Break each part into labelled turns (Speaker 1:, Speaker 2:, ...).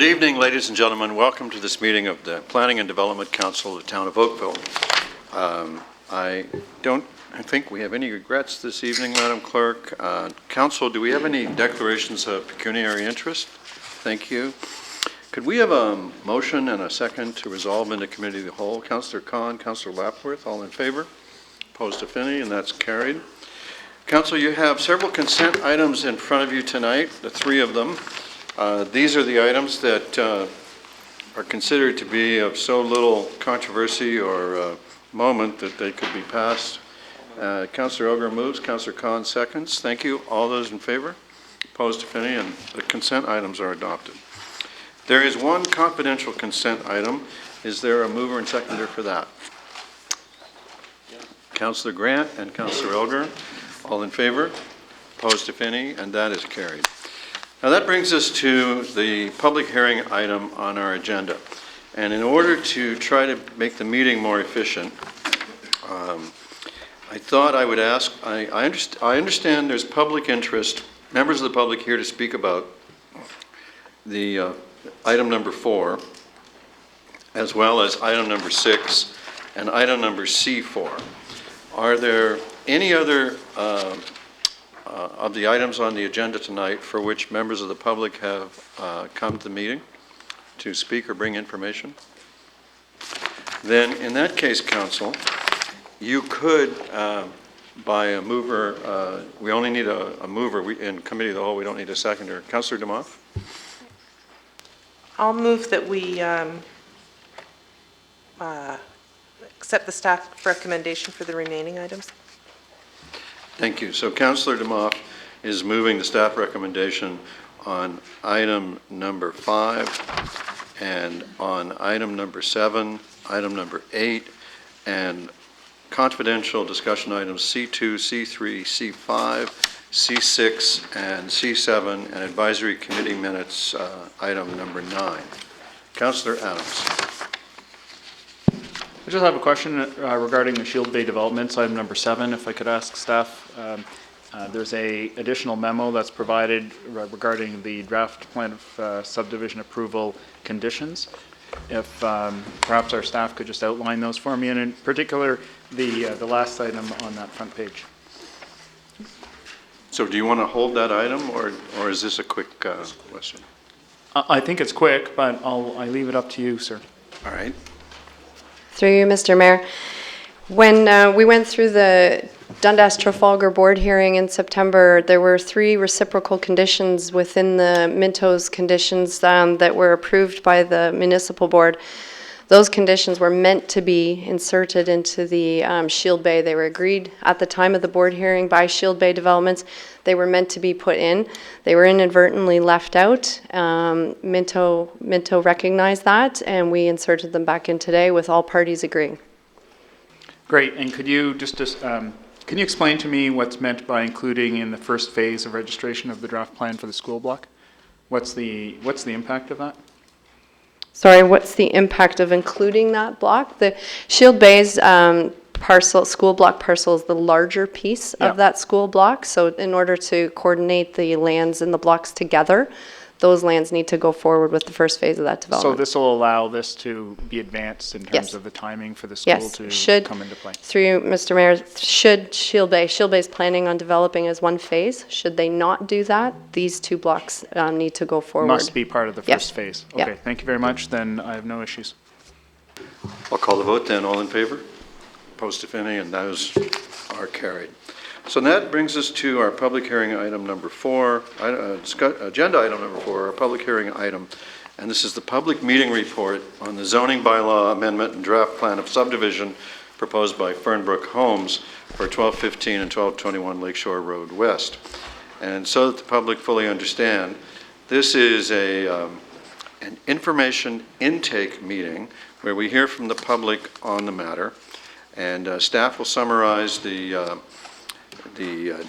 Speaker 1: Good evening, ladies and gentlemen. Welcome to this meeting of the Planning and Development Council of the Town of Oakville. I think we have any regrets this evening, Madam Clerk. Council, do we have any declarations of pecuniary interest? Thank you. Could we have a motion and a second to resolve into committee of the whole? Councillor Khan, Councillor Lapworth, all in favor? Opposed, if any, and that's carried. Council, you have several consent items in front of you tonight, the three of them. These are the items that are considered to be of so little controversy or moment that they could be passed. Councillor Ogre moves, Councillor Khan seconds. Thank you. All those in favor? Opposed, if any, and the consent items are adopted. There is one confidential consent item. Is there a mover and seconder for that? Yeah. Councillor Grant and Councillor Ogre, all in favor? Opposed, if any, and that is carried. Now that brings us to the public hearing item on our agenda. And in order to try to make the meeting more efficient, I thought I would ask, I understand there's public interest, members of the public here to speak about the item number 4, as well as item number 6 and item number C4. Are there any other of the items on the agenda tonight for which members of the public have come to the meeting to speak or bring information? Then in that case, Council, you could, by a mover, we only need a mover. In committee of the whole, we don't need a seconder. Councillor Demoff?
Speaker 2: I'll move that we accept the staff recommendation for the remaining items.
Speaker 1: Thank you. So Councillor Demoff is moving the staff recommendation on item number 5 and on item number 7, item number 8, and confidential discussion items C2, C3, C5, C6, and C7, and advisory committee minutes item number 9. Councillor Adams.
Speaker 3: I just have a question regarding the Shield Bay developments, item number 7, if I could ask staff. There's a additional memo that's provided regarding the draft plan of subdivision approval conditions. If perhaps our staff could just outline those for me, and in particular, the last item on that front page.
Speaker 1: So do you want to hold that item, or is this a quick question?
Speaker 3: I think it's quick, but I leave it up to you, sir.
Speaker 1: All right.
Speaker 4: Through you, Mr. Mayor. When we went through the Dundas-Trafalgar board hearing in September, there were 3 reciprocal conditions within the Minto's conditions that were approved by the municipal board. Those conditions were meant to be inserted into the Shield Bay. They were agreed at the time of the board hearing by Shield Bay Developments. They were meant to be put in. They were inadvertently left out. Minto recognized that, and we inserted them back in today with all parties agreeing.
Speaker 3: Great. And could you just can you explain to me what's meant by including in the first phase of registration of the draft plan for the school block? What's the impact of that?
Speaker 4: Sorry, what's the impact of including that block? The Shield Bay's parcel, school block parcel, is the larger piece of that school block. So in order to coordinate the lands and the blocks together, those lands need to go forward with the first phase of that development.
Speaker 3: So this will allow this to be advanced in terms of the timing for the school to come into play?
Speaker 4: Through you, Mr. Mayor, should Shield Bay's planning on developing as one phase. Should they not do that, these 2 blocks need to go forward.
Speaker 3: Must be part of the first phase. Okay, thank you very much. Then I have no issues.
Speaker 1: I'll call the vote then. All in favor? Opposed, if any, and those are carried. So that brings us to our public hearing item number 4, agenda item number 4, our public hearing item, and this is the public meeting report on the zoning bylaw amendment and draft plan of subdivision proposed by Fernbrook Homes for 1215 and 1221 Lakeshore Road West. And so that the public fully understand, this is an information intake meeting where we hear from the public on the matter, and staff will summarize the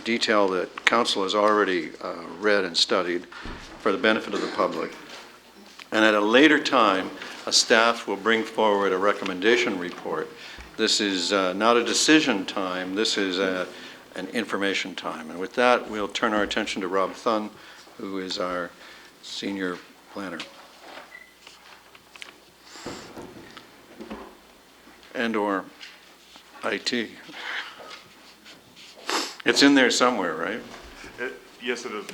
Speaker 1: detail that council has already read and studied for the benefit of the public. And at a later time, a staff will bring forward a recommendation report. This is not a decision time, this is an information time. And with that, we'll turn our attention to Rob Thun, who is our senior planner. and/or IT. It's in there somewhere, right?
Speaker 5: Yes, it is.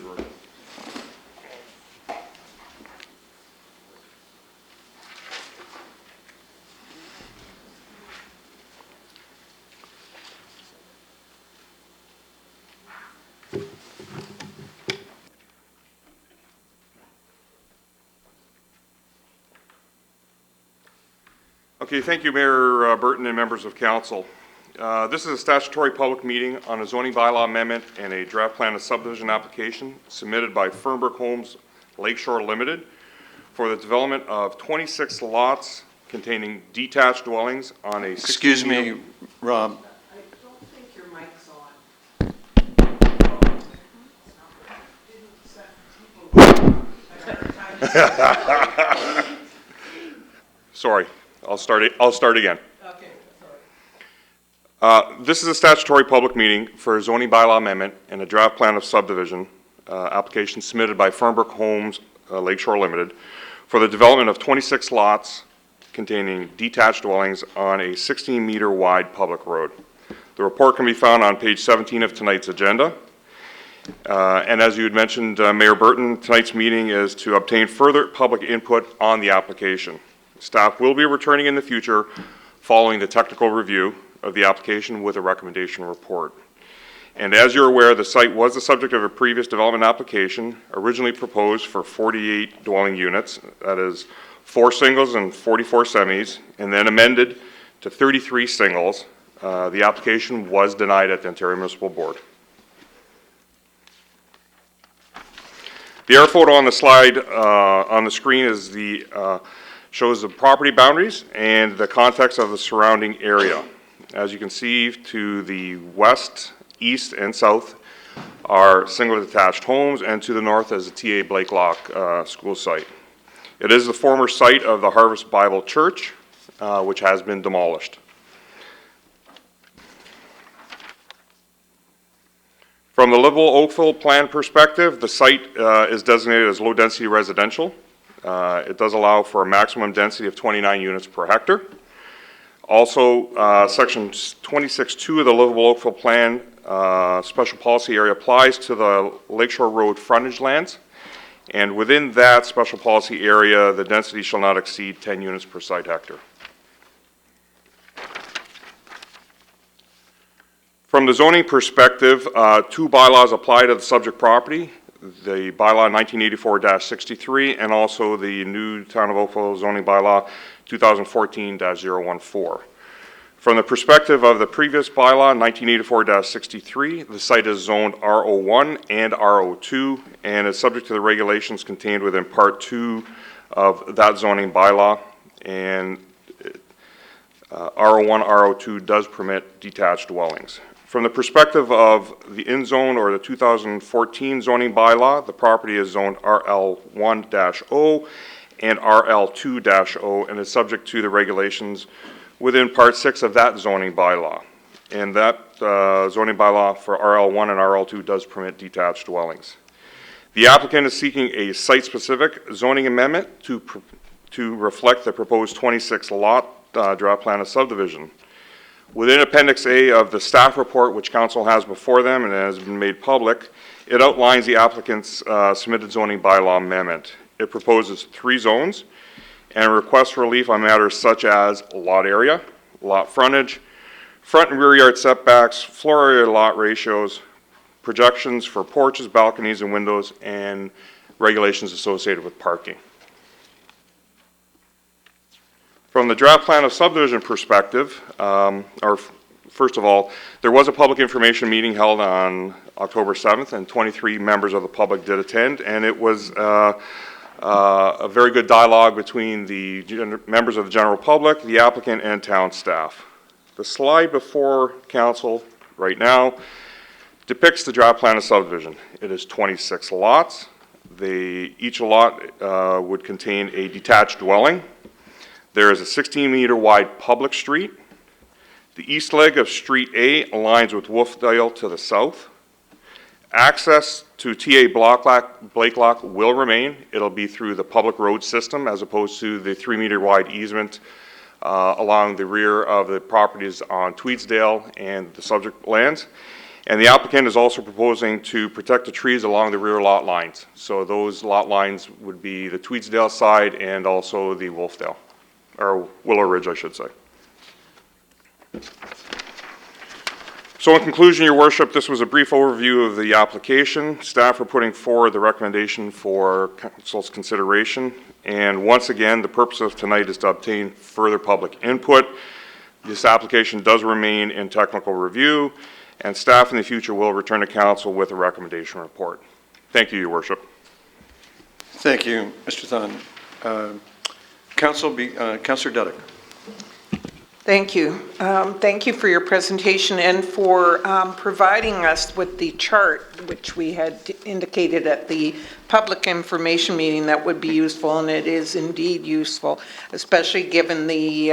Speaker 5: Okay, thank you, Mayor Burton and members of council. This is a statutory public meeting on a zoning bylaw amendment and a draft plan of subdivision application submitted by Fernbrook Homes Lakeshore Limited for the development of 26 lots containing detached dwellings on a 16-year...
Speaker 1: Excuse me, Rob.
Speaker 2: I don't think your mic's on.
Speaker 5: Sorry, I'll start again.
Speaker 2: Okay, sorry.
Speaker 5: This is a statutory public meeting for a zoning bylaw amendment and a draft plan of subdivision application submitted by Fernbrook Homes Lakeshore Limited for the development of 26 lots containing detached dwellings on a 16-meter wide public road. The report can be found on page 17 of tonight's agenda. And as you had mentioned, Mayor Burton, tonight's meeting is to obtain further public input on the application. Staff will be returning in the future following the technical review of the application with a recommendation report. And as you're aware, the site was the subject of a previous development application originally proposed for 48 dwelling units, that is 4 singles and 44 semis, and then amended to 33 singles. The application was denied at the Ontario Municipal Board. The air photo on the slide on the screen is shows the property boundaries and the context of the surrounding area. As you can see, to the west, east, and south are single detached homes, and to the north is the T.A. Blakelock school site. It is the former site of the Harvest Bible Church, which has been demolished. From the livable Oakville plan perspective, the site is designated as low-density residential. It does allow for a maximum density of 29 units per hectare. Also, Section 26.2 of the livable Oakville plan special policy area applies to the Lakeshore Road frontage lands. And within that special policy area, the density shall not exceed 10 units per site hectare. From the zoning perspective, 2 bylaws apply to the subject property. The bylaw 1984-63 and also the new Town of Oakville zoning bylaw 2014-014. From the perspective of the previous bylaw 1984-63, the site is zoned RO1 and RO2 and is subject to the regulations contained within Part 2 of that zoning bylaw, and RO1, RO2 does permit detached dwellings. From the perspective of the in-zone or the 2014 zoning bylaw, the property is zoned RL1-0 and RL2-0 and is subject to the regulations within Part 6 of that zoning bylaw. And that zoning bylaw for RL1 and RL2 does permit detached dwellings. The applicant is seeking a site-specific zoning amendment to reflect the proposed 26-lot draft plan of subdivision. Within Appendix A of the staff report, which Council has before them and has been made public, it outlines the applicant's submitted zoning bylaw amendment. It proposes 3 zones and requests relief on matters such as lot area, lot frontage, front and rear yard setbacks, floor area lot ratios, projections for porches, balconies, and windows, and regulations associated with parking. From the draft plan of subdivision perspective, first of all, there was a public information meeting held on October 7th, and 23 members of the public did attend, and it was a very good dialogue between the members of the general public, the applicant, and town staff. The slide before council right now depicts the draft plan of subdivision. It is 26 lots. Each lot would contain a detached dwelling. There is a 16-meter wide public street. The east leg of Street A aligns with Wolfdale to the south. Access to T.A. Blakelock will remain. It'll be through the public road system as opposed to the 3-meter wide easement along the rear of the properties on Tweedsdale and the subject lands. And the applicant is also proposing to protect the trees along the rear lot lines. So those lot lines would be the Tweedsdale side and also the Wolfdale, or Willow Ridge, I should say. So in conclusion, Your Worship, this was a brief overview of the application. Staff are putting forward the recommendation for Council's consideration. And once again, the purpose of tonight is to obtain further public input. This application does remain in technical review, and staff in the future will return to Council with a recommendation report. Thank you, Your Worship.
Speaker 1: Thank you, Mr. Thun. Councillor Duddick.
Speaker 6: Thank you. Thank you for your presentation and for providing us with the chart, which we had indicated at the public information meeting that would be useful, and it is indeed useful, especially given the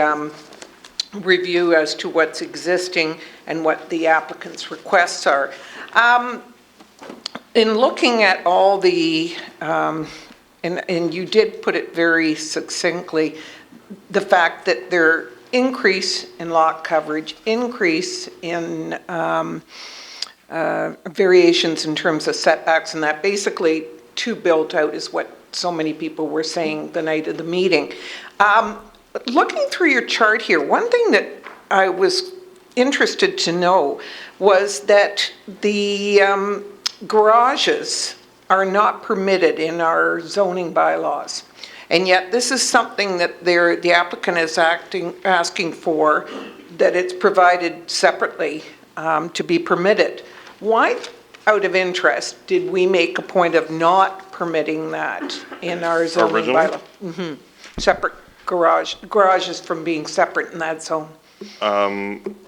Speaker 6: review as to what's existing and what the applicant's requests are. In looking at all the, and you did put it very succinctly, the fact that there increase in lot coverage, increase in variations in terms of setbacks, and that basically too built out is what so many people were saying the night of the meeting. Looking through your chart here, one thing that I was interested to know was that the garages are not permitted in our zoning bylaws. And yet this is something that the applicant is asking for, that it's provided separately to be permitted. Why, out of interest, did we make a point of not permitting that in our zoning bylaw? Separate garages from being separate in that zone.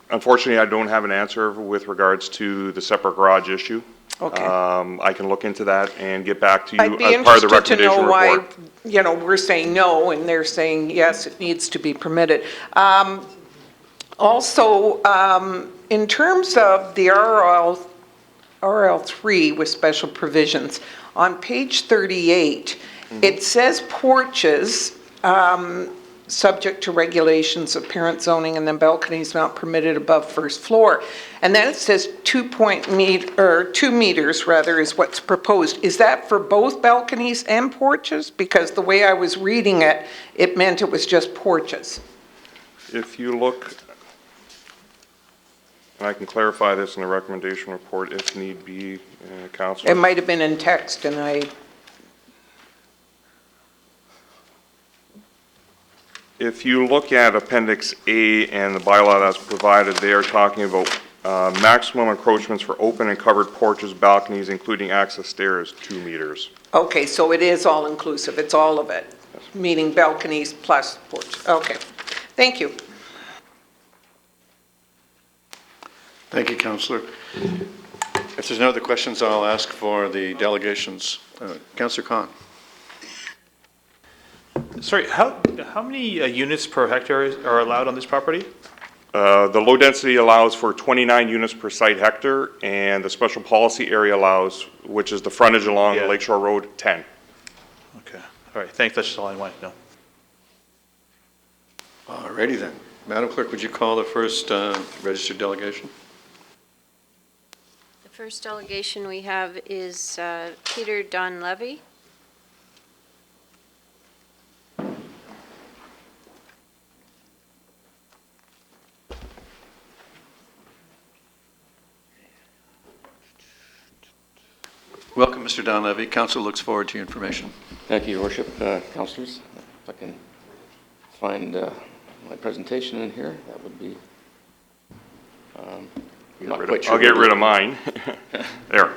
Speaker 5: Unfortunately, I don't have an answer with regards to the separate garage issue.
Speaker 6: Okay.
Speaker 5: I can look into that and get back to you
Speaker 6: I'd be
Speaker 5: as part of the
Speaker 6: interested to
Speaker 5: recommendation
Speaker 6: know why,
Speaker 5: report.
Speaker 6: you know, we're saying no and they're saying yes, it needs to be permitted. Also, in terms of the RL3 with special provisions, on page 38, it says porches, subject to regulations of parent zoning, and then balconies not permitted above first floor. And then it says 2 meters rather is what's proposed. Is that for both balconies and porches? Because the way I was reading it, it meant it was just porches.
Speaker 5: If you look, and I can clarify this in the recommendation report if need be, Council.
Speaker 6: It might have been in text and
Speaker 5: If you look at Appendix A and the bylaw that's provided, they are talking about maximum encroachments for open and covered porches, balconies, including access stairs, 2 meters.
Speaker 6: Okay, so it is all inclusive, it's all of it, meaning balconies plus porches. Okay, thank you.
Speaker 1: Thank you, Councillor. If there's no other questions, I'll ask for the delegations. Councillor Khan.
Speaker 7: Sorry, how many units per hectare are allowed on this property?
Speaker 5: The low density allows for 29 units per site hectare, and the special policy area allows, which is the frontage along
Speaker 7: Yeah.
Speaker 5: Lakeshore Road, 10.
Speaker 7: Okay, all right, thanks, that's just all I wanted to know.
Speaker 1: All righty then. Madam Clerk, would you call the first registered delegation?
Speaker 8: The first delegation we have is Peter Donlevy.
Speaker 1: Welcome, Mr. Donlevy. Council looks forward to your information.
Speaker 9: Thank you, Your Worship. Councillors, if I can find my presentation in here, that would be not quite sure.
Speaker 5: I'll get rid of mine. There.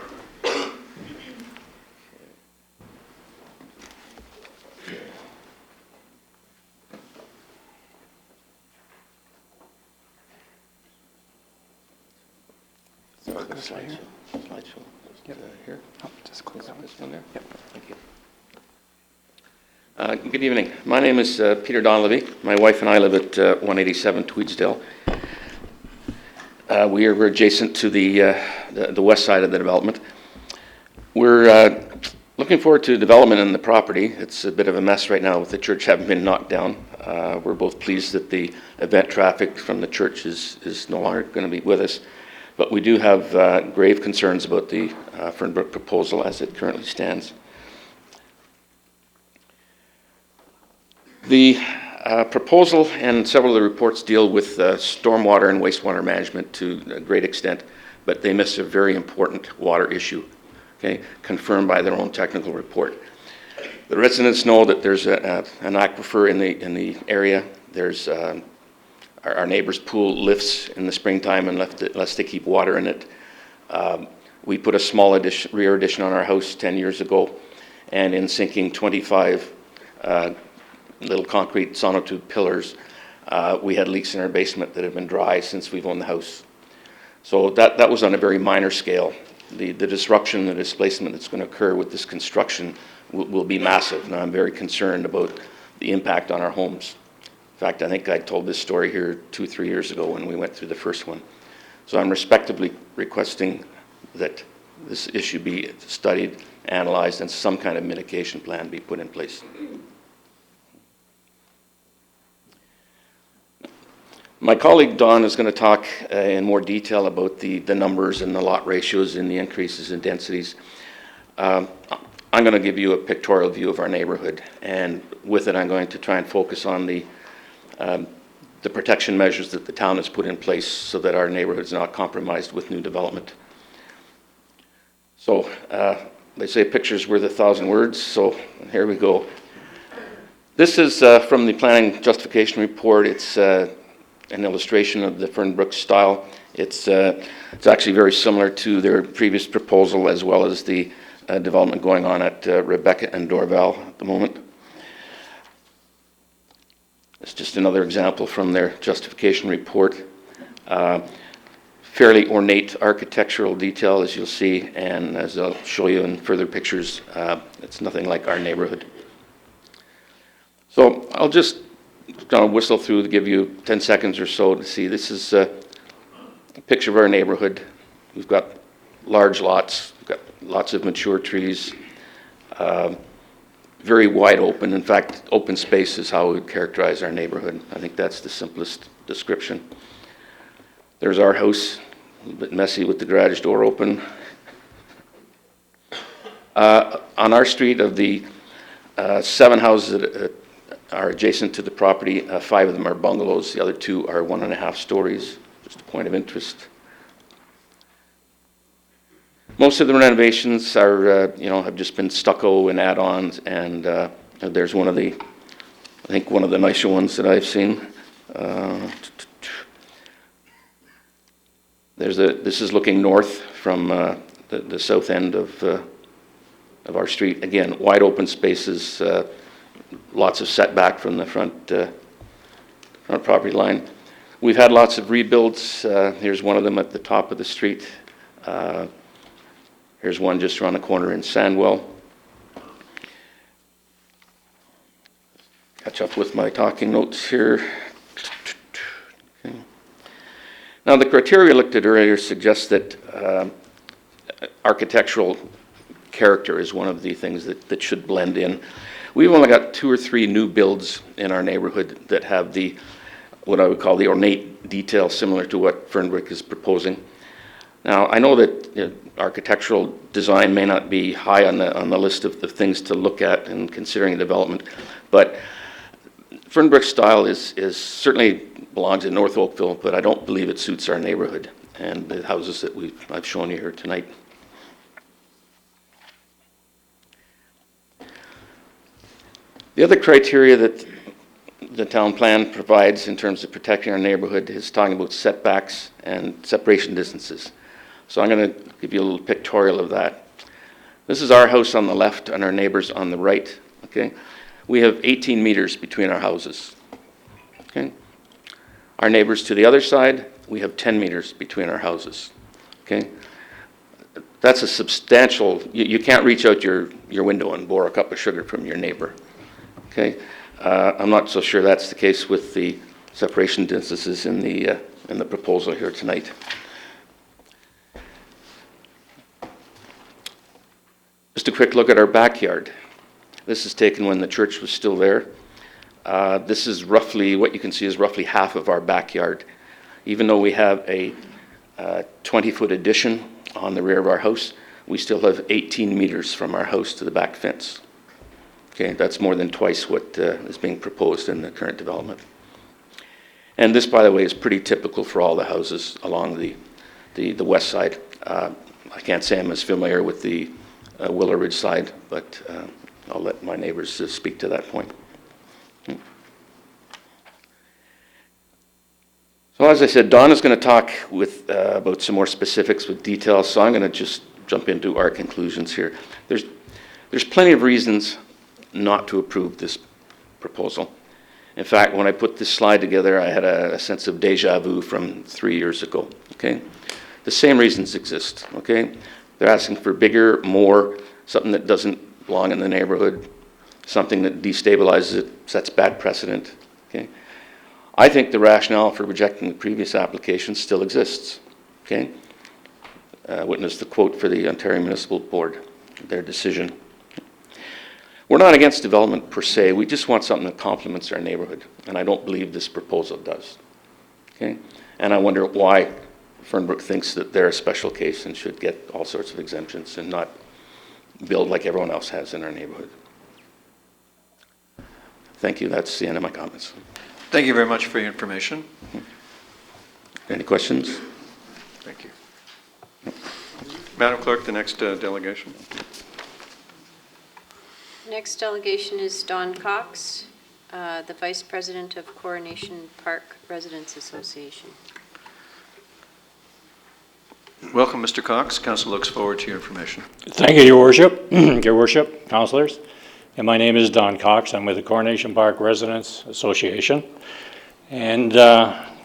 Speaker 9: Sorry, the slideshow. Here.
Speaker 3: Just click that one.
Speaker 9: This one there?
Speaker 3: Yep.
Speaker 9: Thank you. Good evening. My name is Peter Donlevy. My wife and I live at 187 Tweedsdale. We're adjacent to the west side of the development. We're looking looking forward to development in the property. It's a bit of a mess right now with the church having been knocked down. We're both pleased that the event traffic from the church is no longer going to be with us. But we do have grave concerns about the Fernbrook proposal as it currently stands. The proposal and several of the reports deal with stormwater and wastewater management to a great extent, but they miss a very important water issue, okay, confirmed by their own technical report. The residents know that there's an aquifer in the area. There's our neighbor's pool lifts in the springtime unless they keep water in it. We put a small rear addition on our house 10 years ago, and in sinking 25 little concrete sonotube pillars, we had leaks in our basement that have been dry since we've owned the house. So that was on a very minor scale. The disruption, the displacement that's going to occur with this construction will be massive, and I'm very concerned about the impact on our homes. In fact, I think I told this story here 2-3 years ago when we went through the first one. So I'm respectfully requesting that this issue be studied, analyzed, and some kind of mitigation plan be put in place. My colleague Don is going to talk in more detail about the numbers and the lot ratios and the increases in densities. I'm going to give you a pictorial view of our neighborhood, and with it I'm going to try and focus on the protection measures that the town has put in place so that our neighborhood is not compromised with new development. So they say picture's worth 1,000 words, so here we go. This is from the planning justification report. It's an illustration of the Fernbrook style. It's actually very similar to their previous proposal, as well as the development going on at Rebecca and Dorval at the moment. It's just another example from their justification report. Fairly ornate architectural detail, as you'll see, and as I'll show you in further pictures, it's nothing like our neighborhood. So I'll just kind of whistle through to give you 10 seconds or so to see. This is a picture of our neighborhood. We've got large lots, we've got lots of mature trees, very wide open. In fact, open space is how we would characterize our neighborhood. I think that's the simplest description. There's our house, a little bit messy with the garage door open. On our street, of the 7 houses that are adjacent to the property, 5 of them are bungalows. The other 2 are 1.5 stories, just a point of interest. Most of the renovations are, have just been stucco and add-ons, and there's one of the nicer ones that I've seen. This is looking north from the south end of our street. Again, wide open spaces, lots of setback from the front property line. We've had lots of rebuilds. Here's one of them at the top of the street. Here's one just around the corner in Sandwell. Catch up with my talking notes here. Okay. Now, the criteria looked at earlier suggests that architectural character is one of the things that should blend in. We've only got 2 or 3 new builds in our neighborhood that have what I would call the ornate detail similar to what Fernbrook is proposing. Now, I know that architectural design may not be high on the list of the things to look at in considering development, but Fernbrook style is certainly belongs in North Oakville, but I don't believe it suits our neighborhood and the houses that I've shown you here tonight. The other criteria that the town plan provides in terms of protecting our neighborhood is talking about setbacks and separation distances. So I'm going to give you a little pictorial of that. This is our house on the left and our neighbors on the right. Okay, we have 18 meters between our houses. Okay, our neighbors to the other side, we have 10 meters between our houses. Okay, that's a substantial. You can't reach out your window and bore a cup of sugar from your neighbor. Okay, I'm not so sure that's the case with the separation distances in the proposal here tonight. Just a quick look at our backyard. This is taken when the church was still there. This is roughly, what you can see is roughly half of our backyard. Even though we have a 20-foot addition on the rear of our house, we still have 18 meters from our house to the back fence. Okay, that's more than twice what is being proposed in the current development. And this, by the way, is pretty typical for all the houses along the west side. I can't say I'm as familiar with the Willow Ridge side, but I'll let my neighbors speak to that point. So as I said, Don is going to talk about some more specifics with details, so I'm going to just jump into our conclusions here. There's plenty of reasons not to approve this proposal. In fact, when I put this slide together, I had a sense of deja vu from 3 years ago, okay? The same reasons exist, okay? They're asking for bigger, more, something that doesn't belong in the neighborhood, something that destabilizes it, sets bad precedent, okay? I think the rationale for rejecting the previous application still exists, okay? Witness the quote for the Ontario Municipal Board, their decision. We're not against development per se, we just want something that complements our neighborhood, and I don't believe this proposal does, okay? And I wonder why Fernbrook thinks that they're a special case and should get all sorts of exemptions and not build like everyone else has in our neighborhood. Thank you, that's the end of my comments.
Speaker 1: Thank you very much for your information.
Speaker 9: Any questions?
Speaker 1: Thank you. Madam Clerk, the next delegation.
Speaker 8: Next delegation is Don Cox, the Vice President of Coronation Park Residents Association.
Speaker 1: Welcome, Mr. Cox. Council looks forward to your information.
Speaker 10: Thank you, Your Worship, Your Worship, councillors. And my name is Don Cox. I'm with the Coronation Park Residents Association. And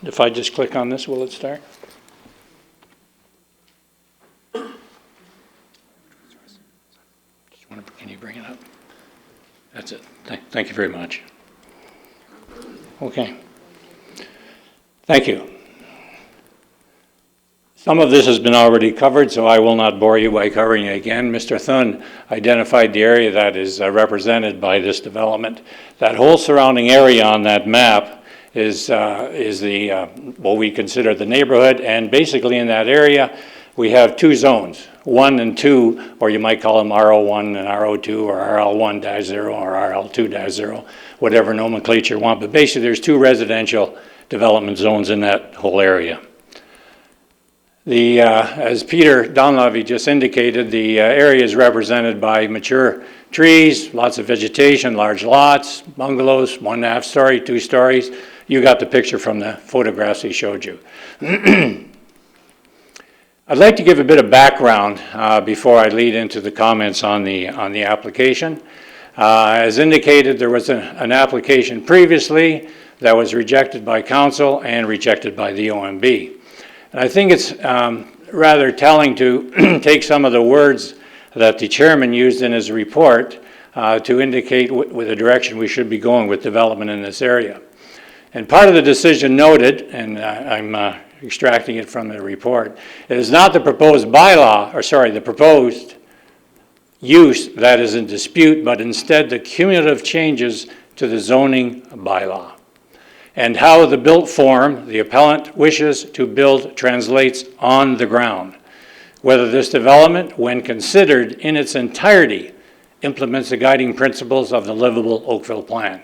Speaker 10: if I just click on this, will it start? Can you bring it up? That's it. Thank you very much. Okay. Thank you. Some of this has been already covered, so I will not bore you by covering it again. Mr. Thun identified the area that is represented by this development. That whole surrounding area on that map is what we consider the neighborhood, and basically in that area we have two zones, 1 and 2, or you might call them RO1 and RO2 or RL1-0 or RL2-0, whatever nomenclature you want, but basically there's two residential development zones in that whole area. As Peter Donlavey just indicated, the area is represented by mature trees, lots of vegetation, large lots, bungalows, 1.5 story, 2 stories. You got the picture from the photographs he showed you. I'd like to give a bit of background before I lead into the comments on the application. As indicated, there was an application previously that was rejected by council and rejected by the OMB. And I think it's rather telling to take some of the words that the chairman used in his report to indicate with the direction we should be going with development in this area. And part of the decision noted, and I'm extracting it from the report, it is not the proposed bylaw, or sorry, the proposed use that is in dispute, but instead the cumulative changes to the zoning bylaw. And how the built form the appellant wishes to build translates on the ground. Whether this development, when considered in its entirety, implements the guiding principles of the livable Oakville plan.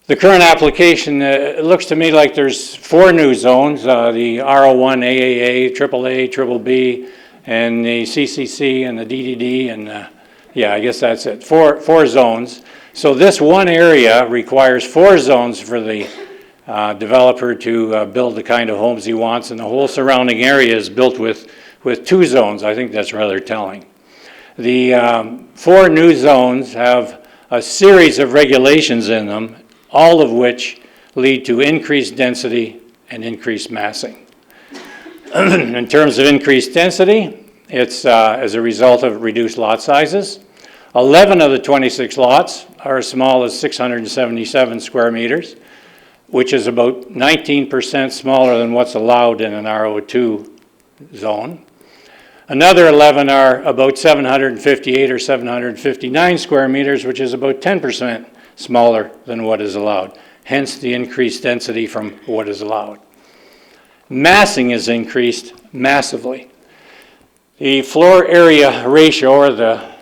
Speaker 10: The current application, it looks to me like there's 4 new zones, the RO1, AAA, AAA, BBB, and the CCC and the DDD, and yeah, I guess that's it, four zones. So this one area requires 4 zones for the developer to build the kind of homes he wants, and the whole surrounding area is built with 2 zones. I think that's rather telling. The 4 new zones have a series of regulations in them, all of which lead to increased density and increased massing. In terms of increased density, it's as a result of reduced lot sizes. 11 of the 26 lots are as small as 677 square meters, which is about 19% smaller than what's allowed in an RO2 zone. Another 11 are about 758 or 759 square meters, which is about 10% smaller than what is allowed, hence the increased density from what is allowed. Massing is increased massively. The floor area ratio, or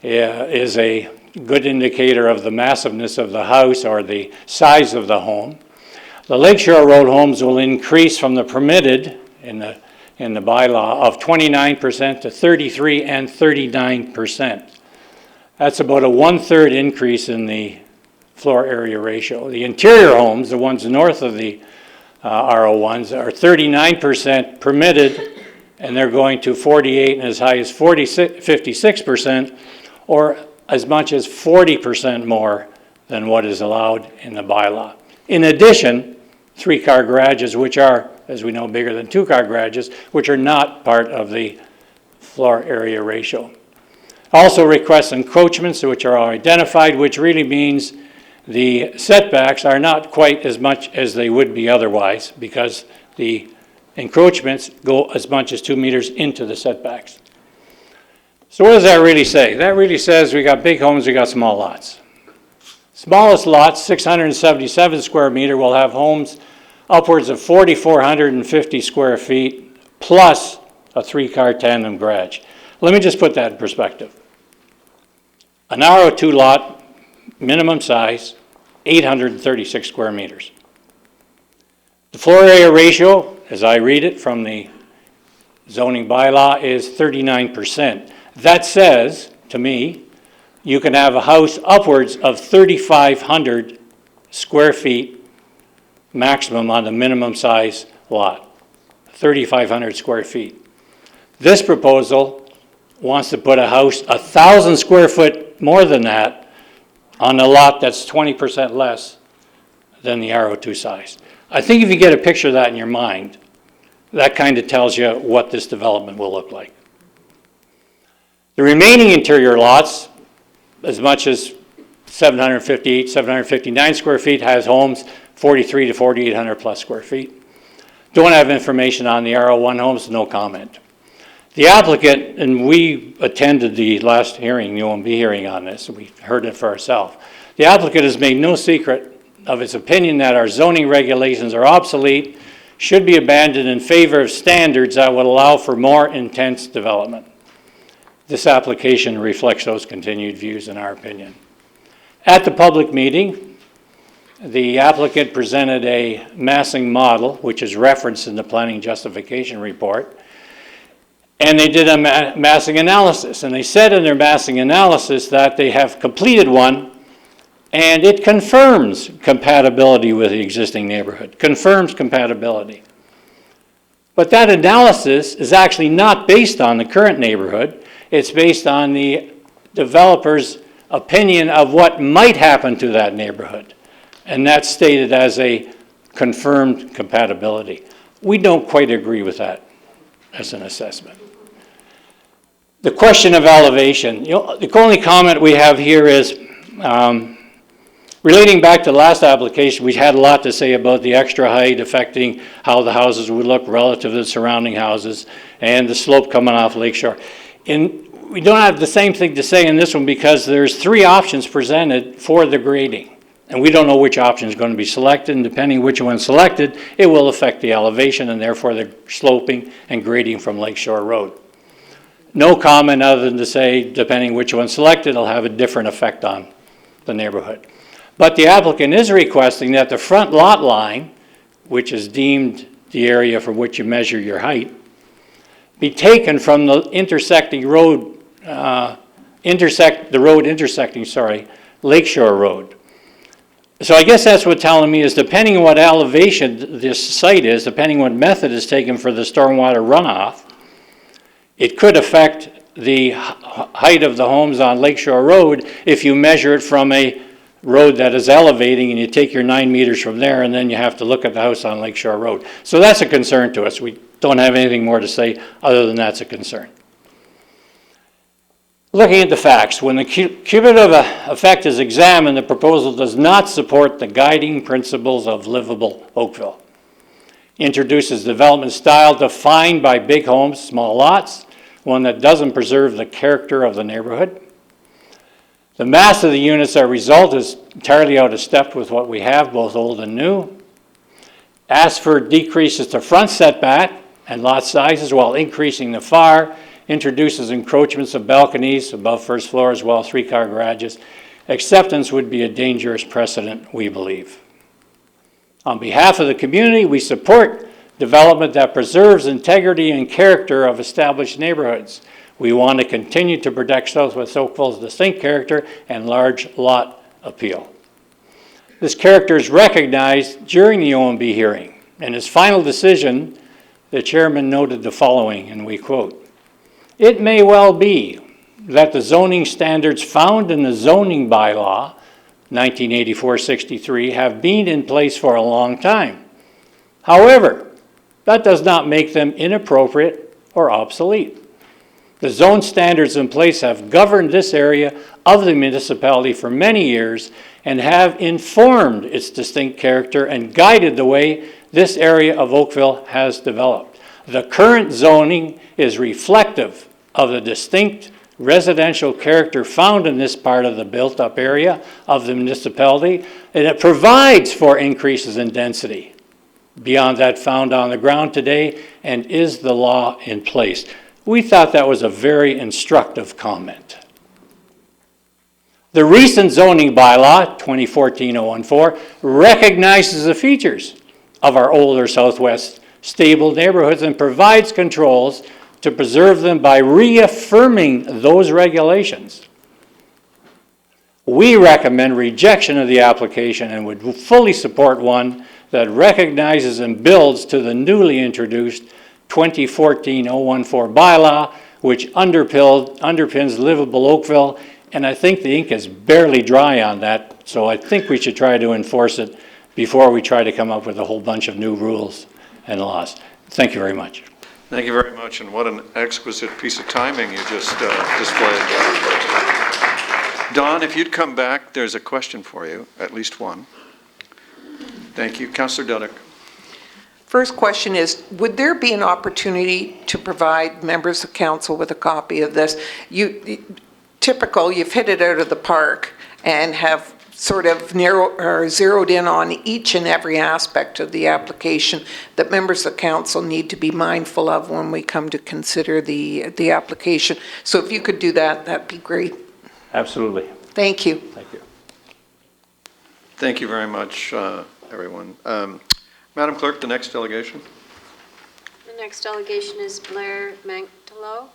Speaker 10: is a good indicator of the massiveness of the house or the size of the home. The Lakeshore Road homes will increase from the permitted in the bylaw of 29% to 33 and 39%. That's about a 1/3 increase in the floor area ratio. The interior homes, the ones north of the RO1s, are 39% permitted, and they're going to 48 and as high as 56%, or as much as 40% more than what is allowed in the bylaw. In addition, 3-car garages, which are, as we know, bigger than 2-car garages, which are not part of the floor area ratio. Also requests encroachments, which are all identified, which really means the setbacks are not quite as much as they would be otherwise, because the encroachments go as much as 2 meters into the setbacks. So what does that really say? That really says we got big homes, we got small lots. Smallest lots, 677 square meter, will have homes upwards of 4,450 square feet plus a 3-car tandem garage. Let me just put that in perspective. An RO2 lot, minimum size, 836 square meters. The floor area ratio, as I read it from the zoning bylaw, is 39%. That says, to me, you can have a house upwards of 3,500 square feet maximum on the minimum size lot, 3,500 square feet. This proposal wants to put a house 1,000 square foot more than that on a lot that's 20% less than the RO2 size. I think if you get a picture of that in your mind, that kind of tells you what this development will look like. The remaining interior lots, as much as 758, 759 square feet, has homes 43 to 4,800 plus square feet. Don't have information on the RO1 homes, no comment. The applicant, and we attended the last hearing, the OMB hearing on this, and we heard it for ourselves. The applicant has made no secret of its opinion that our zoning regulations are obsolete, should be abandoned in favor of standards that would allow for more intense development. This application reflects those continued views in our opinion. At the public meeting, the applicant presented a massing model, which is referenced in the planning justification report, and they did a massing analysis. And they said in their massing analysis that they have completed one, and it confirms compatibility with the existing neighborhood, confirms compatibility. But that analysis is actually not based on the current neighborhood. It's based on the developer's opinion of what might happen to that neighborhood. And that's stated as a confirmed compatibility. We don't quite agree with that as an assessment. The question of elevation, the only comment we have here is, relating back to the last application, we had a lot to say about the extra height affecting how the houses would look relative to the surrounding houses and the slope coming off Lakeshore. We don't have the same thing to say in this one because there's 3 options presented for the grading. And we don't know which option is going to be selected, and depending which one's selected, it will affect the elevation and therefore the sloping and grading from Lakeshore Road. No comment other than to say, depending which one's selected, it'll have a different effect on the neighborhood. But the applicant is requesting that the front lot line, which is deemed the area from which you measure your height, be taken from the intersecting road, Lakeshore Road. So I guess that's what telling me is depending on what elevation this site is, depending what method is taken for the stormwater runoff, it could affect the height of the homes on Lakeshore Road if you measure it from a road that is elevating and you take your 9 meters from there and then you have to look at the house on Lakeshore Road. So that's a concern to us. We don't have anything more to say other than that's a concern. Looking at the facts, when the cumulative effect is examined, the proposal does not support the guiding principles of livable Oakville. Introduces development style defined by big homes, small lots, one that doesn't preserve the character of the neighborhood. The mass of the units that result is entirely out of step with what we have, both old and new. Asks for decreases to front setback and lot sizes while increasing the FAR, introduces encroachments of balconies above first floor as well as 3-car garages. Acceptance would be a dangerous precedent, we believe. On behalf of the community, we support development that preserves integrity and character of established neighborhoods. We want to continue to protect Southwest Oakville's distinct character and large lot appeal. This character is recognized during the OMB hearing. In his final decision, the chairman noted the following, and we quote, "It may well be that the zoning standards found in the zoning bylaw, 1984-63, have been in place for a long time. However, that does not make them inappropriate or obsolete. The zone standards in place have governed this area of the municipality for many years and have informed its distinct character and guided the way this area of Oakville has developed. The current zoning is reflective of the distinct residential character found in this part of the built-up area of the municipality, and it provides for increases in density beyond that found on the ground today and is the law in place." We thought that was a very instructive comment. The recent zoning bylaw, 2014-014, recognizes the features of our older Southwest stable neighborhoods and provides controls to preserve them by reaffirming those regulations. We recommend rejection of the application and would fully support one that recognizes and builds to the newly introduced 2014-014 bylaw, which underpins livable Oakville, and I think the ink is barely dry on that, so I think we should try to enforce it before we try to come up with a whole bunch of new rules and laws. Thank you very much.
Speaker 1: Thank you very much, and what an exquisite piece of timing you just displayed. Don, if you'd come back, there's a question for you, at least one. Thank you. Councillor Dudek.
Speaker 6: First question is, would there be an opportunity to provide members of council with a copy of this? You've hit it out of the park and have sort of zeroed in on each and every aspect of the application that members of council need to be mindful of when we come to consider the application. So if you could do that, that'd be great.
Speaker 10: Absolutely.
Speaker 6: Thank you.
Speaker 10: Thank you.
Speaker 1: Thank you very much, everyone. Madam Clerk, the next delegation.
Speaker 8: The next delegation is Blair Manctalo.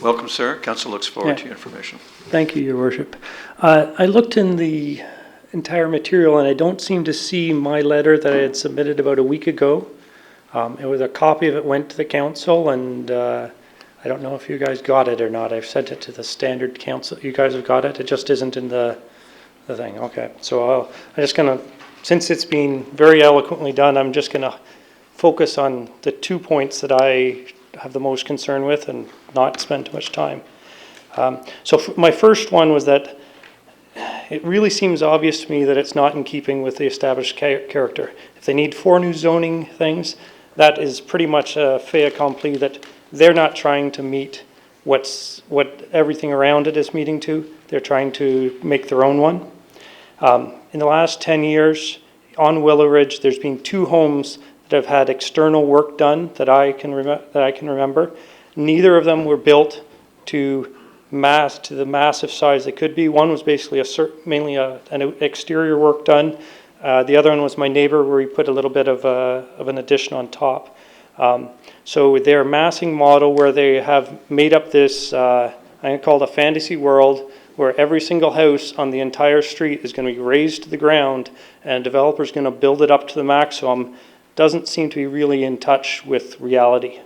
Speaker 1: Welcome, sir. Council looks forward to your information.
Speaker 11: Thank you, Your Worship. I looked in the entire material and I don't seem to see my letter that I had submitted about a week ago. It was a copy of it went to the council, and I don't know if you guys got it or not. I've sent it to the standard council. You guys have got it? It just isn't in the thing. Okay, so I'm just going to, since it's been very eloquently done, I'm just going to focus on the 2 points that I have the most concern with and not spend too much time. My first one was that it really seems obvious to me that it's not in keeping with the established character. If they need 4 new zoning things, that is pretty much a fait accompli, that they're not trying to meet what everything around it is meeting to. They're trying to make their own one. In the last 10 years on Willow Ridge, there's been 2 homes that have had external work done that I can remember. Neither of them were built to the massive size they could be. One was basically mainly an exterior work done. The other one was my neighbor, where we put a little bit of an addition on top. So their massing model, where they have made up this, I call it a fantasy world, where every single house on the entire street is going to be raised to the ground, and a developer's going to build it up to the maximum, doesn't seem to be really in touch with reality.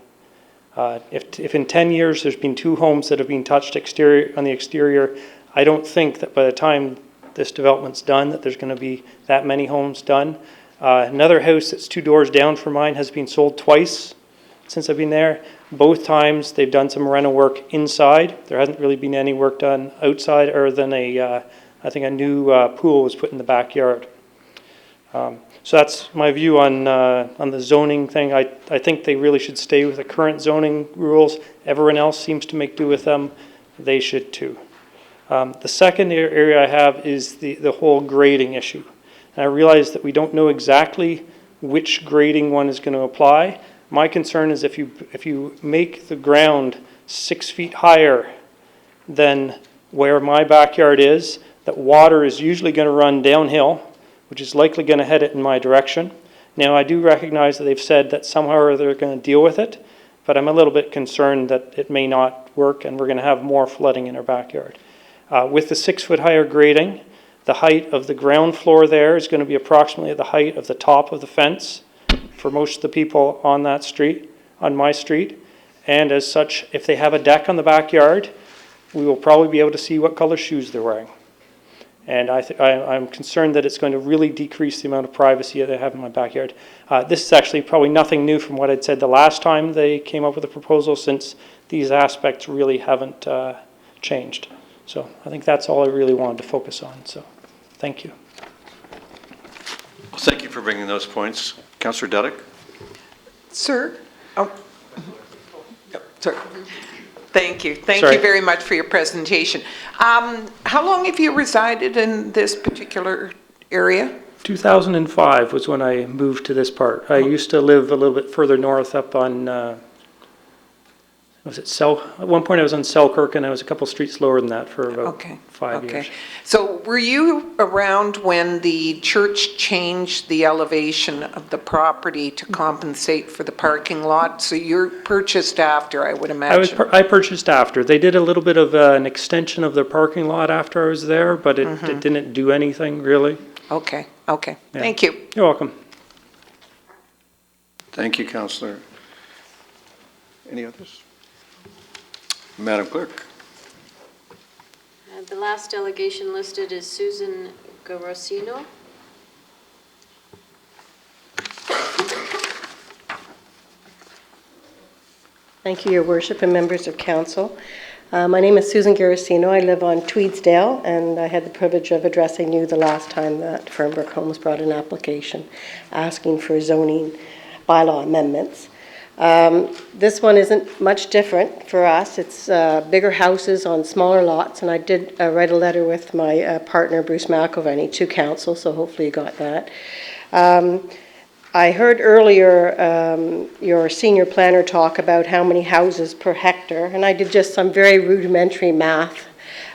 Speaker 11: If in 10 years there's been 2 homes that have been touched on the exterior, I don't think that by the time this development's done that there's going to be that many homes done. Another house that's 2 doors down from mine has been sold twice since I've been there. Both times they've done some reno work inside. There hasn't really been any work done outside, other than I think a new pool was put in the backyard. So that's my view on the zoning thing. I think they really should stay with the current zoning rules. Everyone else seems to make do with them. They should too. The second area I have is the whole grading issue. And I realize that we don't know exactly which grading one is going to apply. My concern is if you make the ground 6 feet higher than where my backyard is, that water is usually going to run downhill, which is likely going to head it in my direction. Now, I do recognize that they've said that somehow they're going to deal with it, but I'm a little bit concerned that it may not work and we're going to have more flooding in our backyard. With the 6 foot higher grading, the height of the ground floor there is going to be approximately the height of the top of the fence for most of the people on that street, on my street. And as such, if they have a deck on the backyard, we will probably be able to see what color shoes they're wearing. And I'm concerned that it's going to really decrease the amount of privacy that I have in my backyard. This is actually probably nothing new from what I'd said the last time they came up with a proposal, since these aspects really haven't changed. So I think that's all I really wanted to focus on. So thank you.
Speaker 1: Well, thank you for bringing those points. Councillor Duddick?
Speaker 6: Sir? Oh, sorry. Thank you. Thank
Speaker 11: Sorry.
Speaker 6: you very much for your presentation. How long have you resided in this particular area?
Speaker 11: 2005 was when I moved to this part. I used to live a little bit further north up on, at one point I was on Selkirk, and I was a couple streets lower than that for about 5 years.
Speaker 6: So were you around when the church changed the elevation of the property to compensate for the parking lot? So you're purchased after, I would imagine.
Speaker 11: I purchased after. They did a little bit of an extension of their parking lot after I was there, but it didn't do anything really.
Speaker 6: Okay.
Speaker 11: Yeah.
Speaker 6: Thank you.
Speaker 11: You're welcome.
Speaker 1: Thank you, Councillor. Any others? Madam Clerk?
Speaker 8: The last delegation listed is Susan Garosino.
Speaker 12: Thank you, Your Worship, and members of council. My name is Susan Garosino. I live on Tweedsdale, and I had the privilege of addressing you the last time that Fernbrook Homes brought an application asking for zoning bylaw amendments. This one isn't much different for us. It's bigger houses on smaller lots, and I did write a letter with my partner, Bruce McIlvany, to council, so hopefully you got that. I heard earlier your senior planner talk about how many houses per hectare, and I did just some very rudimentary math.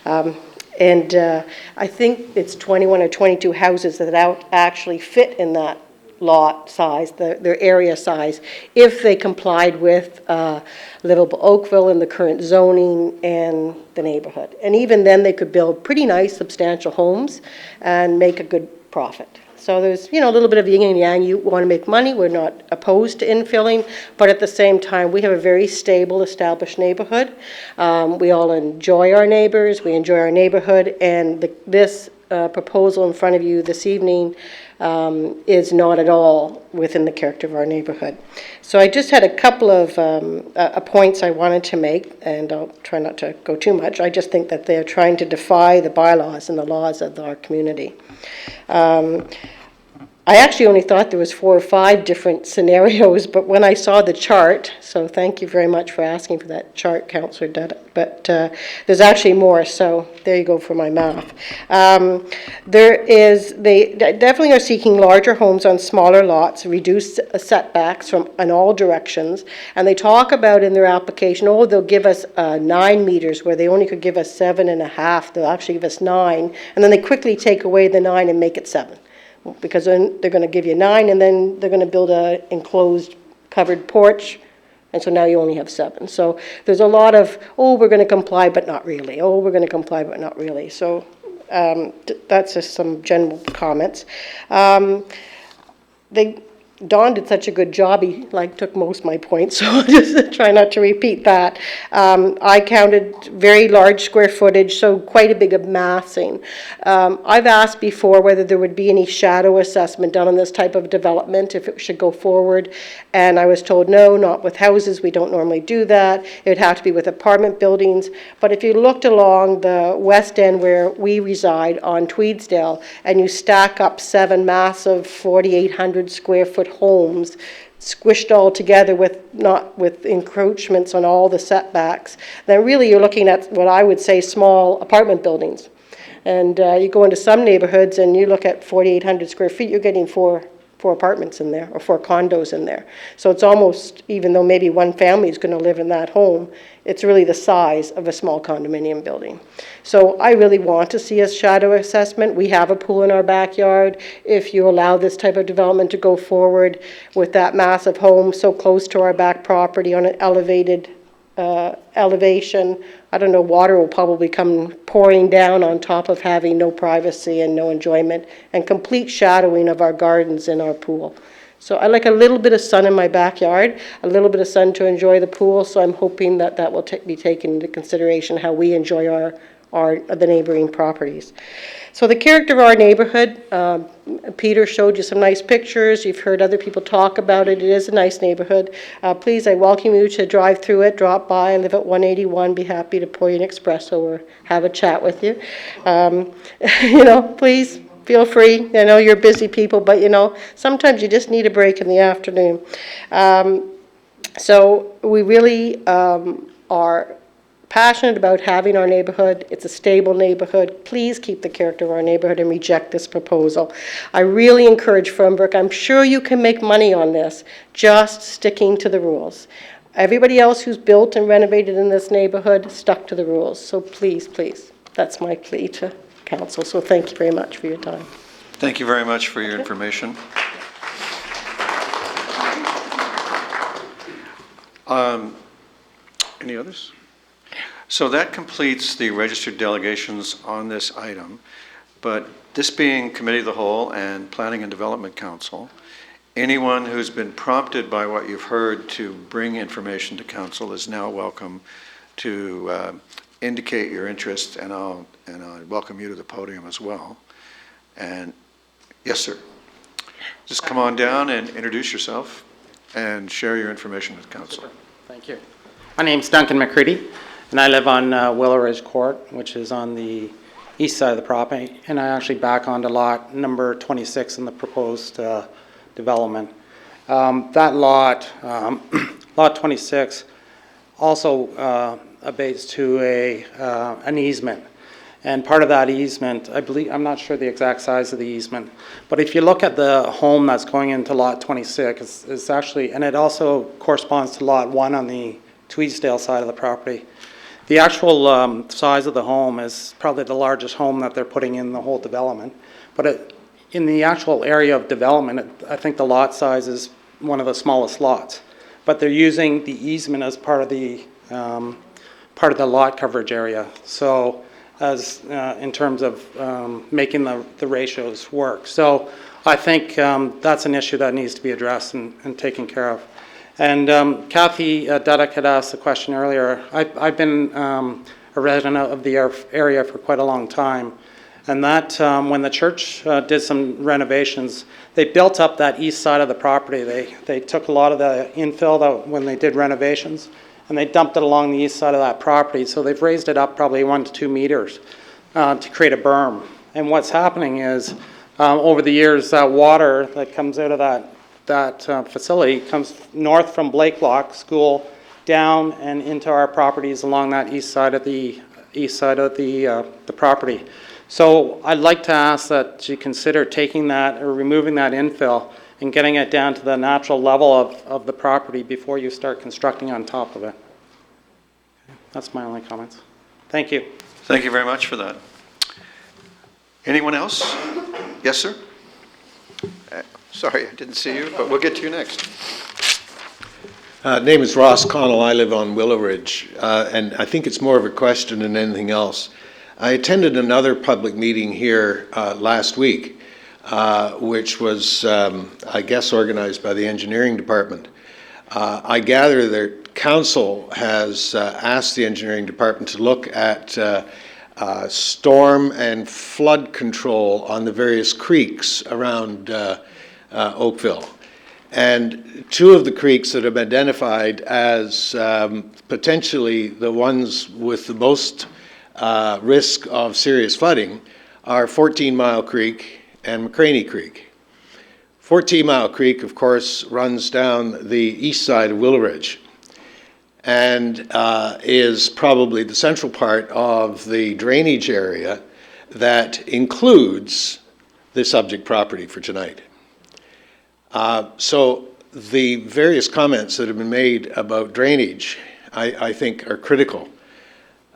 Speaker 12: I think it's 21 or 22 houses that actually fit in that lot size, their area size, if they complied with livable Oakville and the current zoning and the neighborhood. And even then, they could build pretty nice, substantial homes and make a good profit. So there's, a little bit of yin and yang. You want to make money. We're not opposed to infilling, but at the same time, we have a very stable, established neighborhood. We all enjoy our neighbors. We enjoy our neighborhood, and this proposal in front of you this evening is not at all within the character of our neighborhood. So I just had a couple of points I wanted to make, and I'll try not to go too much. I just think that they're trying to defy the bylaws and the laws of our community. I actually only thought there was 4 or 5 different scenarios, but when I saw the chart, so thank you very much for asking for that chart, Councillor Duddick, but there's actually more, so there you go for my math. They definitely are seeking larger homes on smaller lots, reduced setbacks in all directions, and they talk about in their application, they'll give us 9 meters where they only could give us 7.5. They'll actually give us 9, and then they quickly take away the 9 and make it 7. Because then they're going to give you 9, and then they're going to build a enclosed covered porch, and so now you only have 7. So there's a lot of, we're going to comply, but not really. We're going to comply, but not really. So that's just some general comments. Don did such a good job, he took most of my points, so I'll just try not to repeat that. I counted very large square footage, so quite a big amassing. I've asked before whether there would be any shadow assessment done on this type of development, if it should go forward, and I was told no, not with houses, we don't normally do that. It would have to be with apartment buildings, but if you looked along the west end where we reside on Tweedsdale, and you stack up 7 massive 4,800 square foot homes squished all together not with encroachments on all the setbacks, then really you're looking at what I would say small apartment buildings. And you go into some neighborhoods and you look at 4,800 square feet, you're getting four apartments in there or 4 condos in there. So it's almost, even though maybe one family is going to live in that home, it's really the size of a small condominium building. So I really want to see a shadow assessment. We have a pool in our backyard. If you allow this type of development to go forward with that massive home so close to our back property on an elevated elevation, I don't know, water will probably come pouring down on top of having no privacy and no enjoyment and complete shadowing of our gardens and our pool. So I like a little bit of sun in my backyard, a little bit of sun to enjoy the pool, so I'm hoping that that will be taken into consideration how we enjoy the neighboring properties. So the character of our neighborhood, Peter showed you some nice pictures. You've heard other people talk about it. It is a nice neighborhood. Please, I welcome you to drive through it, drop by. I live at 181. Be happy to pour you an espresso or have a chat with you. Please feel free. I know you're busy people, but sometimes you just need a break in the afternoon. So we really are passionate about having our neighborhood. It's a stable neighborhood. Please keep the character of our neighborhood and reject this proposal. I really encourage Fernbrook. I'm sure you can make money on this, just sticking to the rules. Everybody else who's built and renovated in this neighborhood stuck to the rules. So please, please, that's my plea to council. So thank you very much for your time.
Speaker 1: Thank you very much for your information. Any others? So that completes the registered delegations on this item, but this being Committee of the Whole and Planning and Development Council, anyone who's been prompted by what you've heard to bring information to council is now welcome to indicate your interest, and I'll welcome you to the podium as well. And yes, sir. Just come on down and introduce yourself and share your information with council.
Speaker 13: Thank you. My name's Duncan McCready, and I live on Willow Ridge Court, which is on the east side of the property, and I actually back onto lot number 26 in the proposed development. That lot, lot 26, also abates to an easement. And part of that easement, I believe, I'm not sure the exact size of the easement, but if you look at the home that's going into lot 26, it's actually, and it also corresponds to lot 1 on the Tweedsdale side of the property. The actual size of the home is probably the largest home that they're putting in the whole development. But in the actual area of development, I think the lot size is one of the smallest lots. But they're using the easement as part of the lot coverage area. So as in terms of making the ratios work. So I think that's an issue that needs to be addressed and taken care of. And Kathy Dudek had asked the question earlier. I've been a resident of the area for quite a long time. And that when the church did some renovations, they built up that east side of the property. They took a lot of the infill when they did renovations, and they dumped it along the east side of that property. So they've raised it up probably 1 to 2 meters to create a berm. And what's happening is over the years, that water that comes out of that facility comes north from Blakelock School down and into our properties along that east side of the property. So I'd like to ask that you consider taking that or removing that infill and getting it down to the natural level of the property before you start constructing on top of it. That's my only comments. Thank you.
Speaker 1: Thank you very much for that. Anyone else? Yes, sir? Sorry, I didn't see you, but we'll get to you next.
Speaker 14: Name is Ross Connell. I live on Willow Ridge, and I think it's more of a question than anything else. I attended another public meeting here last week which was, I guess, organized by the engineering department. I gather that council has asked the engineering department to look at storm and flood control on the various creeks around Oakville. And two of the creeks that have been identified as potentially the ones with the most risk of serious flooding are 14 Mile Creek and McCraney Creek. 14 Mile Creek, of course, runs down the east side of Willow Ridge and is probably the central part of the drainage area that includes the subject property for tonight. So the various comments that have been made about drainage, I think, are critical.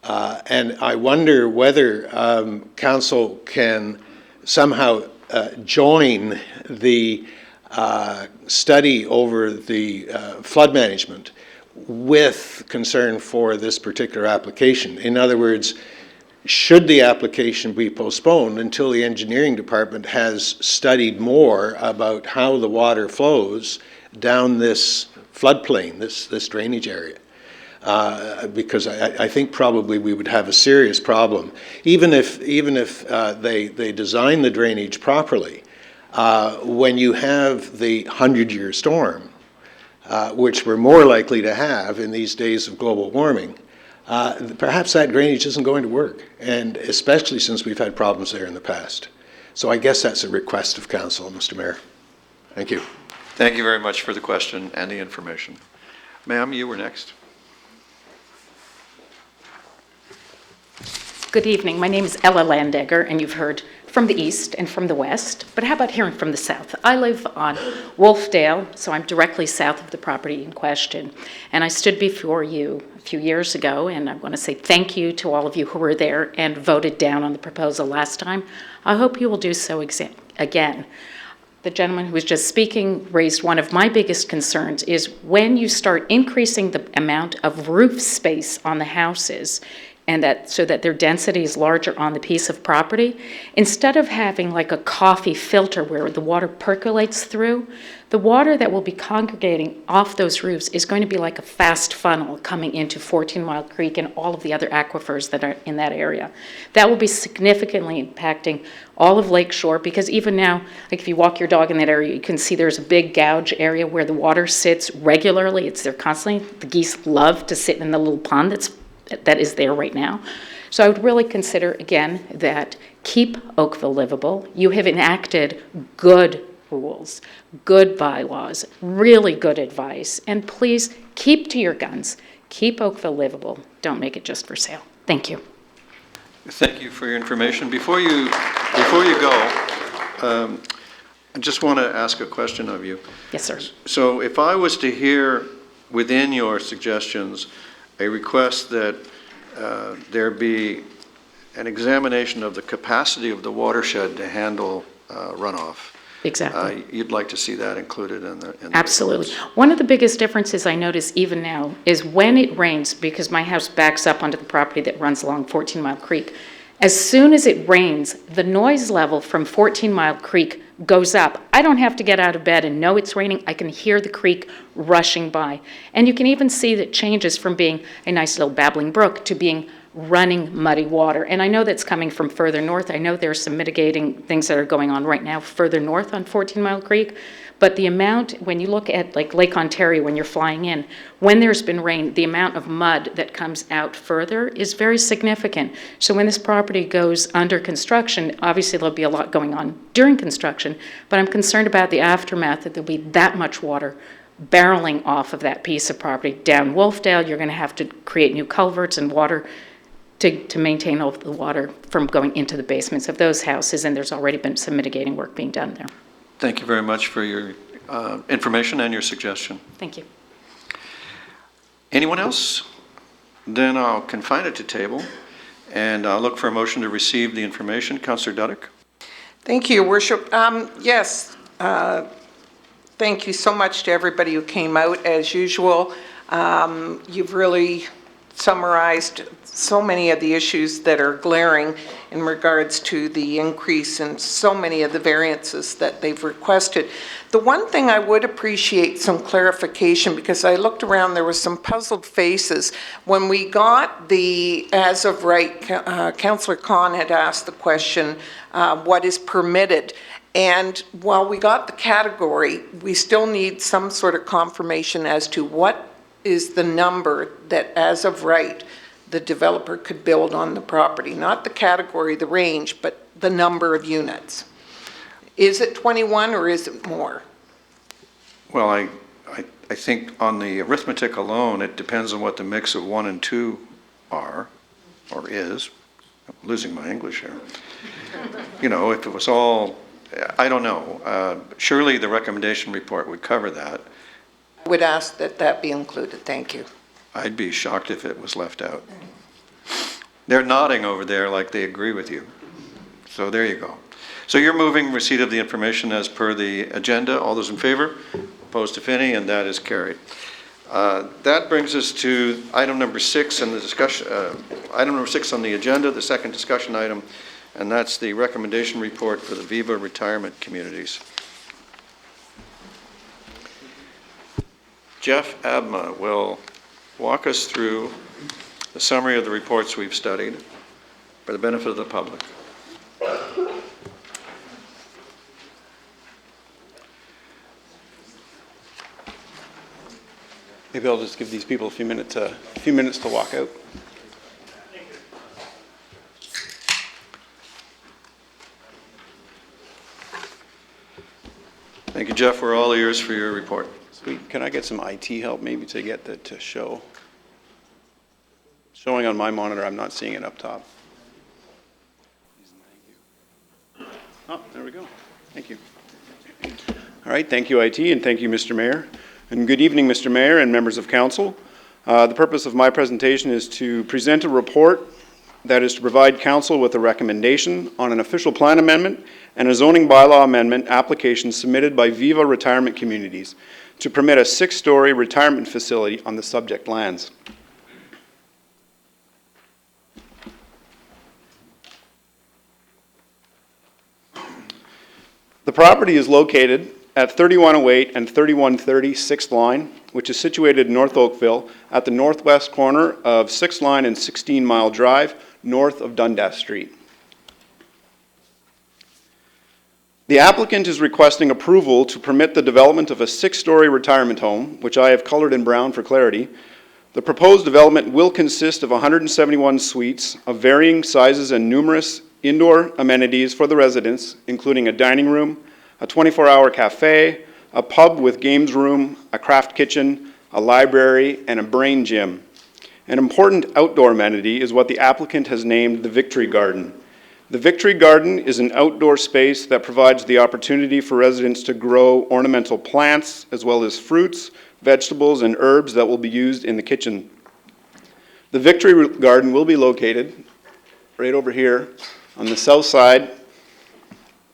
Speaker 14: And I wonder whether council can somehow join the study over the flood management with concern for this particular application. In other words, should the application be postponed until the engineering department has studied more about how the water flows down this floodplain, this drainage area? Because I think probably we would have a serious problem, even if they design the drainage properly. When you have the 100-year storm, which we're more likely to have in these days of global warming, perhaps that drainage isn't going to work, and especially since we've had problems there in the past. So I guess that's a request of council, Mr. Mayor. Thank you.
Speaker 1: Thank you very much for the question and the information. Ma'am, you were next.
Speaker 15: Good evening. My name is Ella Landegger, and you've heard from the east and from the west, but how about hearing from the south? I live on Wolfdale, so I'm directly south of the property in question, and I stood before you a few years ago, and I want to say thank you to all of you who were there and voted down on the proposal last time. I hope you will do so again. The gentleman who was just speaking raised one of my biggest concerns is when you start increasing the amount of roof space on the houses, and so that their density is larger on the piece of property, instead of having like a coffee filter where the water percolates through, the water that will be congregating off those roofs is going to be like a fast funnel coming into 14 Mile Creek and all of the other aquifers that are in that area. That will be significantly impacting all of Lakeshore, because even now, like if you walk your dog in that area, you can see there's a big gouge area where the water sits regularly. It's there constantly. The geese love to sit in the little pond that is there right now. So I would really consider, again, that keep Oakville livable. You have enacted good rules, good bylaws, really good advice, and please keep to your guns. Keep Oakville livable. Don't make it just for sale. Thank you.
Speaker 1: Thank you for your information. Before you go, I just want to ask a question of you.
Speaker 15: Yes, sir.
Speaker 1: So if I was to hear within your suggestions a request that there be an examination of the capacity of the watershed to handle runoff.
Speaker 15: Exactly.
Speaker 1: You'd like to see that included in the
Speaker 15: Absolutely.
Speaker 1: reports.
Speaker 15: One of the biggest differences I notice even now is when it rains, because my house backs up onto the property that runs along 14 Mile Creek. As soon as it rains, the noise level from 14 Mile Creek goes up. I don't have to get out of bed and know it's raining. I can hear the creek rushing by. And you can even see that changes from being a nice little babbling brook to being running muddy water. And I know that's coming from further north. I know there's some mitigating things that are going on right now further north on 14 Mile Creek. But the amount, when you look at like Lake Ontario, when you're flying in, when there's been rain, the amount of mud that comes out further is very significant. So when this property goes under construction, obviously there'll be a lot going on during construction, but I'm concerned about the aftermath, that there'll be that much water barreling off of that piece of property. Down Wolfdale, you're going to have to create new culverts and water to maintain all the water from going into the basements of those houses, and there's already been some mitigating work being done there.
Speaker 1: Thank you very much for your information and your suggestion.
Speaker 15: Thank you.
Speaker 1: Anyone else? Then I'll confine it to table, and I'll look for a motion to receive the information. Councillor Duddick.
Speaker 6: Thank you, Your Worship. Yes, thank you so much to everybody who came out, as usual. You've really summarized so many of the issues that are glaring in regards to the increase in so many of the variances that they've requested. The one thing I would appreciate some clarification, because I looked around, there was some puzzled faces. When we got the as of right, Councillor Khan had asked the question, what is permitted? And while we got the category, we still need some sort of confirmation as to what is the number that as of right the developer could build on the property, not the category, the range, but the number of units. Is it 21 or is it more?
Speaker 1: Well, I think on the arithmetic alone, it depends on what the mix of 1 and 2 are, or is. I'm losing my English here. You know, if it was all, I don't know. Surely the recommendation report would cover that.
Speaker 6: I would ask that that be included. Thank you.
Speaker 1: I'd be shocked if it was left out. They're nodding over there like they agree with you. So there you go. So you're moving receipt of the information as per the agenda. All those in favor? Opposed, if any, and that is carried. That brings us to item number 6 in the discussion. Item number 6 on the agenda, the second discussion item, and that's the recommendation report for the Viva Retirement Communities. Jeff Abma will walk us through the summary of the reports we've studied for the benefit of the public.
Speaker 16: Maybe I'll just give these people a few minutes to walk out.
Speaker 1: Thank you, Jeff. We're all ears for your report.
Speaker 16: Sweet. Can I get some IT help maybe to get that to show? Showing on my monitor, I'm not seeing it up top. Oh, there we go. Thank you. All right, thank you, IT, and thank you, Mr. Mayor. And good evening, Mr. Mayor and members of council. The purpose of my presentation is to present a report that is to provide council with a recommendation on an official plan amendment and a zoning bylaw amendment application submitted by Viva Retirement Communities to permit a 6-story retirement facility on the subject lands. The property is located at 3108 and 3130 6th Line, which is situated in North Oakville at the northwest corner of 6th Line and 16 Mile Drive, north of Dundas Street. The applicant is requesting approval to permit the development of a 6-story retirement home, which I have colored in brown for clarity. The proposed development will consist of 171 suites of varying sizes and numerous indoor amenities for the residents, including a dining room, a 24-hour cafe, a pub with games room, a craft kitchen, a library, and a brain gym. An important outdoor amenity is what the applicant has named the Victory Garden. The Victory Garden is an outdoor space that provides the opportunity for residents to grow ornamental plants, as well as fruits, vegetables, and herbs that will be used in the kitchen. The Victory Garden will be located right over here on the south side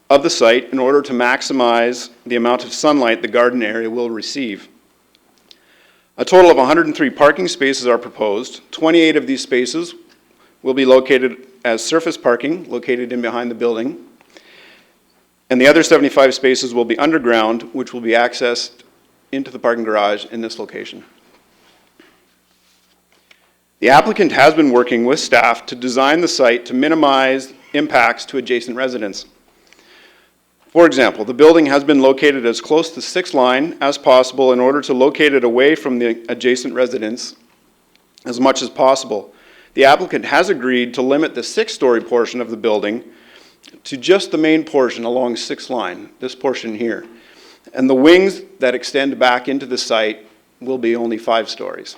Speaker 16: of the site in order to maximize the amount of sunlight the garden area will receive. A total of 103 parking spaces are proposed. 28 of these spaces will be located as surface parking, located in behind the building. And the other 75 spaces will be underground, which will be accessed into the parking garage in this location. The applicant has been working with staff to design the site to minimize impacts to adjacent residents. For example, the building has been located as close to 6th Line as possible in order to locate it away from the adjacent residents as much as possible. The applicant has agreed to limit the 6-story portion of the building to just the main portion along 6th Line, this portion here. And the wings that extend back into the site will be only 5 stories.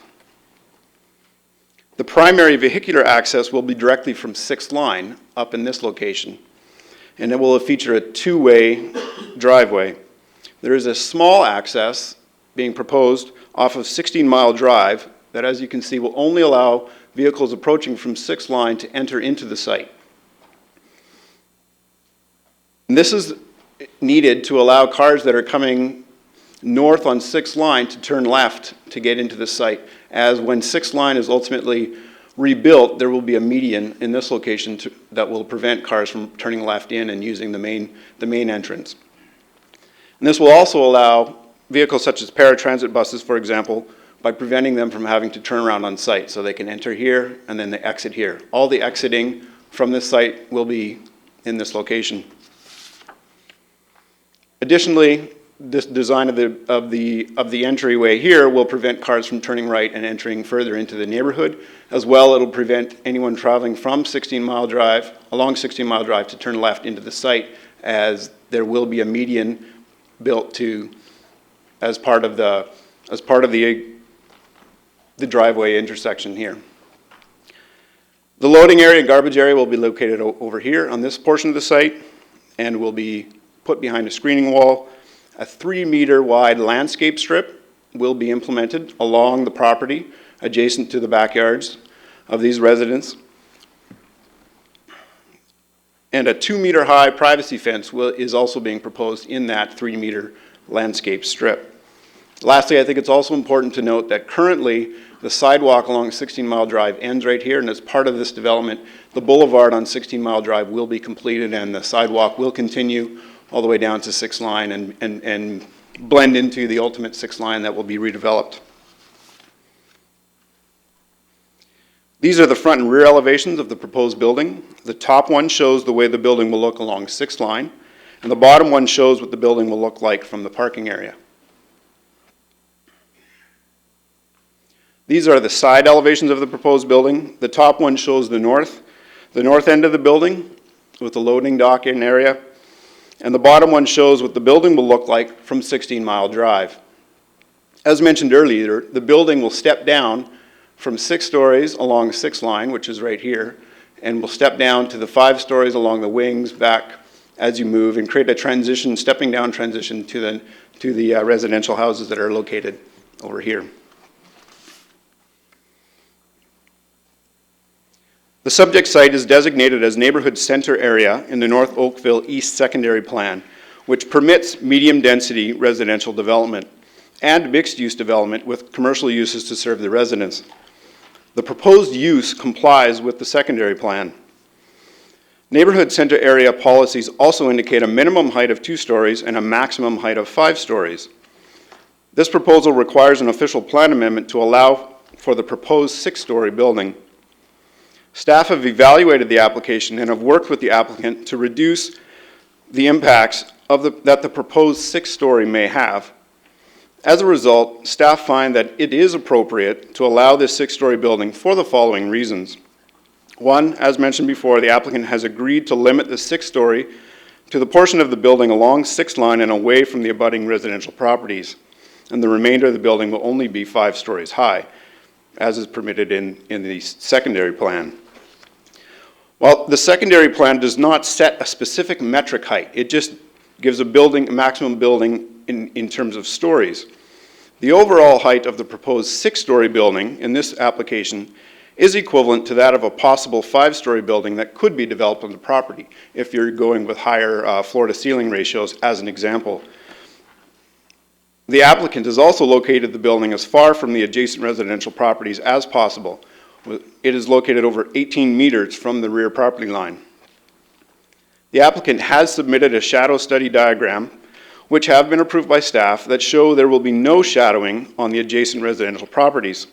Speaker 16: The primary vehicular access will be directly from 6th Line up in this location, and it will feature a 2-way driveway. There is a small access being proposed off of 16 Mile Drive that, as you can see, will only allow vehicles approaching from 6th Line to enter into the site. And this is needed to allow cars that are coming north on 6th line to turn left to get into the site. As when 6th line is ultimately rebuilt, there will be a median in this location that will prevent cars from turning left in and using the main entrance. And this will also allow vehicles such as paratransit buses, for example, by preventing them from having to turn around on site. So they can enter here and then they exit here. All the exiting from this site will be in this location. Additionally, this design of the entryway here will prevent cars from turning right and entering further into the neighborhood. As well, it'll prevent anyone traveling from 16 Mile Drive, along 16 Mile Drive, to turn left into the site, as there will be a median built as part of the driveway intersection here. The loading area and garbage area will be located over here on this portion of the site and will be put behind a screening wall. A 3-meter wide landscape strip will be implemented along the property adjacent to the backyards of these residents. And a 2-meter high privacy fence is also being proposed in that 3-meter landscape strip. Lastly, I think it's also important to note that currently the sidewalk along 16 Mile Drive ends right here, and as part of this development, the boulevard on 16 Mile Drive will be completed and the sidewalk will continue all the way down to 6th line and blend into the ultimate 6th line that will be redeveloped. These are the front and rear elevations of the proposed building. The top one shows the way the building will look along 6th line, and the bottom one shows what the building will look like from the parking area. These are the side elevations of the proposed building. The top one shows the north end of the building with the loading dock in area, and the bottom one shows what the building will look like from 16 Mile Drive. As mentioned earlier, the building will step down from 6 stories along 6th line, which is right here, and will step down to the 5 stories along the wings back as you move and create a stepping down transition to the residential houses that are located over here. The subject site is designated as Neighborhood Center Area in the North Oakville East Secondary Plan, which permits medium-density residential development and mixed-use development with commercial uses to serve the residents. The proposed use complies with the secondary plan. Neighborhood Center Area policies also indicate a minimum height of 2 stories and a maximum height of 5 stories. This proposal requires an official plan amendment to allow for the proposed 6-story building. Staff have evaluated the application and have worked with the applicant to reduce the impacts that the proposed 6-story may have. As a result, staff find that it is appropriate to allow this 6-story building for the following reasons. One, as mentioned before, the applicant has agreed to limit the 6-story to the portion of the building along 6th line and away from the abutting residential properties, and the remainder of the building will only be 5 stories high, as is permitted in the secondary plan. While the secondary plan does not set a specific metric height, it just gives a maximum building in terms of stories. The overall height of the proposed 6-story building in this application is equivalent to that of a possible 5-story building that could be developed on the property if you're going with higher floor-to-ceiling ratios, as an example. The applicant has also located the building as far from the adjacent residential properties as possible. It is located over 18 meters from the rear property line. The applicant has submitted a shadow study diagram, which have been approved by staff, that show there will be no shadowing on the adjacent residential properties.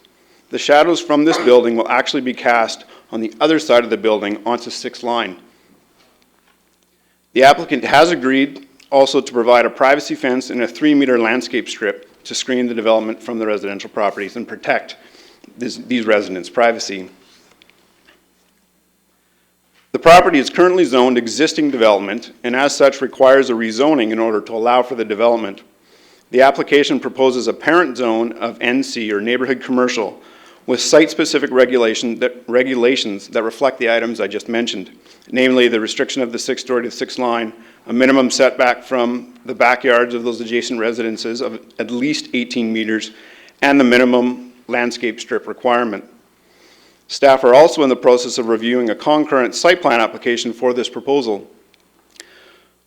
Speaker 16: The shadows from this building will actually be cast on the other side of the building onto 6th line. The applicant has agreed also to provide a privacy fence and a 3-meter landscape strip to screen the development from the residential properties and protect these residents' privacy. The property is currently zoned existing development and as such requires a rezoning in order to allow for the development. The application proposes a parent zone of NC, or neighborhood commercial, with site-specific regulations that reflect the items I just mentioned, namely the restriction of the 6-story to 6th line, a minimum setback from the backyards of those adjacent residences of at least 18 meters, and the minimum landscape strip requirement. Staff are also in the process of reviewing a concurrent site plan application for this proposal.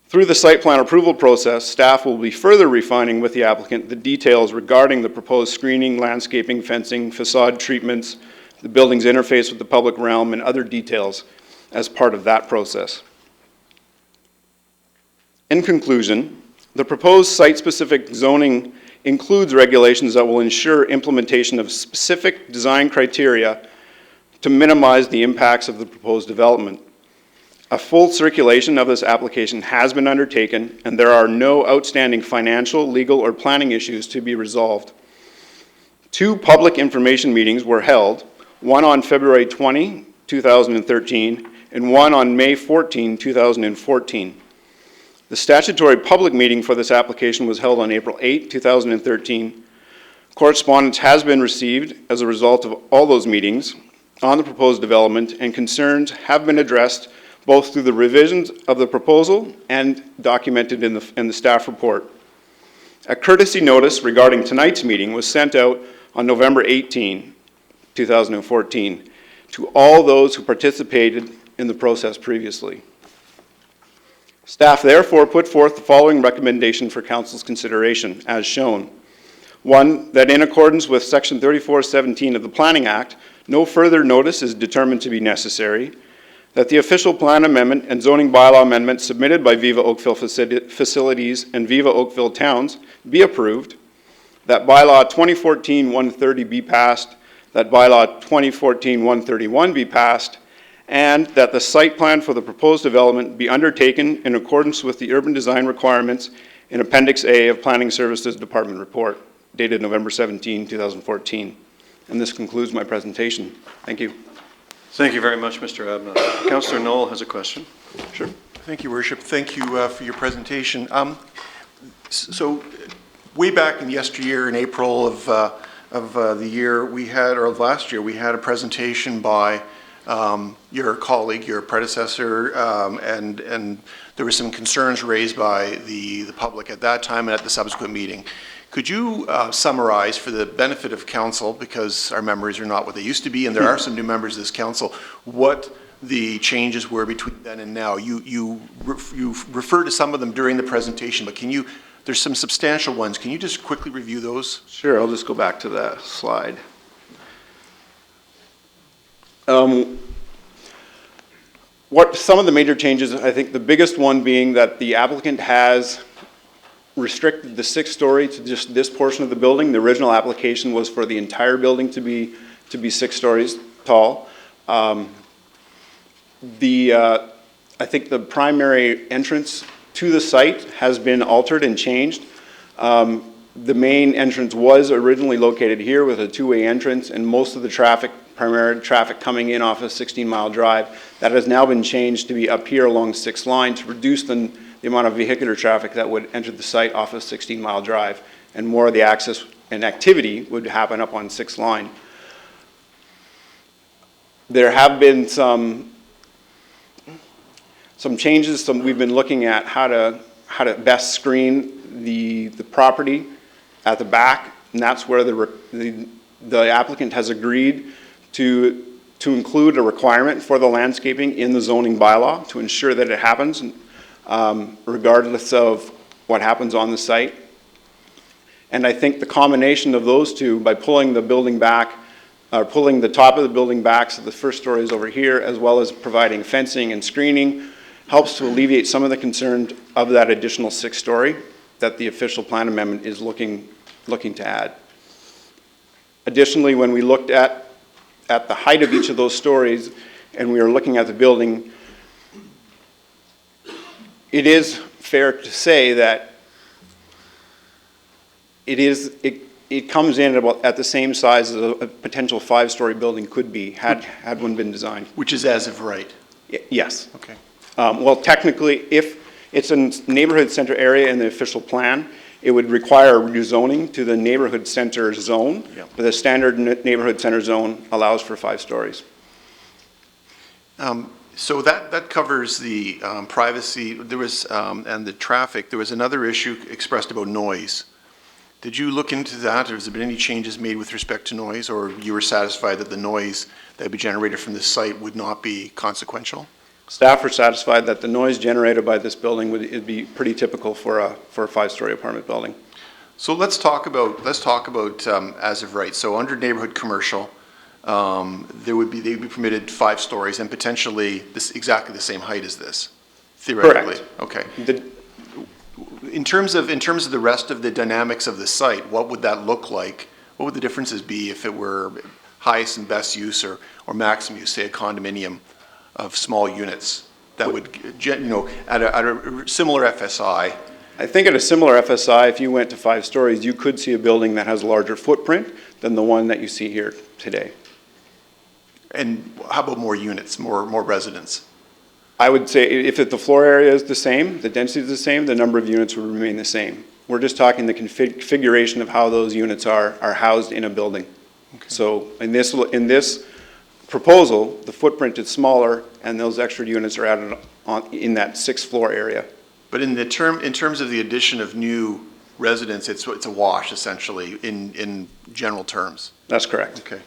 Speaker 16: Through the site plan approval process, staff will be further refining with the applicant the details regarding the proposed screening, landscaping, fencing, facade treatments, the building's interface with the public realm, and other details as part of that process. In conclusion, the proposed site-specific zoning includes regulations that will ensure implementation of specific design criteria to minimize the impacts of the proposed development. A full circulation of this application has been undertaken, and there are no outstanding financial, legal, or planning issues to be resolved. 2 public information meetings were held, one on February 20, 2013, and one on May 14, 2014. The statutory public meeting for this application was held on April 8, 2013. Correspondence has been received as a result of all those meetings on the proposed development, and concerns have been addressed both through the revisions of the proposal and documented in the staff report. A courtesy notice regarding tonight's meeting was sent out on November 18, 2014, to all those who participated in the process previously. Staff therefore put forth the following recommendation for Council's consideration, as shown. 1, that in accordance with Section 3417 of the Planning Act, no further notice is determined to be necessary, that the official plan amendment and zoning bylaw amendment submitted by Viva Oakville Facilities and Viva Oakville Towns be approved, that bylaw 2014-130 be passed, that bylaw 2014-131 be passed, and that the site plan for the proposed development be undertaken in accordance with the urban design requirements in Appendix A of Planning Services Department Report, dated November 17, 2014. And this concludes my presentation. Thank you.
Speaker 1: Thank you very much, Mr. Abnett. Councillor Knoll has a question.
Speaker 16: Sure.
Speaker 17: Thank you, Worship. Thank you for your presentation. So way back in yesteryear, in April of the year, we had, or of last year, we had a presentation by your colleague, your predecessor, and there were some concerns raised by the public at that time and at the subsequent meeting. Could you summarize for the benefit of council, because our memories are not what they used to be, and there are some new members of this council, what the changes were between then and now? You referred to some of them during the presentation, but can you, there's some substantial ones. Can you just quickly review those?
Speaker 16: Sure, I'll just go back to that slide. What some of the major changes, I think the biggest one being that the applicant has restricted the 6-story to just this portion of the building. The original application was for the entire building to be 6 stories tall. I think the primary entrance to the site has been altered and changed. The main entrance was originally located here with a 2-way entrance, and most of the traffic, primary traffic coming in off of 16 Mile Drive, that has now been changed to be up here along 6th Line to reduce the amount of vehicular traffic that would enter the site off of 16 Mile Drive, and more of the access and activity would happen up on 6th Line. There have been some changes. We've been looking at how to best screen the property at the back, and that's where the applicant has agreed to include a requirement for the landscaping in the zoning bylaw to ensure that it happens, regardless of what happens on the site. And I think the combination of those two, by pulling the building back, pulling the top of the building back so the first story is over here, as well as providing fencing and screening, helps to alleviate some of the concern of that additional 6-story that the official plan amendment is looking to add. Additionally, when we looked at the height of each of those stories and we were looking at the building, it is fair to say that it comes in at the same size as a potential 5-story building could be had one been designed.
Speaker 17: Which is as of right?
Speaker 16: Yes.
Speaker 17: Okay.
Speaker 16: Well, technically, if it's a neighborhood center area in the official plan, it would require rezoning to the neighborhood center zone, but the standard neighborhood center zone allows for 5 stories.
Speaker 17: So that covers the privacy. There was and the traffic. There was another issue expressed about noise. Did you look into that, or has there been any changes made with respect to noise, or you were satisfied that the noise that would be generated from this site would not be consequential?
Speaker 16: Staff are satisfied that the noise generated by this building would be pretty typical for a 5-story apartment building.
Speaker 17: So let's talk about as of right. So under neighborhood commercial, they'd be permitted 5 stories and potentially exactly the same height as this, theoretically.
Speaker 16: Correct.
Speaker 17: Okay. In terms of the rest of the dynamics of the site, what would that look like? What would the differences be if it were highest and best use or maximum use, say a condominium of small units that would, at a similar FSI?
Speaker 16: I think at a similar FSI, if you went to 5 stories, you could see a building that has a larger footprint than the one that you see here today.
Speaker 17: And how about more units, more residents?
Speaker 16: I would say if the floor area is the same, the density is the same, the number of units would remain the same. We're just talking the configuration of how those units are housed in a building. Okay. So in this proposal, the footprint is smaller and those extra units are added in that 6th floor area.
Speaker 17: But in terms of the addition of new residents, it's a wash essentially in general terms.
Speaker 16: That's correct.
Speaker 17: Okay.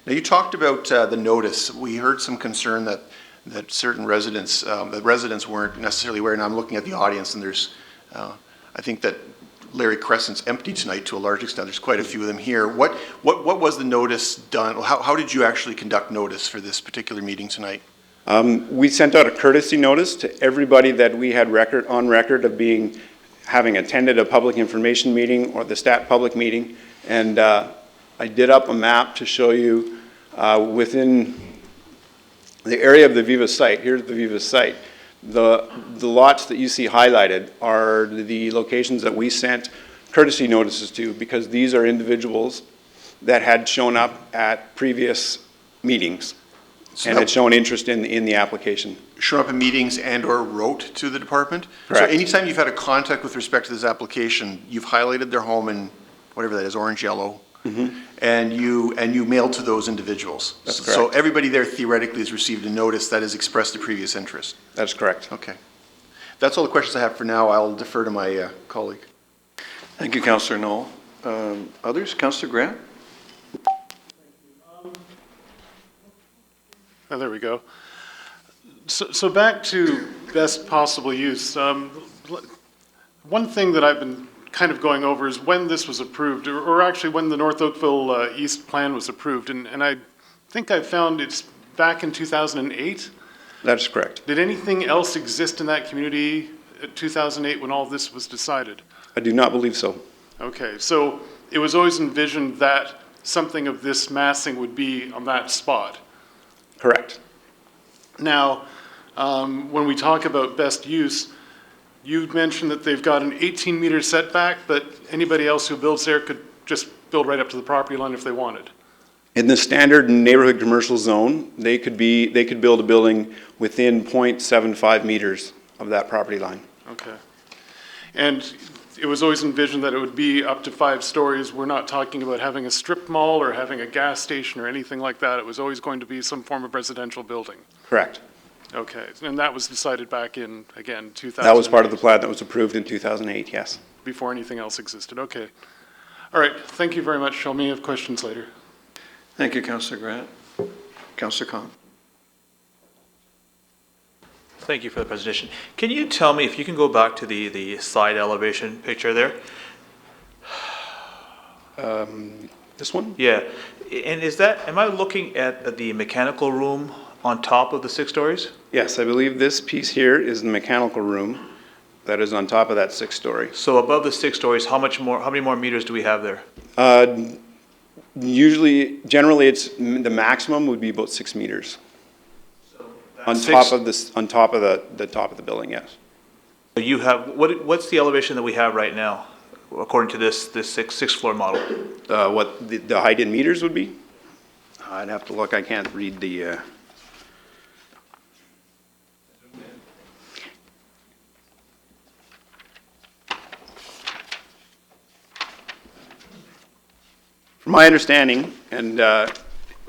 Speaker 17: Now you talked about the notice. We heard some concern that certain residents weren't necessarily aware, and I'm looking at the audience, and there's, I think that Larry Crescent's empty tonight to a large extent. There's quite a few of them here. What was the notice done? How did you actually conduct notice for this particular meeting tonight?
Speaker 16: We sent out a courtesy notice to everybody that we had on record of having attended a public information meeting or the stat public meeting, and I did up a map to show you within the area of the Viva site. Here's the Viva site. The lots that you see highlighted are the locations that we sent courtesy notices to, because these are individuals that had shown up at previous meetings and had shown interest in the application.
Speaker 17: Shown up in meetings and or wrote to the department?
Speaker 16: Correct.
Speaker 17: So anytime you've had a contact with respect to this application, you've highlighted their home in whatever that is, orange, yellow, and you mailed to those individuals.
Speaker 16: That's correct.
Speaker 17: So everybody there theoretically has received a notice that has expressed a previous interest.
Speaker 16: That's correct.
Speaker 17: Okay. That's all the questions I have for now. I'll defer to my colleague.
Speaker 1: Thank you, Councillor Knoll. Others? Councillor Grant?
Speaker 18: Oh, there we go. So back to best possible use. One thing that I've been kind of going over is when this was approved, or actually when the North Oakville East plan was approved, and I think I found it's back in 2008.
Speaker 16: That is correct.
Speaker 18: Did anything else exist in that community in 2008 when all this was decided?
Speaker 16: I do not believe so.
Speaker 18: Okay, so it was always envisioned that something of this massing would be on that spot.
Speaker 16: Correct.
Speaker 18: Now, when we talk about best use, you mentioned that they've got an 18-meter setback, but anybody else who builds there could just build right up to the property line if they wanted.
Speaker 16: In the standard neighborhood commercial zone, they could build a building within 0.75 meters of that property line.
Speaker 18: Okay. And it was always envisioned that it would be up to 5 stories. We're not talking about having a strip mall or having a gas station or anything like that. It was always going to be some form of residential building.
Speaker 16: Correct.
Speaker 18: Okay, and that was decided back in, again, 2000.
Speaker 16: That was part of the plan that was approved in 2008, yes.
Speaker 18: Before anything else existed, okay. All right, thank you very much. I may have questions later.
Speaker 1: Thank you, Councillor Grant. Councillor Khan.
Speaker 7: Thank you for the presentation. Can you tell me if you can go back to the side elevation picture there?
Speaker 16: This one?
Speaker 7: Yeah, and am I looking at the mechanical room on top of the 6 stories?
Speaker 16: Yes, I believe this piece here is the mechanical room that is on top of that 6 story.
Speaker 7: So above the 6 stories, how many more meters do we have there?
Speaker 16: Generally, it's the maximum would be about 6 meters.
Speaker 7: So
Speaker 16: on top of the top of the building, yes.
Speaker 7: So you have what's the elevation that we have right now, according to this 6th floor model?
Speaker 16: What the height in meters would be? I'd have to look. I can't read the. From my understanding, and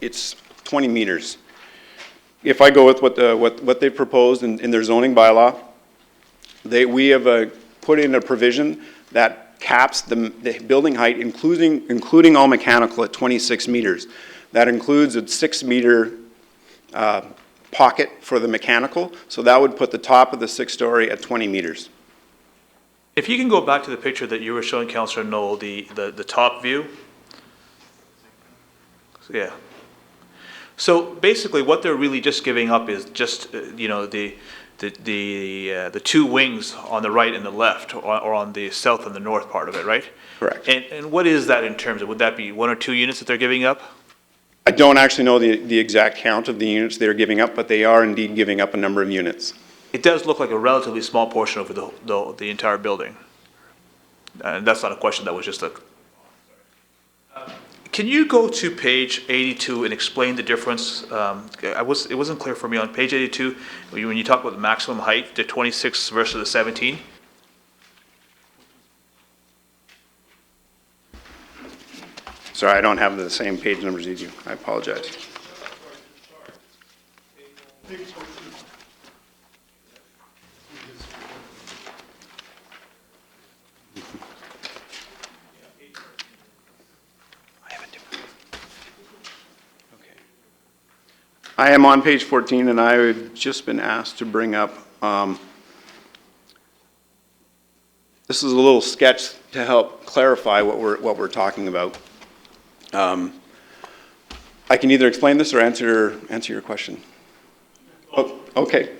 Speaker 16: it's 20 meters. If I go with what they proposed in their zoning bylaw, we have put in a provision that caps the building height, including all mechanical, at 26 meters. That includes a 6-meter pocket for the mechanical, so that would put the top of the 6-story at 20 meters.
Speaker 7: If you can go back to the picture that you were showing, Councillor Knoll, the top view. Yeah. So basically, what they're really just giving up is just, you know, the two wings on the right and the left, or on the south and the north part of it, right?
Speaker 16: Correct.
Speaker 7: And what is that in terms of, would that be 1 or 2 units that they're giving up?
Speaker 16: I don't actually know the exact count of the units they're giving up, but they are indeed giving up a number of units.
Speaker 7: It does look like a relatively small portion over the entire building. And that's not a question, that was just a... Can you go to page 82 and explain the difference? It wasn't clear for me on page 82, when you talk about the maximum height, the 26 versus the 17.
Speaker 16: Sorry, I don't have the same page numbers as you. I apologize. I am on page 14, and I've just been asked to bring up, this is a little sketch to help clarify what we're talking about. I can either explain this or answer your question. Oh, okay.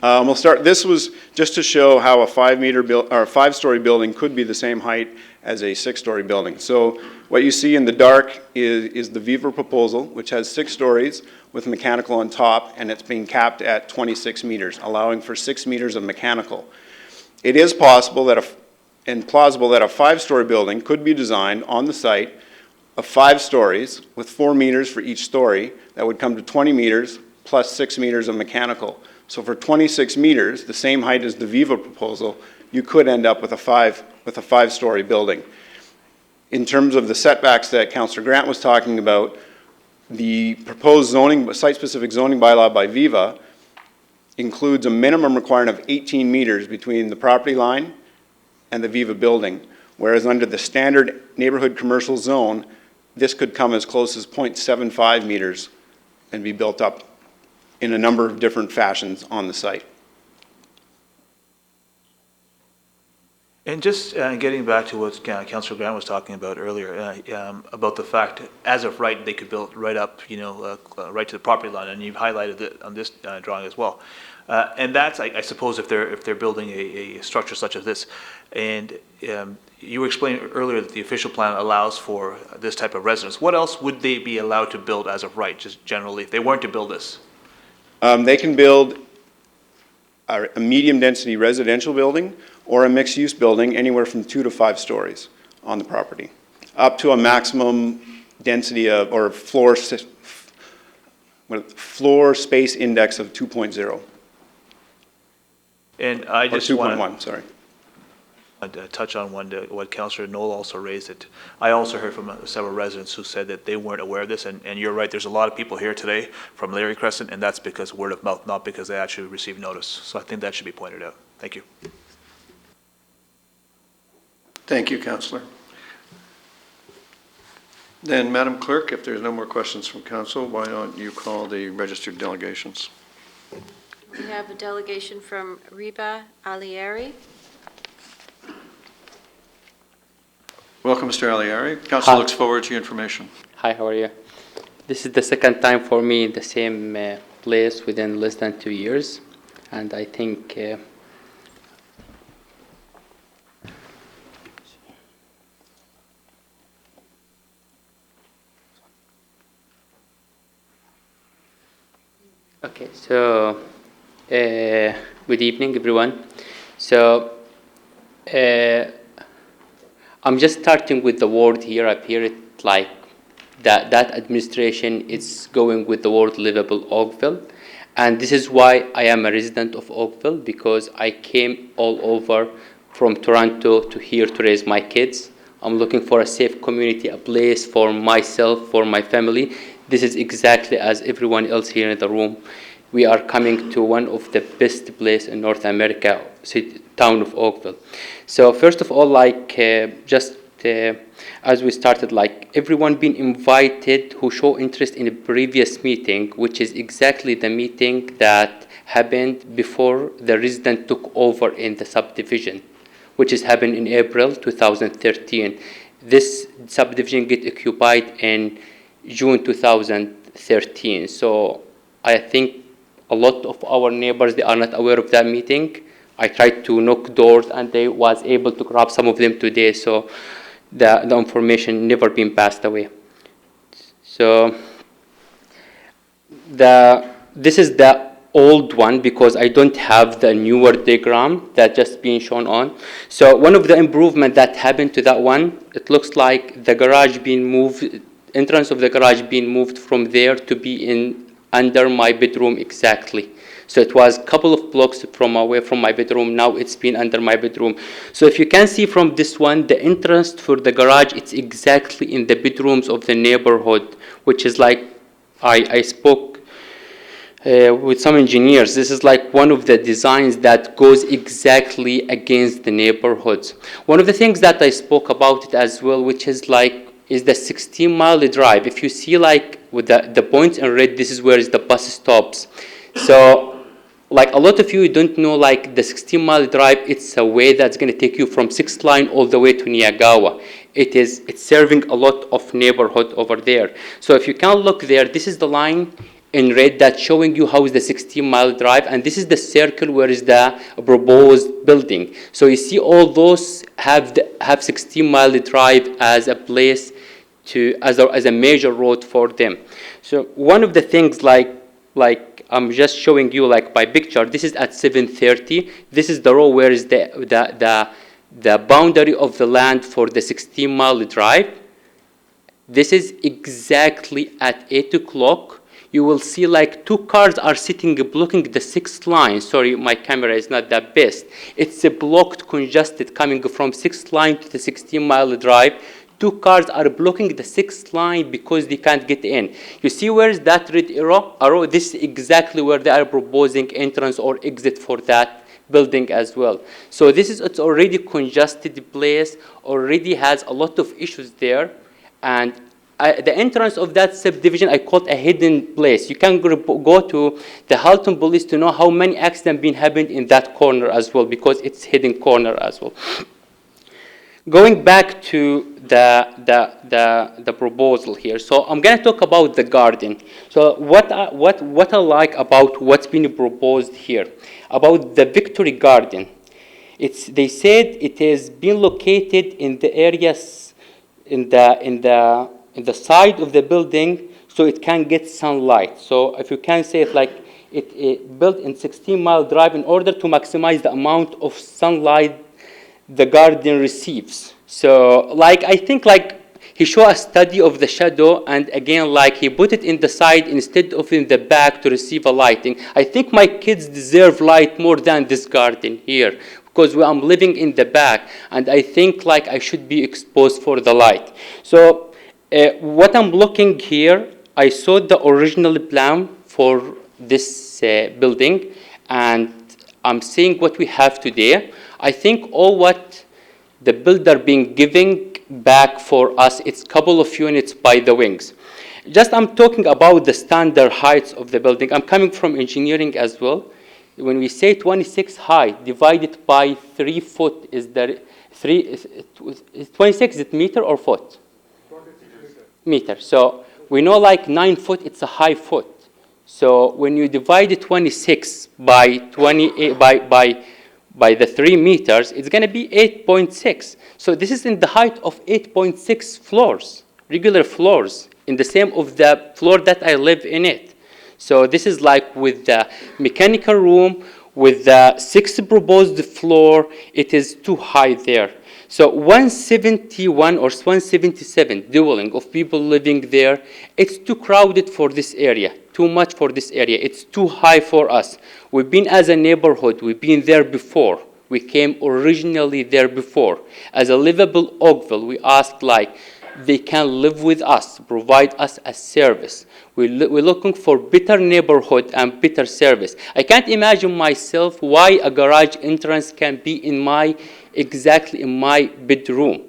Speaker 16: We'll start. This was just to show how a 5-story building could be the same height as a 6-story building. So what you see in the dark is the Viva proposal, which has 6 stories with mechanical on top, and it's being capped at 26 meters, allowing for 6 meters of mechanical. It is possible that and plausible that a 5-story building could be designed on the site of 5 stories with 4 meters for each story. That would come to 20 meters plus 6 meters of mechanical. So for 26 meters, the same height as the Viva proposal, you could end up with a 5-story building. In terms of the setbacks that Councillor Grant was talking about, the proposed site-specific zoning bylaw by Viva includes a minimum requirement of 18 meters between the property line and the Viva building, whereas under the standard neighborhood commercial zone, this could come as close as 0.75 meters and be built up in a number of different fashions on the site.
Speaker 7: And just getting back to what Councillor Grant was talking about earlier, about the fact, as of right, they could build right up, you know, right to the property line, and you've highlighted it on this drawing as well. And that's, I suppose, if they're building a structure such as this. And you were explaining earlier that the official plan allows for this type of residence. What else would they be allowed to build as of right, just generally, if they weren't to build this?
Speaker 16: They can build a medium-density residential building or a mixed-use building anywhere from 2 to 5 stories on the property, up to a maximum density of, or floor space index of 2.0.
Speaker 7: And I just want
Speaker 16: 2.1, sorry.
Speaker 7: Touch on what Councillor Knoll also raised. It. I also heard from several residents who said that they weren't aware of this, and you're right, there's a lot of people here today from Larry Crescent, and that's because word of mouth, not because they actually received notice. So I think that should be pointed out. Thank you.
Speaker 1: Thank you, Councillor. Then, Madam Clerk, if there's no more questions from Council, why don't you call the registered delegations?
Speaker 8: We have a delegation from Reba Alieri.
Speaker 1: Welcome, Mr. Aliari. Council looks forward to your information.
Speaker 19: Hi, how are you? This is the second time for me in the same place within less than 2 years, and I think okay, so good evening, everyone. So I'm just starting with the word here up here. It's like that administration is going with the word livable Oakville. And this is why I am a resident of Oakville, because I came all over from Toronto to here to raise my kids. I'm looking for a safe community, a place for myself, for my family. This is exactly as everyone else here in the room. We are coming to one of the best places in North America, town of Oakville. So first of all, just as we started, like everyone been invited who show interest in a previous meeting, which is exactly the meeting that happened before the resident took over in the subdivision, which is happened in April 2013. This subdivision get occupied in June 2013. So I think a lot of our neighbors, they are not aware of that meeting. I tried to knock doors and they was able to grab some of them today. So the information never been passed away. So this is the old one because I don't have the newer diagram that just being shown on. So one of the improvement that happened to that one, it looks like the garage being moved, entrance of the garage being moved from there to be in under my bedroom exactly. So it was a couple of blocks from away from my bedroom. Now it's been under my bedroom. So if you can see from this one, the entrance for the garage, it's exactly in the bedrooms of the neighborhood, which is like, I spoke with some engineers. This is like one of the designs that goes exactly against the neighborhoods. One of the things that I spoke about it as well, which is like, is the 16-mile drive. If you see like with the points in red, this is where is the bus stops. So like a lot of you don't know, like the 16-mile drive, it's a way that's going to take you from 6th line all the way to Niagawa. It's serving a lot of neighborhood over there. So if you can look there, this is the line in red that's showing you how is the 16-mile drive, and this is the circle where is the proposed building. So you see all those have 16-mile drive as a place to, as a major road for them. So one of the things like I'm just showing you like by picture, this is at 7:30. This is the row where is the boundary of the land for the 16-mile drive. This is exactly at 8 o'clock. You will see like 2 cars are sitting blocking the 6th line. Sorry, my camera is not that best. It's blocked, congested, coming from 6th line to the 16-mile drive. 2 cars are blocking the 6th line because they can't get in. You see where is that red arrow? This is exactly where they are proposing entrance or exit for that building as well. So this is, it's already congested place, already has a lot of issues there. And the entrance of that subdivision, I call it a hidden place. You can go to the Halton Police to know how many accidents been happened in that corner as well, because it's hidden corner as well. Going back to the proposal here, so I'm going to talk about the garden. So what I like about what's been proposed here about the Victory Garden, they said it has been located in the areas in the side of the building, so it can get sunlight. So if you can say it like it built in 16-mile drive in order to maximize the amount of sunlight the garden receives. So like I think like he showed a study of the shadow, and again like he put it in the side instead of in the back to receive a lighting. I think my kids deserve light more than this garden here, because I'm living in the back, and I think like I should be exposed for the light. So what I'm looking here, I saw the original plan for this building, and I'm seeing what we have today. I think all what the builder been giving back for us, it's a couple of units by the wings. Just I'm talking about the standard heights of the building. I'm coming from engineering as well. When we say 26 high divided by 3 foot, is there 26, is it meter or foot? Meter. So we know like 9 foot, it's a high foot. So when you divide 26 by 28 by the 3 meters, it's going to be 8.6. So this is in the height of 8.6 floors, regular floors, in the same of the floor that I live in it. So this is like with the mechanical room, with the 6th proposed floor, it is too high there. So 171 or 177 dwelling of people living there, it's too crowded for this area, too much for this area. It's too high for us. We've been as a neighborhood, we've been there before. We came originally there before. As a livable Oakville, we asked like, they can live with us, provide us a service. We're looking for better neighborhood and better service. I can't imagine myself why a garage entrance can be exactly in my bedroom.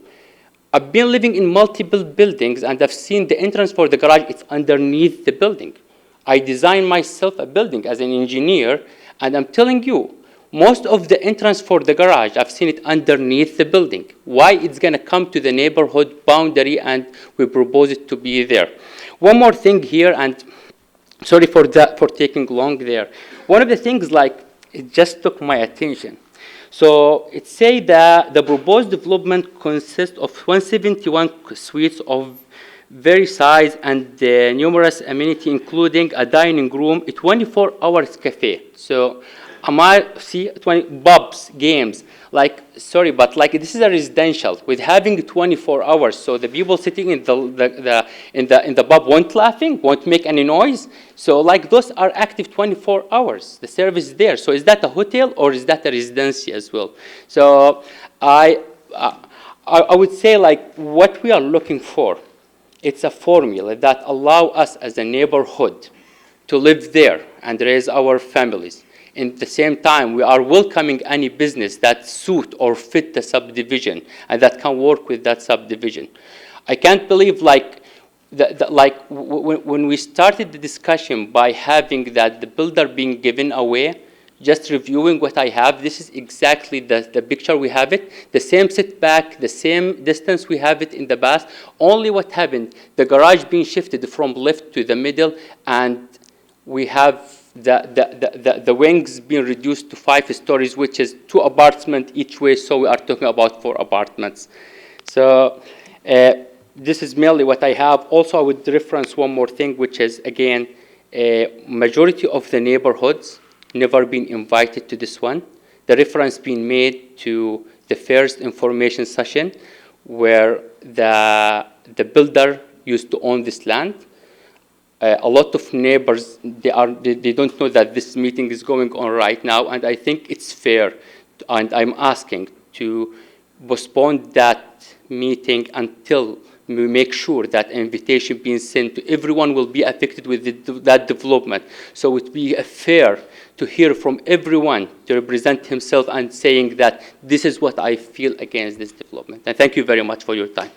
Speaker 19: I've been living in multiple buildings, and I've seen the entrance for the garage, it's underneath the building. I designed myself a building as an engineer, and I'm telling you, most of the entrance for the garage, I've seen it underneath the building. Why it's going to come to the neighborhood boundary and we propose it to be there. One more thing here, and sorry for that, for taking long there. One of the things, like, it just took my attention. So it says that the proposed development consists of 171 suites of various size and numerous amenities, including a dining room, a 24-hour cafe. So see 20 pubs, games. Like, sorry, but like this is a residential with having 24 hours. So the people sitting in the pub won't laughing, won't make any noise. So like those are active 24 hours. The service is there. So is that a hotel or is that a residency as well? So I would say, like, what we are looking for, it's a formula that allow us as a neighborhood to live there and raise our families. In the same time, we are welcoming any business that suit or fit the subdivision and that can work with that subdivision. I can't believe, like, when we started the discussion by having that the builder being given away, just reviewing what I have, this is exactly the picture we have it, the same setback, the same distance we have it in the past. Only what happened, the garage being shifted from left to the middle, and we have the wings being reduced to 5 stories, which is 2 apartments each way, so we are talking about 4 apartments. So this is mainly what I have. Also, I would reference one more thing, which is, again, majority of the neighborhoods never been invited to this one. The reference being made to the first information session where the builder used to own this land. A lot of neighbors, they don't know that this meeting is going on right now, and I think it's fair, and I'm asking to postpone that meeting until we make sure that invitation being sent to everyone will be affected with that development. So it would be fair to hear from everyone to represent himself and saying that this is what I feel against this development. And thank you very much for your time.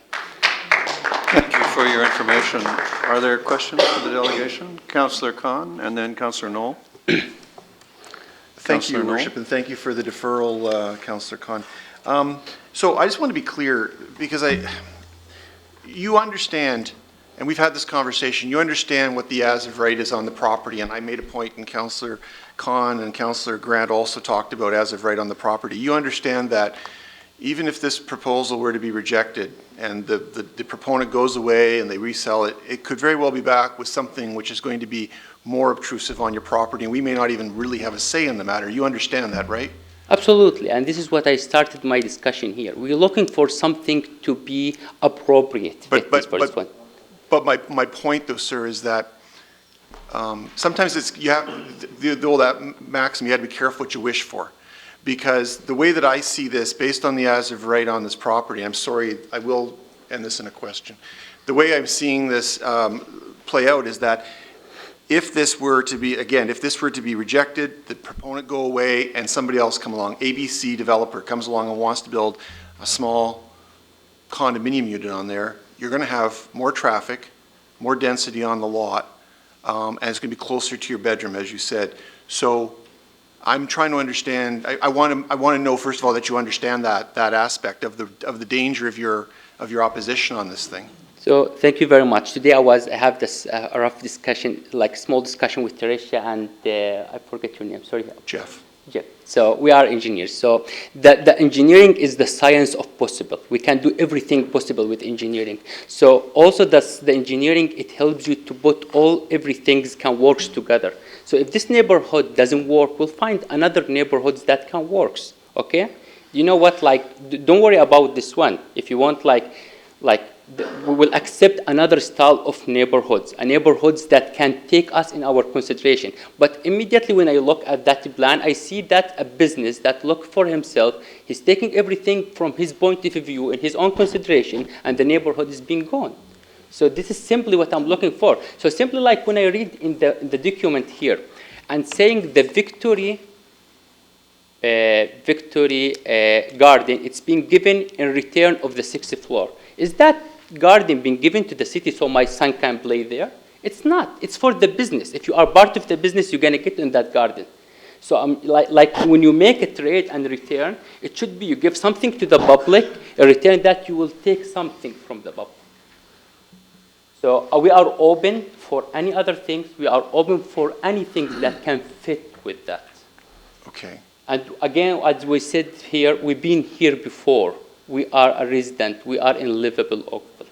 Speaker 1: Thank you for your information. Are there questions for the delegation? Councillor Khan and then Councillor Knoll.
Speaker 17: Thank you, Your Worship, and thank you for the deferral, Councillor Khan. So I just want to be clear, because you understand, and we've had this conversation, you understand what the as of right is on the property, and I made a point, and Councillor Khan and Councillor Grant also talked about as of right on the property. You understand that even if this proposal were to be rejected and the proponent goes away and they resell it, it could very well be back with something which is going to be more obtrusive on your property, and we may not even really have a say in the matter. You understand that, right?
Speaker 19: Absolutely, and this is what I started my discussion here. We're looking for something to be appropriate.
Speaker 17: But my point, though, sir, is that sometimes it's, you have the old maxim, you have to be careful what you wish for. Because the way that I see this, based on the as of right on this property, I'm sorry, I will end this in a question. The way I'm seeing this play out is that if this were to be, again, if this were to be rejected, the proponent go away and somebody else come along, ABC developer comes along and wants to build a small condominium unit on there, you're going to have more traffic, more density on the lot, and it's going to be closer to your bedroom, as you said. So I'm trying to understand. I want to know, first of all, that you understand that aspect of the danger of your opposition on this thing.
Speaker 19: So thank you very much. Today I have this a rough discussion, like small discussion with Teresia and I forget your name. Sorry.
Speaker 17: Jeff.
Speaker 19: Jeff. So we are engineers. So the engineering is the science of possible. We can do everything possible with engineering. So also the engineering, it helps you to put everything can work together. So if this neighborhood doesn't work, we'll find another neighborhoods that can work. Okay? You know what? Like, don't worry about this one. If you want, we will accept another style of neighborhoods that can take us in our consideration. But immediately when I look at that plan, I see that a business that look for himself, he's taking everything from his point of view in his own consideration, and the neighborhood is being gone. So this is simply what I'm looking for. So simply like when I read in the document here, and saying the Victory Garden, it's being given in return of the 6th floor. Is that garden being given to the city so my son can play there? It's not. It's for the business. If you are part of the business, you're going to get in that garden. So like when you make a trade and return, it should be you give something to the public, in return that you will take something from the public. So we are open for any other things. We are open for anything that can fit with that.
Speaker 17: Okay.
Speaker 19: And again, as we said here, we've been here before. We are a resident. We are in livable Oakville.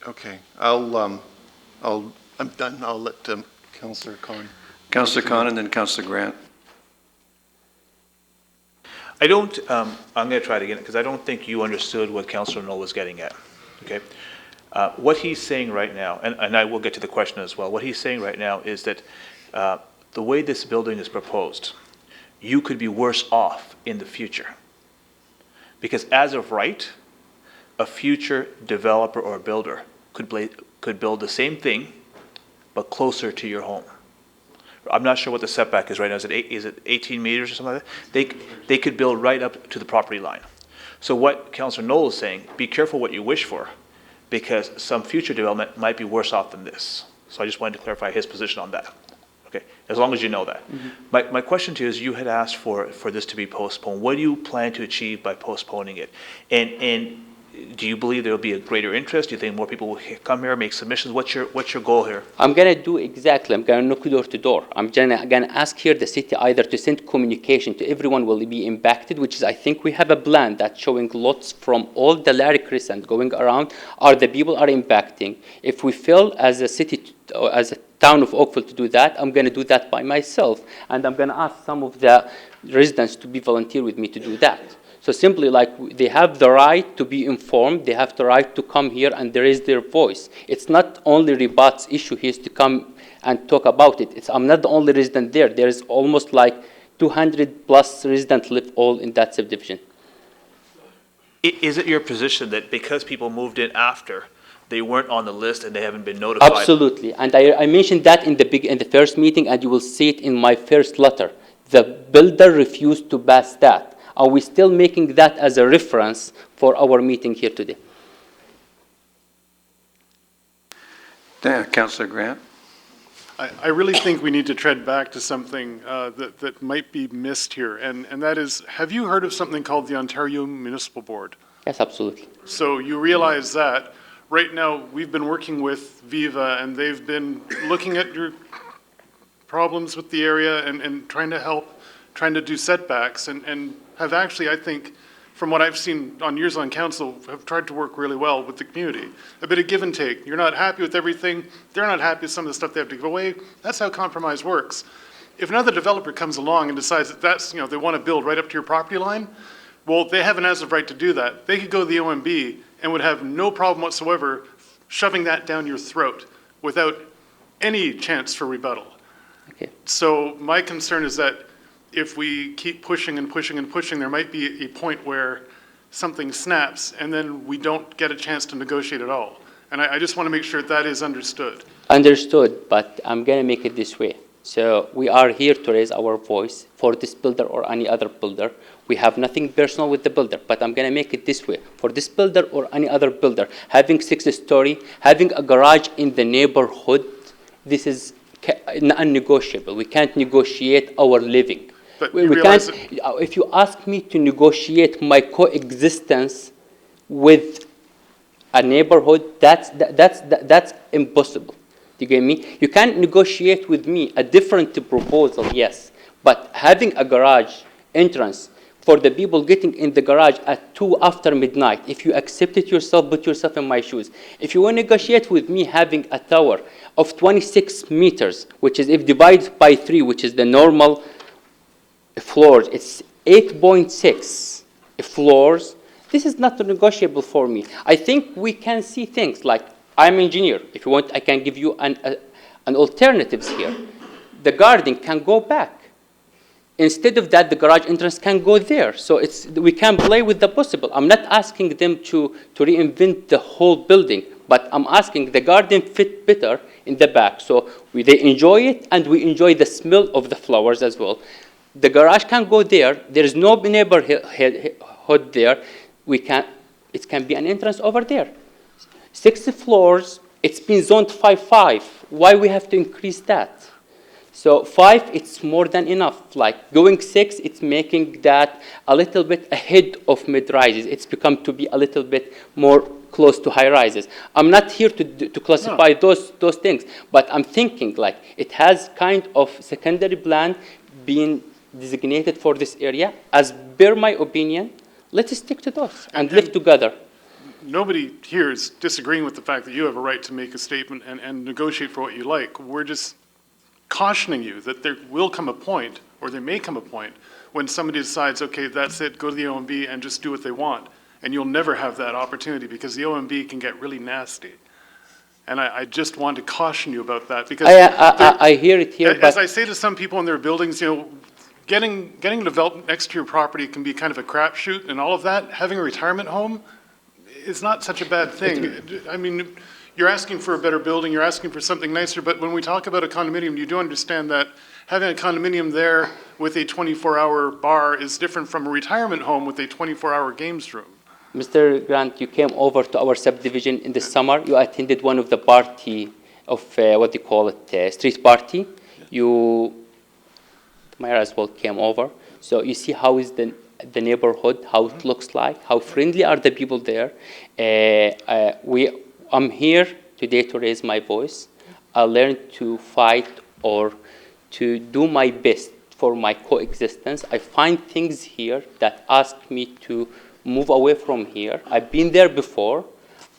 Speaker 17: Okay. I'm done. I'll let Councillor Khan.
Speaker 1: Councillor Khan and then Councillor Grant.
Speaker 7: I don't, I'm going to try it again, because I don't think you understood what Councillor Knoll was getting at, okay? What he's saying right now, and I will get to the question as well, what he's saying right now is that the way this building is proposed, you could be worse off in the future. Because as of right, a future developer or builder could build the same thing, but closer to your home. I'm not sure what the setback is right now. Is it 18 meters or something like that? They could build right up to the property line. So what Councillor Knoll is saying, be careful what you wish for, because some future development might be worse off than this. So I just wanted to clarify his position on that. Okay, as long as you know that. Mm-hmm. My question to you is, you had asked for this to be postponed. What do you plan to achieve by postponing it? And do you believe there will be a greater interest? Do you think more people will come here, make submissions? What's your goal here?
Speaker 19: I'm going to do exactly. I'm going to knock door to door. I'm going to ask here the city either to send communication to everyone will be impacted, which is I think we have a plan that's showing lots from all the Larry Crescent going around. Are the people are impacting? If we fail as a city, as a town of Oakville to do that, I'm going to do that by myself. And I'm going to ask some of the residents to be volunteer with me to do that. So simply like they have the right to be informed, they have the right to come here and raise their voice. It's not only Ribat's issue, he has to come and talk about it. I'm not the only resident there. There's almost like 200 plus residents live all in that subdivision.
Speaker 7: Is it your position that because people moved in after, they weren't on the list and they haven't been notified?
Speaker 19: Absolutely, and I mentioned that in the first meeting, and you will see it in my first letter. The builder refused to pass that. Are we still making that as a reference for our meeting here today?
Speaker 1: Councillor Grant.
Speaker 18: I really think we need to tread back to something that might be missed here, and that is, have you heard of something called the Ontario Municipal Board?
Speaker 19: Yes, absolutely.
Speaker 18: So you realize that right now we've been working with Viva, and they've been looking at your problems with the area and trying to help, trying to do setbacks, and have actually, I think, from what I've seen on years on council, have tried to work really well with the community. A bit of give and take. You're not happy with everything. They're not happy with some of the stuff they have to give away. That's how compromise works. If another developer comes along and decides that they want to build right up to your property line, well, they have an as-of right to do that. They could go to the OMB and would have no problem whatsoever shoving that down your throat without any chance for rebuttal.
Speaker 19: Okay.
Speaker 18: So my concern is that if we keep pushing and pushing and pushing, there might be a point where something snaps and then we don't get a chance to negotiate at all. And I just want to make sure that is understood.
Speaker 19: Understood, but I'm going to make it this way. So we are here to raise our voice for this builder or any other builder. We have nothing personal with the builder, but I'm going to make it this way. For this builder or any other builder, having 6-story, having a garage in the neighborhood, this is non-negotiable. We can't negotiate our living.
Speaker 18: But
Speaker 19: We can't, if you ask me to negotiate my coexistence with a neighborhood, that's impossible. Do you get me? You can't negotiate with me a different proposal, yes, but having a garage entrance for the people getting in the garage at 2 after midnight, if you accept it yourself, put yourself in my shoes. If you want to negotiate with me having a tower of 26 meters, which is if divided by 3, which is the normal floors, it's 8.6 floors. This is not negotiable for me. I think we can see things like, I'm an engineer. If you want, I can give you an alternatives here. The garden can go back. Instead of that, the garage entrance can go there. So we can play with the possible. I'm not asking them to reinvent the whole building, but I'm asking the garden fit better in the back. So they enjoy it, and we enjoy the smell of the flowers as well. The garage can go there. There is no neighborhood there. We can It can be an entrance over there. 6 floors, it's been zoned 5-5. Why we have to increase that? So 5, it's more than enough. Like going 6, it's making that a little bit ahead of mid-rises. It's become to be a little bit more close to high-rises. I'm not here to classify those things, but I'm thinking like it has kind of secondary plan being designated for this area. As per my opinion, let's stick to those and live together.
Speaker 18: Nobody here is disagreeing with the fact that you have a right to make a statement and negotiate for what you like. We're just cautioning you that there will come a point, or there may come a point, when somebody decides, okay, that's it, go to the OMB and just do what they want. And you'll never have that opportunity because the OMB can get really nasty. And I just want to caution you about that because
Speaker 19: I hear it here,
Speaker 18: as I say to some people in their buildings, you know, getting development next to your property can be kind of a crapshoot and all of that. Having a retirement home is not such a bad thing. I mean, you're asking for a better building, you're asking for something nicer, but when we talk about a condominium, you do understand that having a condominium there with a 24-hour bar is different from a retirement home with a 24-hour games room.
Speaker 19: Mr. Grant, you came over to our subdivision in the summer. You attended one of the party of, what do you call it, street party. The mayor as well came over. So you see how is the neighborhood, how it looks like, how friendly are the people there. I'm here today to raise my voice. I learned to fight or to do my best for my coexistence. I find things here that ask me to move away from here. I've been there before.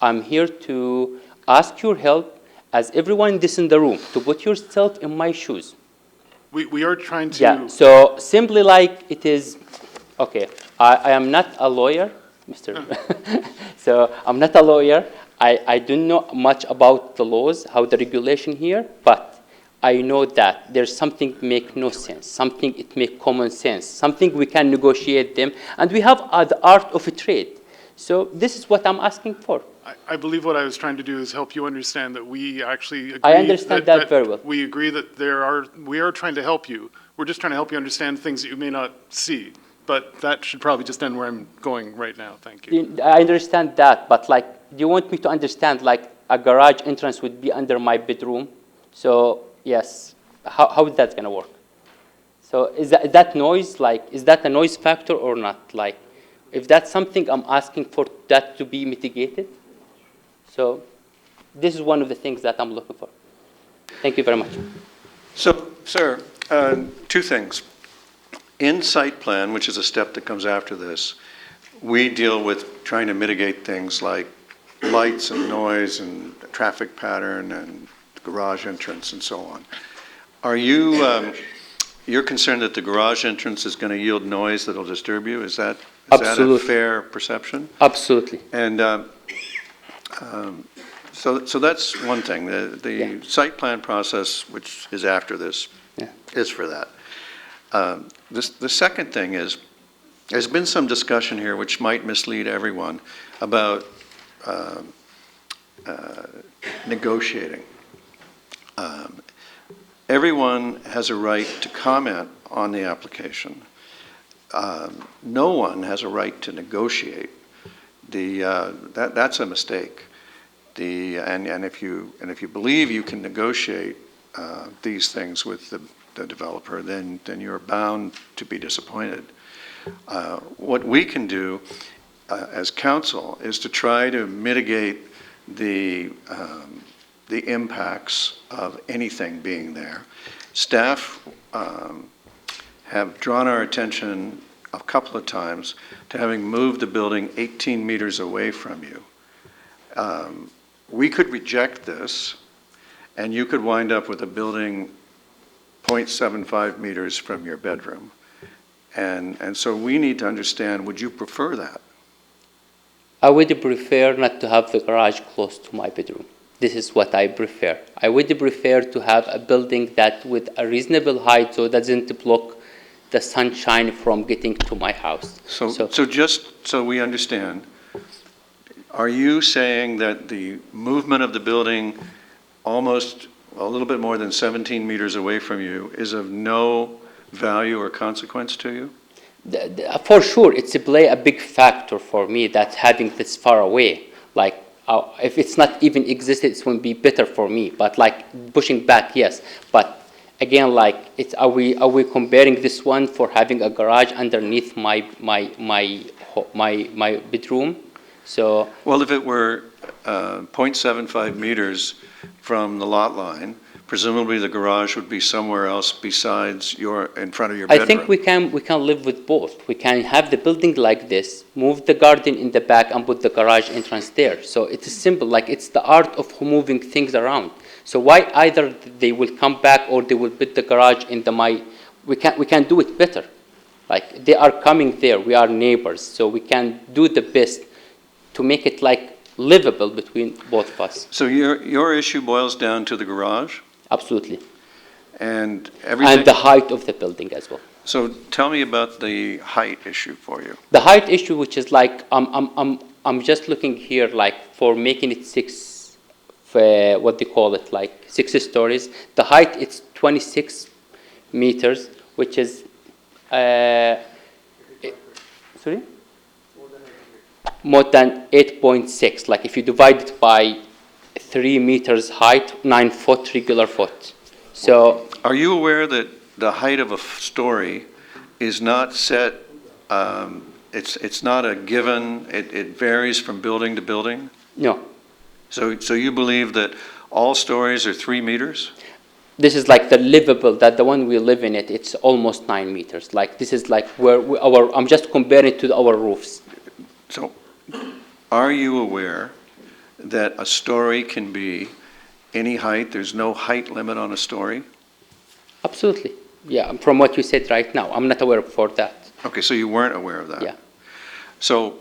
Speaker 19: I'm here to ask your help, as everyone in the room, to put yourself in my shoes.
Speaker 18: We are trying to...
Speaker 19: Yeah, so simply like it is, okay, I am not a lawyer, Mr. So I'm not a lawyer. I don't know much about the laws, how the regulation here, but I know that there's something make no sense, something it make common sense, something we can negotiate them, and we have the art of a trade. So this is what I'm asking for.
Speaker 18: I believe what I was trying to do is help you understand that we actually agree.
Speaker 19: I understand that very well.
Speaker 18: We agree that we are trying to help you. We're just trying to help you understand things that you may not see. But that should probably just end where I'm going right now. Thank you.
Speaker 19: I understand that, but like, do you want me to understand like a garage entrance would be under my bedroom? So yes, how is that going to work? So is that noise, like, is that a noise factor or not? Like, if that's something I'm asking for that to be mitigated. So this is one of the things that I'm looking for. Thank you very much.
Speaker 1: So, sir, 2 things. In site plan, which is a step that comes after this, we deal with trying to mitigate things like lights and noise and traffic pattern and garage entrance and so on. Are you, you're concerned that the garage entrance is going to yield noise that'll disturb you? Is that a fair perception?
Speaker 19: Absolutely.
Speaker 1: And so that's one thing. The site plan process, which is after this, is for that. The second thing is, there's been some discussion here which might mislead everyone about negotiating. Everyone has a right to comment on the application. No one has a right to negotiate. That's a mistake. And if you believe you can negotiate these things with the developer, then you're bound to be disappointed. What we can do as council is to try to mitigate the impacts of anything being there. Staff have drawn our attention a couple of times to having moved the building 18 meters away from you. We could reject this, and you could wind up with a building 0.75 meters from your bedroom. And so we need to understand, would you prefer that?
Speaker 19: I would prefer not to have the garage close to my bedroom. This is what I prefer. I would prefer to have a building that with a reasonable height so it doesn't block the sunshine from getting to my house.
Speaker 1: So just so we understand, are you saying that the movement of the building almost a little bit more than 17 meters away from you is of no value or consequence to you?
Speaker 19: For sure, it's play a big factor for me that having this far away. Like, if it's not even existed, it would be better for me. But like pushing back, yes. But again, like, are we comparing this one for having a garage underneath my bedroom? So
Speaker 1: Well, if it were 0.75 meters from the lot line, presumably the garage would be somewhere else besides in front of your
Speaker 19: I
Speaker 1: bedroom.
Speaker 19: think we can live with both. We can have the building like this, move the garden in the back, and put the garage entrance there. So it's simple. Like, it's the art of moving things around. So why either they will come back or they will put the garage in we can do it better. Like, they are coming there. We are neighbors, so we can do the best to make it like livable between both of us.
Speaker 1: So your issue boils down to the garage?
Speaker 19: Absolutely.
Speaker 1: And everything.
Speaker 19: And the height of the building as well.
Speaker 1: So tell me about the height issue for you.
Speaker 19: The height issue, which is like, I'm just looking here like for making it what they call it, like 6 stories. The height it's 26 meters, which is, sorry? More than 8.6. Like, if you divide it by 3 meters height, 9 foot regular foot. So,
Speaker 1: are you aware that the height of a story is not set? It's not a given. It varies from building to building.
Speaker 19: No.
Speaker 1: So you believe that all stories are 3 meters?
Speaker 19: This is like the livable, that the one we live in it's almost 9 meters. Like, this is like where I'm just comparing it to our roofs.
Speaker 1: So, are you aware that a story can be any height? There's no height limit on a story?
Speaker 19: Absolutely. Yeah, from what you said right now, I'm not aware for that.
Speaker 1: Okay, so you weren't aware of that?
Speaker 19: Yeah.
Speaker 1: So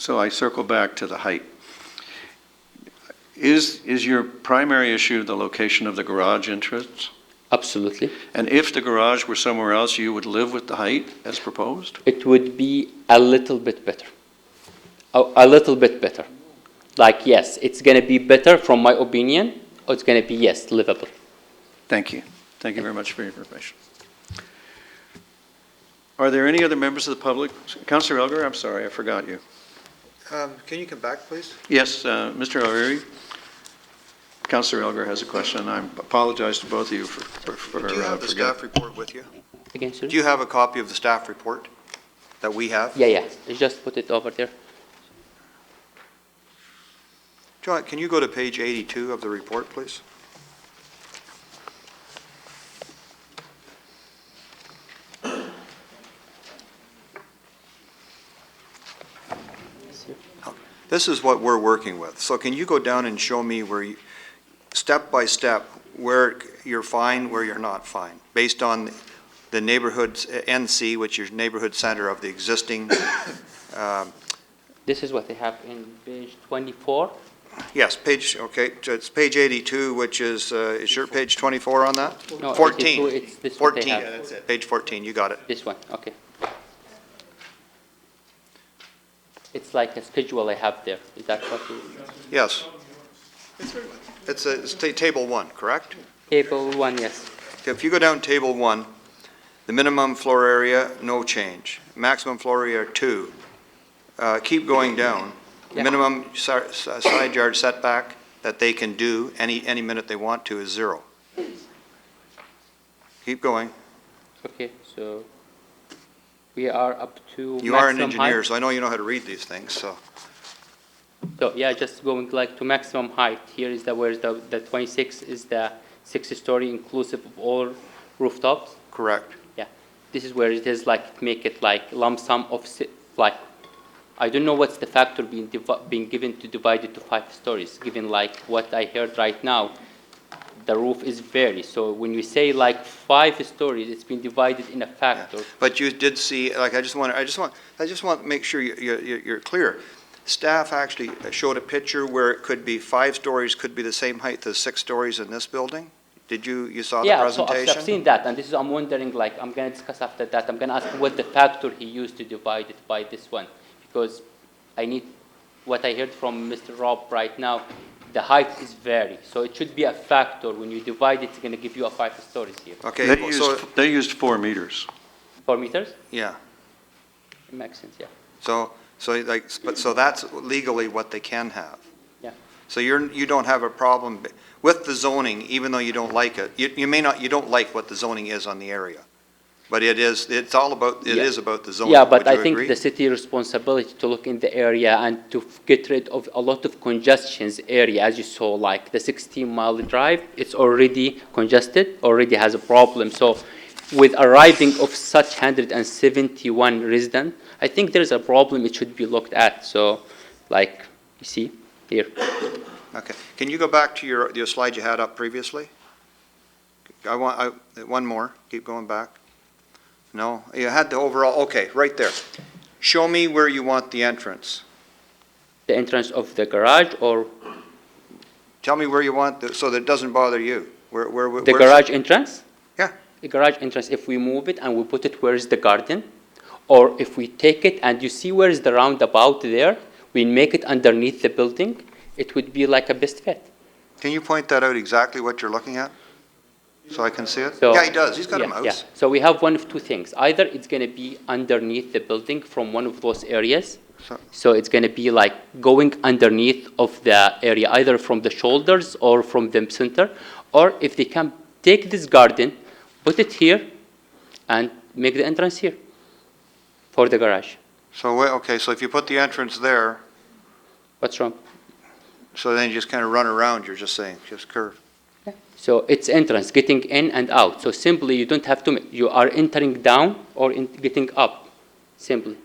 Speaker 1: I circle back to the height. Is your primary issue the location of the garage entrance?
Speaker 19: Absolutely.
Speaker 1: And if the garage were somewhere else, you would live with the height as proposed?
Speaker 19: It would be a little bit better. A little bit better. Like, yes, it's going to be better from my opinion, or it's going to be, yes, livable.
Speaker 1: Thank you. Thank you very much for your information. Are there any other members of the public? Councillor Elgar, I'm sorry, I forgot you.
Speaker 20: Can you come back, please?
Speaker 1: Yes, Mr. O'Leary. Councillor Elgar has a question. I apologize to both of you for
Speaker 20: Do you have the staff report with you?
Speaker 19: Again, sir?
Speaker 20: Do you have a copy of the staff report that we have?
Speaker 19: Yeah. I just put it over there.
Speaker 20: John, can you go to page 82 of the report, please? This is what we're working with. So can you go down and show me where you, step by step, where you're fine, where you're not fine, based on the neighborhoods, NC, which is neighborhood center of the existing.
Speaker 19: This is what they have in page 24.
Speaker 20: Yes, page, okay, so it's page 82, which is your page 24 on that?
Speaker 19: No,
Speaker 20: 14.
Speaker 19: 82, it's this what they
Speaker 20: 14,
Speaker 19: have.
Speaker 20: yeah, that's it. Page 14, you got it.
Speaker 19: This one, okay. It's like a schedule I have there. Is that what you?
Speaker 20: Yes. It's table 1, correct?
Speaker 19: Table 1, yes.
Speaker 20: If you go down table 1, the minimum floor area, no change. Maximum floor area, 2. Keep going down.
Speaker 19: Yeah.
Speaker 20: Minimum side yard setback that they can do any minute they want to is 0. Keep going.
Speaker 19: Okay, so we are up to
Speaker 20: You are an
Speaker 19: maximum
Speaker 20: engineer,
Speaker 19: height.
Speaker 20: so I know you know how to read these things, so.
Speaker 19: So yeah, just going like to maximum height. Here is where the 26 is the 6-story inclusive of all rooftops.
Speaker 20: Correct.
Speaker 19: Yeah, this is where it is like make it like lump sum of like, I don't know what's the factor being given to divide it to 5 stories. Given like what I heard right now, the roof is vary. So when we say like 5 stories, it's been divided in a factor.
Speaker 20: Yeah. But you did see, like, I just want to make sure you're clear. Staff actually showed a picture where it could be 5 stories, could be the same height as 6 stories in this building? Did you saw the presentation?
Speaker 19: Yeah, so I've seen that, and this is, I'm wondering, like, I'm going to discuss after that. I'm going to ask what the factor he used to divide it by this one, because I need, what I heard from Mr. Rob right now, the height is vary, so it should be a factor. When you divide it, it's going to give you a 5 stories here.
Speaker 20: Okay.
Speaker 1: They used 4 meters.
Speaker 19: 4 meters?
Speaker 20: Yeah.
Speaker 19: Makes sense, yeah.
Speaker 20: So that's legally what they can have.
Speaker 19: Yeah.
Speaker 20: So you don't have a problem with the zoning, even though you don't like it. You don't like what the zoning is on the area. But it's about the zoning.
Speaker 19: Yeah, but
Speaker 20: Would you
Speaker 19: I think
Speaker 20: agree?
Speaker 19: the city responsibility to look in the area and to get rid of a lot of congestions area, as you saw, like the 16-mile drive, it's already congested, already has a problem. So with arriving of such 171 residents, I think there's a problem, it should be looked at. So like, you see here.
Speaker 20: Okay. Can you go back to your slide you had up previously? One more. Keep going back. No? You had the overall, okay, right there. Show me where you want the entrance.
Speaker 19: The entrance of the garage or?
Speaker 20: Tell me where you want, so that it doesn't bother you.
Speaker 19: The garage entrance?
Speaker 20: Yeah.
Speaker 19: The garage entrance, if we move it and we put it where is the garden, or if we take it and you see where is the roundabout there, we make it underneath the building, it would be like a best fit.
Speaker 20: Can you point that out exactly what you're looking at? So I can see it?
Speaker 19: So,
Speaker 20: Yeah, he does. He's got a mouse.
Speaker 19: Yeah. So we have one of two things. Either it's going to be underneath the building from one of those areas. So it's going to be like going underneath of the area, either from the shoulders or from the center. Or if they can take this garden, put it here, and make the entrance here for the garage.
Speaker 20: So, okay, so if you put the entrance there.
Speaker 19: What's wrong?
Speaker 20: So then you just kind of run around, you're just saying, just curve.
Speaker 19: So it's entrance, getting in and out. So simply you don't have to, you are entering down or getting up, simply.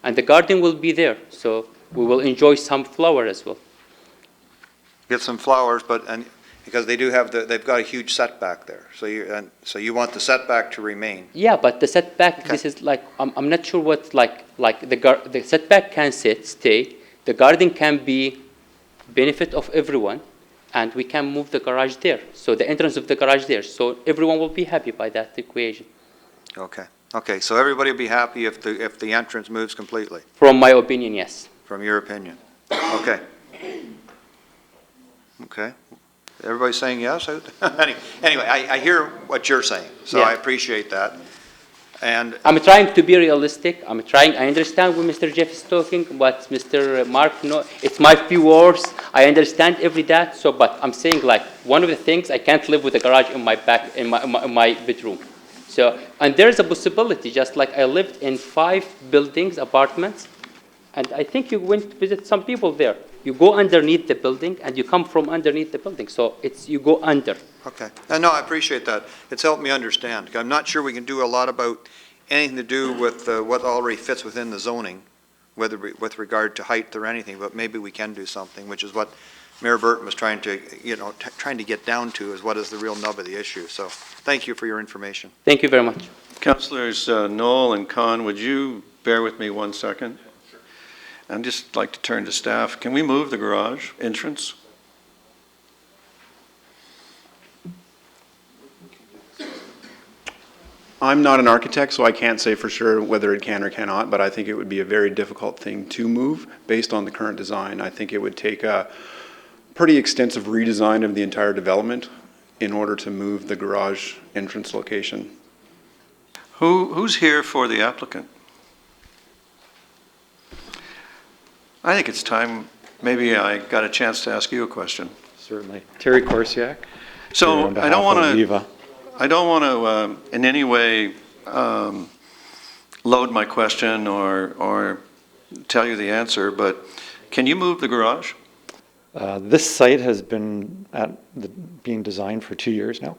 Speaker 19: And the garden will be there, so we will enjoy some flower as well.
Speaker 20: Get some flowers, because they do have they've got a huge setback there. So you want the setback to remain.
Speaker 19: Yeah, but the setback, okay. This is like, I'm not sure what, like the setback can stay. The garden can be benefit of everyone. And we can move the garage there. So the entrance of the garage there. So everyone will be happy by that equation.
Speaker 20: Okay. Okay. So everybody will be happy if the entrance moves completely.
Speaker 19: From my opinion, yes.
Speaker 20: From your opinion. Okay. Okay. Everybody's saying yes? Anyway, I hear what you're saying. So yeah. I appreciate that. And
Speaker 19: I'm trying to be realistic. I understand what Mr. Jeff is talking, what Mr. Mark, no, it's my few words. I understand every that. So, but I'm saying like one of the things, I can't live with a garage in my back, in my bedroom. So, and there's a possibility, just like I lived in 5 buildings, apartments, and I think you went to visit some people there. You go underneath the building and you come from underneath the building. So you go under.
Speaker 20: Okay. No, I appreciate that. It's helped me understand. I'm not sure we can do a lot about anything to do with what already fits within the zoning, whether with regard to height or anything, but maybe we can do something, which is what Mayor Burton was trying to, trying to get down to, is what is the real nub of the issue. So thank you for your information.
Speaker 19: Thank you very much.
Speaker 1: Councillors Knoll and Khan, would you bear with me 1 second? I'd just like to turn to staff. Can we move the garage entrance?
Speaker 16: I'm not an architect, so I can't say for sure whether it can or cannot, but I think it would be a very difficult thing to move based on the current design. I think it would take a pretty extensive redesign of the entire development in order to move the garage entrance location.
Speaker 1: Who's here for the applicant? I think it's time, maybe I got a chance to ask you a question.
Speaker 21: Certainly. Terry Korsiak.
Speaker 1: So I don't want to in any way load my question or tell you the answer, but can you move the garage?
Speaker 21: This site has been being designed for 2 years now.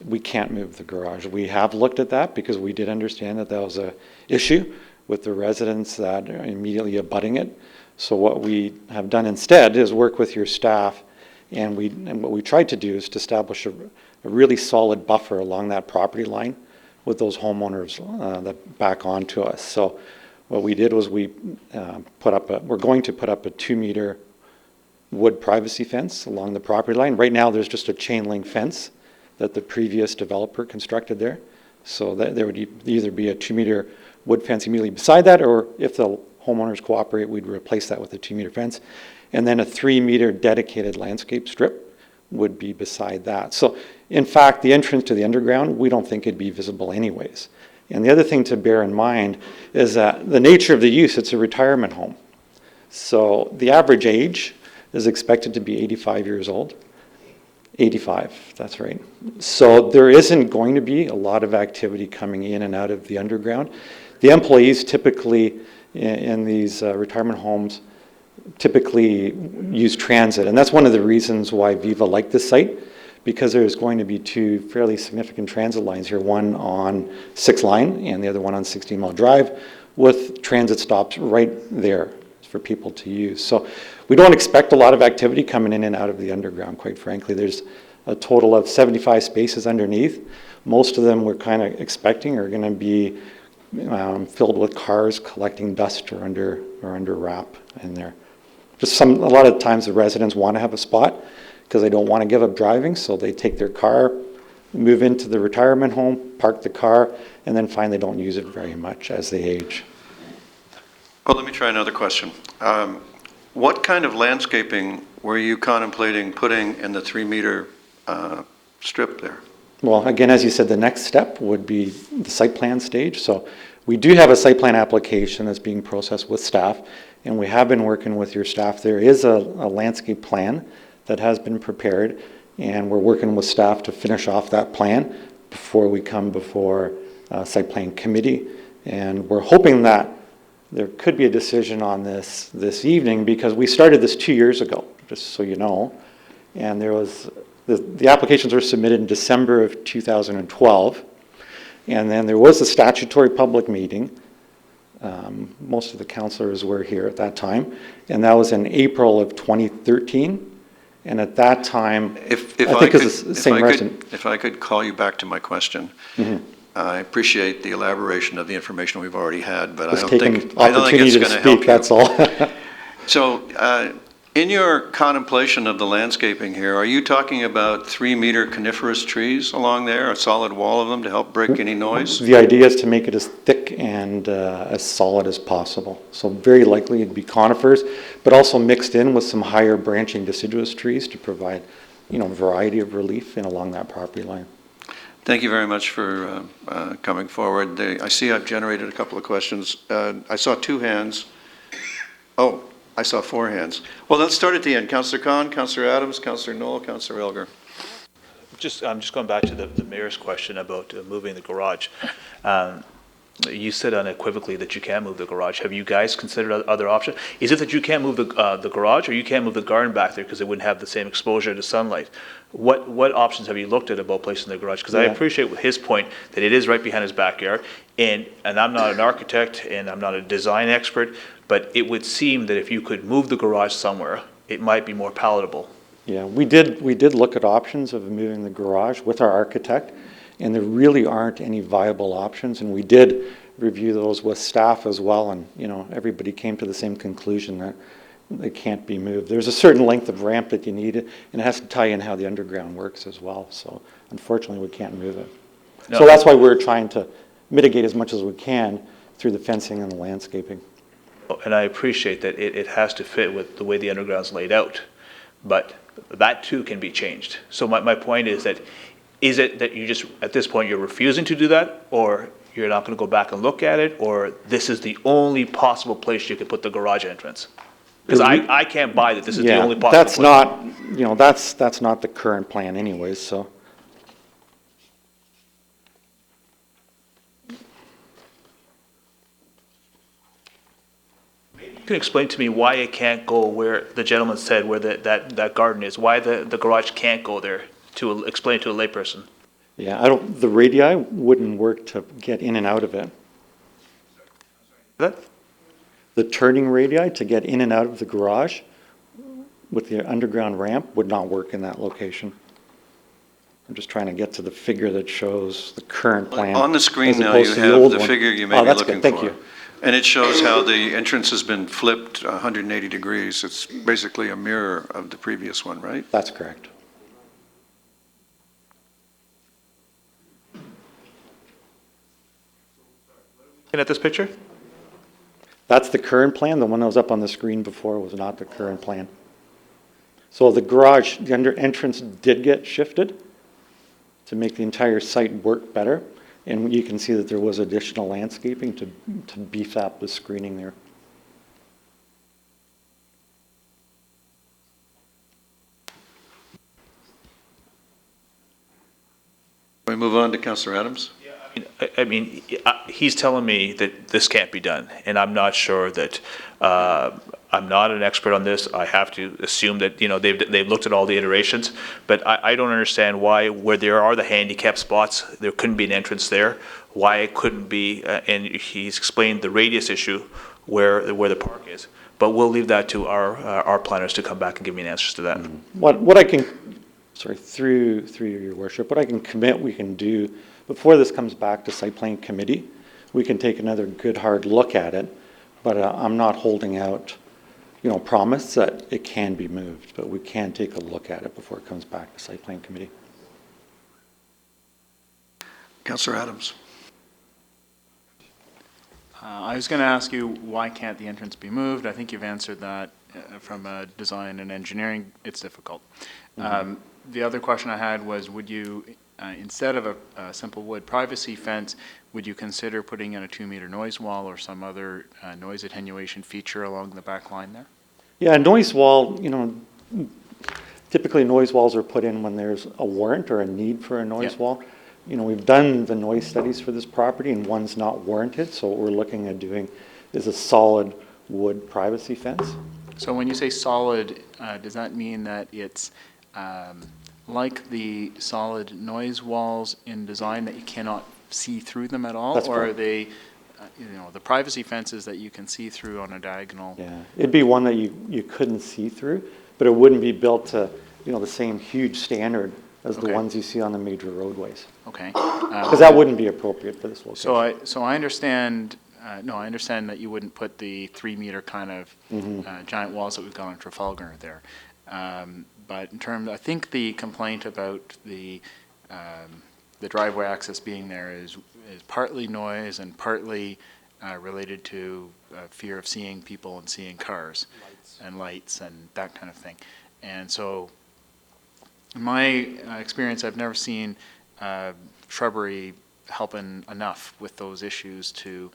Speaker 21: We can't move the garage. We have looked at that because we did understand that was an issue with the residents that are immediately abutting it. So what we have done instead is work with your staff, and what we tried to do is to establish a really solid buffer along that property line with those homeowners that back onto us. So what we did was we're going to put up a 2-meter wood privacy fence along the property line. Right now there's just a chain link fence that the previous developer constructed there. So there would either be a 2-meter wood fence immediately beside that, or if the homeowners cooperate, we'd replace that with a 2-meter fence. And then a 3-meter dedicated landscape strip would be beside that. So in fact, the entrance to the underground, we don't think it'd be visible anyways. And the other thing to bear in mind is that the nature of the use, it's a retirement home. So the average age is expected to be 85 years old. 85, that's right. So there isn't going to be a lot of activity coming in and out of the underground. The employees typically in these retirement homes typically use transit, and that's one of the reasons why Viva liked this site, because there's going to be two fairly significant transit lines here, one on 6 Line and the other one on 16 Mile Drive, with transit stops right there for people to use. So we don't expect a lot of activity coming in and out of the underground, quite frankly. There's a total of 75 spaces underneath. Most of them we're kind of expecting are going to be filled with cars collecting dust or under wrap in there. Just a lot of times the residents want to have a spot because they don't want to give up driving, so they take their car, move into the retirement home, park the car, and then find they don't use it very much as they age.
Speaker 1: Well, let me try another question. What kind of landscaping were you contemplating putting in the 3-meter strip there?
Speaker 21: Well, again, as you said, the next step would be the site plan stage. So we do have a site plan application that's being processed with staff, and we have been working with your staff. There is a landscape plan that has been prepared, and we're working with staff to finish off that plan before we come before site plan committee. And we're hoping that there could be a decision on this evening, because we started this 2 years ago, just so you know. And there was, the applications were submitted in December of 2012. And then there was a statutory public meeting. Most of the councillors were here at that time. And that was in April of 2013. And at that time,
Speaker 1: If I could call you back to my question. Mm-hmm. I appreciate the elaboration of the information we've already had, but I don't think it's going to help you.
Speaker 21: That's all.
Speaker 1: So, in your contemplation of the landscaping here, are you talking about 3-meter coniferous trees along there, a solid wall of them to help break any noise?
Speaker 21: The idea is to make it as thick and as solid as possible. So very likely it'd be conifers, but also mixed in with some higher branching deciduous trees to provide, variety of relief along that property line.
Speaker 1: Thank you very much for coming forward. I see I've generated a couple of questions. I saw 2 hands. Oh, I saw 4 hands. Well, let's start at the end. Councillor Khan, Councillor Adams, Councillor Knoll, Councillor Elgar.
Speaker 7: I'm just going back to the mayor's question about moving the garage. You said unequivocally that you can move the garage. Have you guys considered other options? Is it that you can't move the garage, or you can't move the garden back there because it wouldn't have the same exposure to sunlight? What options have you looked at about placing the garage? Because I appreciate with his point that it is right behind his backyard, and I'm not an architect and I'm not a design expert, but it would seem that if you could move the garage somewhere, it might be more palatable.
Speaker 21: Yeah, we did look at options of moving the garage with our architect, and there really aren't any viable options, and we did review those with staff as well, and everybody came to the same conclusion that they can't be moved. There's a certain length of ramp that you need, and it has to tie in how the underground works as well, so unfortunately we can't move it. No. So that's why we're trying to mitigate as much as we can through the fencing and the landscaping.
Speaker 7: And I appreciate that it has to fit with the way the underground's laid out, but that too can be changed. So my point is that, is it that you just, at this point, you're refusing to do that, or you're not going to go back and look at it, or this is the only possible place you could put the garage entrance? Because I can't buy that this is the only possible
Speaker 21: that's
Speaker 7: place.
Speaker 21: That's not the current plan anyways, so.
Speaker 7: You can explain to me why it can't go where the gentleman said where that garden is, why the garage can't go there, to explain to a layperson.
Speaker 21: Yeah, the radii wouldn't work to get in and out of it. The turning radii to get in and out of the garage with the underground ramp would not work in that location. I'm just trying to get to the figure that shows the current plan.
Speaker 1: On the screen now you have the figure you may be looking for.
Speaker 21: Thank you.
Speaker 1: And it shows how the entrance has been flipped 180 degrees. It's basically a mirror of the previous one, right?
Speaker 21: That's correct.
Speaker 7: Looking at this picture?
Speaker 21: That's the current plan. The one that was up on the screen before was not the current plan. So the garage, the entrance did get shifted to make the entire site work better. And you can see that there was additional landscaping to beef up the screening there.
Speaker 1: We move on to Councillor Adams.
Speaker 7: I mean, he's telling me that this can't be done, and I'm not sure that, I'm not an expert on this. I have to assume that, they've looked at all the iterations, but I don't understand why, where there are the handicap spots, there couldn't be an entrance there, why it couldn't be, and he's explained the radius issue where the park is. But we'll leave that to our planners to come back and give me an answer to that.
Speaker 21: What I can, sorry, through your worship, what I can commit we can do before this comes back to site plan committee, we can take another good hard look at it, but I'm not holding out, promise that it can be moved, but we can take a look at it before it comes back to site plan committee.
Speaker 1: Councillor Adams.
Speaker 3: I was going to ask you, why can't the entrance be moved? I think you've answered that from a design and engineering. It's difficult. The other question I had was, would you, instead of a simple wood privacy fence, would you consider putting in a 2-meter noise wall or some other noise attenuation feature along the back line there?
Speaker 21: Yeah, a noise wall, typically noise walls are put in when there's a warrant or a need for a noise wall. We've done the noise studies for this property and one's not warranted, so what we're looking at doing is a solid wood privacy fence.
Speaker 3: So when you say solid, does that mean that it's like the solid noise walls in design that you cannot see through them at all?
Speaker 21: That's
Speaker 3: or
Speaker 21: correct.
Speaker 3: are they, the privacy fences that you can see through on a diagonal?
Speaker 21: Yeah, it'd be one that you couldn't see through, but it wouldn't be built to, the same huge standard as the ones you see on the major roadways.
Speaker 3: Okay.
Speaker 21: Because that wouldn't be appropriate for this location.
Speaker 3: So I understand, I understand that you wouldn't put the 3-meter kind of giant walls that we've got on Trafalgar there. But in terms, I think the complaint about the driveway access being there is partly noise and partly related to fear of seeing people and seeing cars and lights and that kind of thing. And so in my experience, I've never seen shrubbery helping enough with those issues to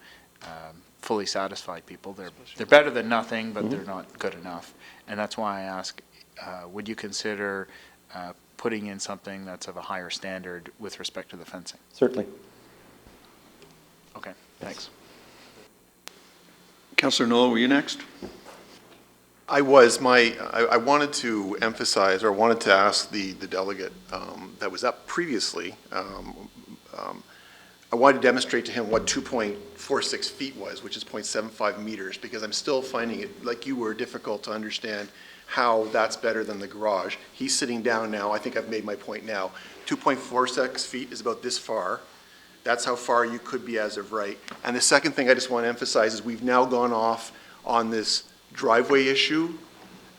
Speaker 3: fully satisfy people. They're better than nothing, but they're not good enough. And that's why I ask, would you consider putting in something that's of a higher standard with respect to the fencing?
Speaker 21: Certainly.
Speaker 3: Okay, thanks.
Speaker 1: Councillor Knoll, were you next?
Speaker 17: I wanted to emphasize, or wanted to ask the delegate that was up previously, I wanted to demonstrate to him what 2.46 feet was, which is 0.75 meters, because I'm still finding it, like you were, difficult to understand how that's better than the garage. He's sitting down now. I think I've made my point now. 2.46 feet is about this far. That's how far you could be as of right. And the second thing I just want to emphasize is we've now gone off on this driveway issue,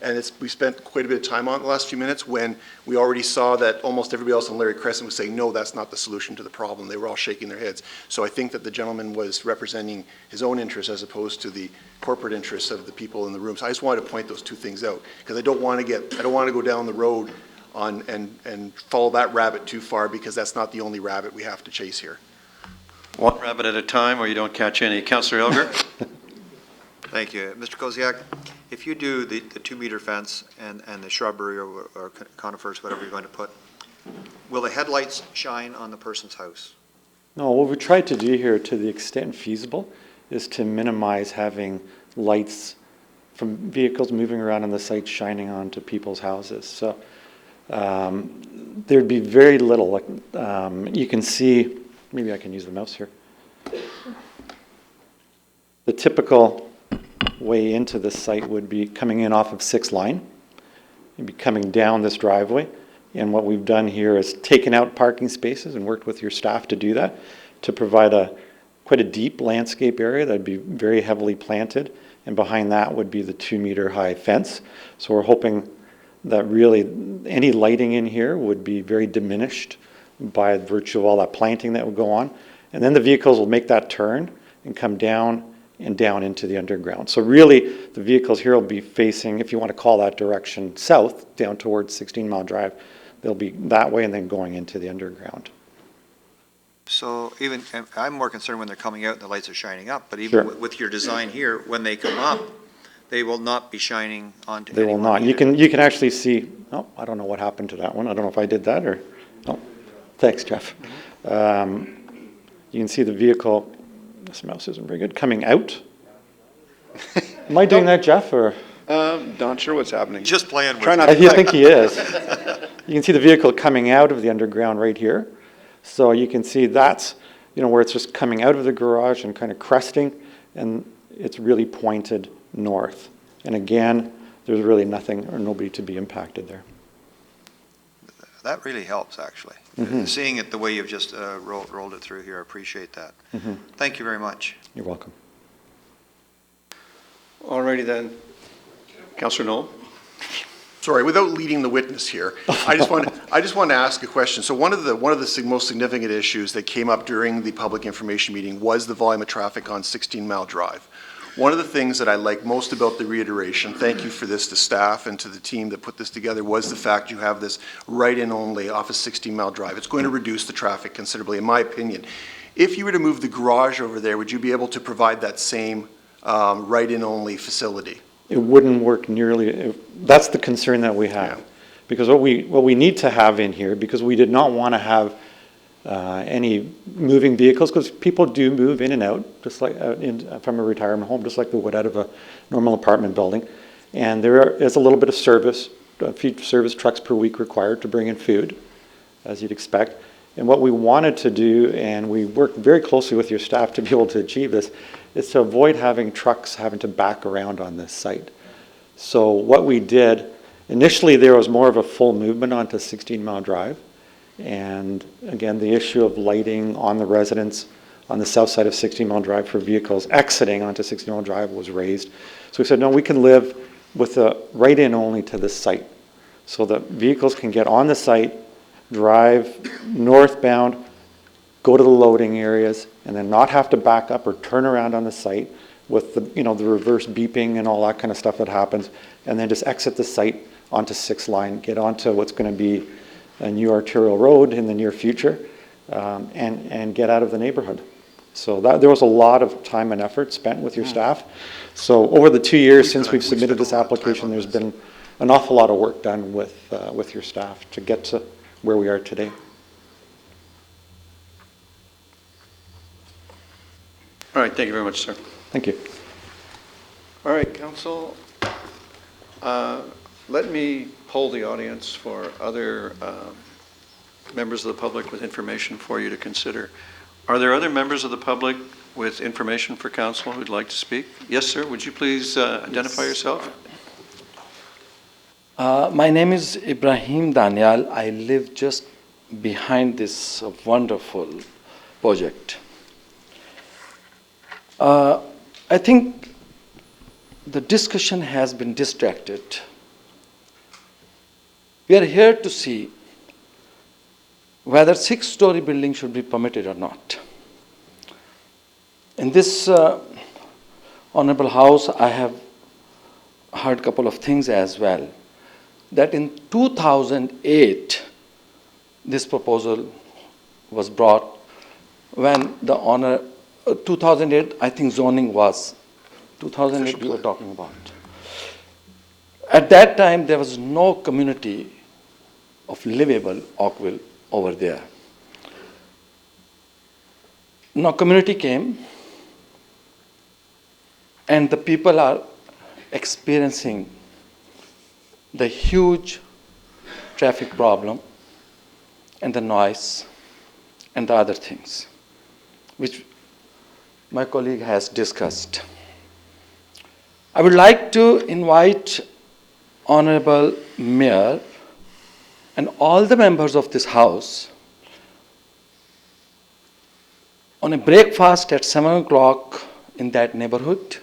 Speaker 17: and we spent quite a bit of time on it the last few minutes when we already saw that almost everybody else on Larry Crescent was saying, no, that's not the solution to the problem. They were all shaking their heads. So I think that the gentleman was representing his own interests as opposed to the corporate interests of the people in the room. So I just wanted to point those two things out, because I don't want to go down the road and follow that rabbit too far, because that's not the only rabbit we have to chase here.
Speaker 1: One rabbit at a time, or you don't catch any. Councillor Elger?
Speaker 20: Thank you. Mr. Koziak, if you do the 2-meter fence and the shrubbery or conifers, whatever you're going to put, will the headlights shine on the person's house?
Speaker 21: No, what we tried to do here, to the extent feasible, is to minimize having lights from vehicles moving around on the site shining onto people's houses. So there'd be very little. You can see, maybe I can use the mouse here. The typical way into this site would be coming in off of 6th line. You'd be coming down this driveway. And what we've done here is taken out parking spaces and worked with your staff to do that, to provide quite a deep landscape area that'd be very heavily planted. And behind that would be the 2-meter high fence. So we're hoping that really any lighting in here would be very diminished by virtue of all that planting that would go on. And then the vehicles will make that turn and come down and down into the underground. So really, the vehicles here will be facing, if you want to call that direction, south, down towards 16 Mile Drive. They'll be that way and then going into the underground.
Speaker 20: So even, and I'm more concerned when they're coming out and the lights are shining up, but
Speaker 21: Sure.
Speaker 20: even with your design here, when they come up, they will not be shining onto
Speaker 21: They will
Speaker 20: anyone
Speaker 21: not.
Speaker 20: either.
Speaker 21: You can actually see, oh, I don't know what happened to that one. I don't know if I did that or, oh, thanks, Jeff. You can see the vehicle, this mouse isn't very good, coming out. Am I doing that, Jeff, or?
Speaker 16: Not sure what's happening.
Speaker 20: Just playing with
Speaker 16: Try
Speaker 20: it.
Speaker 16: not to
Speaker 21: You
Speaker 16: click.
Speaker 21: think he is. You can see the vehicle coming out of the underground right here. So you can see that's, where it's just coming out of the garage and kind of cresting, and it's really pointed north. And again, there's really nothing or nobody to be impacted there.
Speaker 20: That really helps, actually.
Speaker 21: Mhm.
Speaker 20: Seeing it the way you've just rolled it through here, I appreciate that.
Speaker 21: Mhm.
Speaker 20: Thank you very much.
Speaker 21: You're welcome.
Speaker 1: All righty then. Councillor Knoll?
Speaker 17: Sorry, without leading the witness here, I just want to ask a question. So one of the most significant issues that came up during the public information meeting was the volume of traffic on 16 Mile Drive. One of the things that I like most about the reiteration, thank you for this to staff and to the team that put this together, was the fact you have this right-in only off of 16 Mile Drive. It's going to reduce the traffic considerably, in my opinion. If you were to move the garage over there, would you be able to provide that same right-in only facility?
Speaker 21: It wouldn't work nearly, that's the concern that we have. Because what we need to have in here, because we did not want to have any moving vehicles, because people do move in and out, just like from a retirement home, just like they would out of a normal apartment building. And there is a little bit of service, a few service trucks per week required to bring in food, as you'd expect. And what we wanted to do, and we worked very closely with your staff to be able to achieve this, is to avoid having trucks having to back around on this site. So what we did, initially there was more of a full movement onto 16 Mile Drive. And again, the issue of lighting on the residents on the south side of 16 Mile Drive for vehicles exiting onto 16 Mile Drive was raised. So we said, no, we can live with a right-in only to this site. So that vehicles can get on the site, drive northbound, go to the loading areas, and then not have to back up or turn around on the site with the, the reverse beeping and all that kind of stuff that happens, and then just exit the site onto 6 Line, get onto what's going to be a new arterial road in the near future, and get out of the neighborhood. So there was a lot of time and effort spent with your staff. So over the 2 years since we've submitted this application, there's been an awful lot of work done with your staff to get to where we are today.
Speaker 1: All right, thank you very much, sir.
Speaker 21: Thank you.
Speaker 1: All right, council, let me poll the audience for other members of the public with information for you to consider. Are there other members of the public with information for council who'd like to speak? Yes, sir, would you please identify yourself?
Speaker 4: My name is Ibrahim Daniel. I live just behind this wonderful project. I think the discussion has been distracted. We are here to see whether 6-story building should be permitted or not. In this honorable house, I have heard a couple of things as well. That in 2008, this proposal was brought when the 2008, I think zoning was, 2008 we were talking about. At that time, there was no community of livable Oakville over there. Now community came, and the people are experiencing the huge traffic problem and the noise and the other things, which my colleague has discussed. I would like to invite Honorable Mayor and all the members of this House on a breakfast at 7 o'clock in that neighborhood,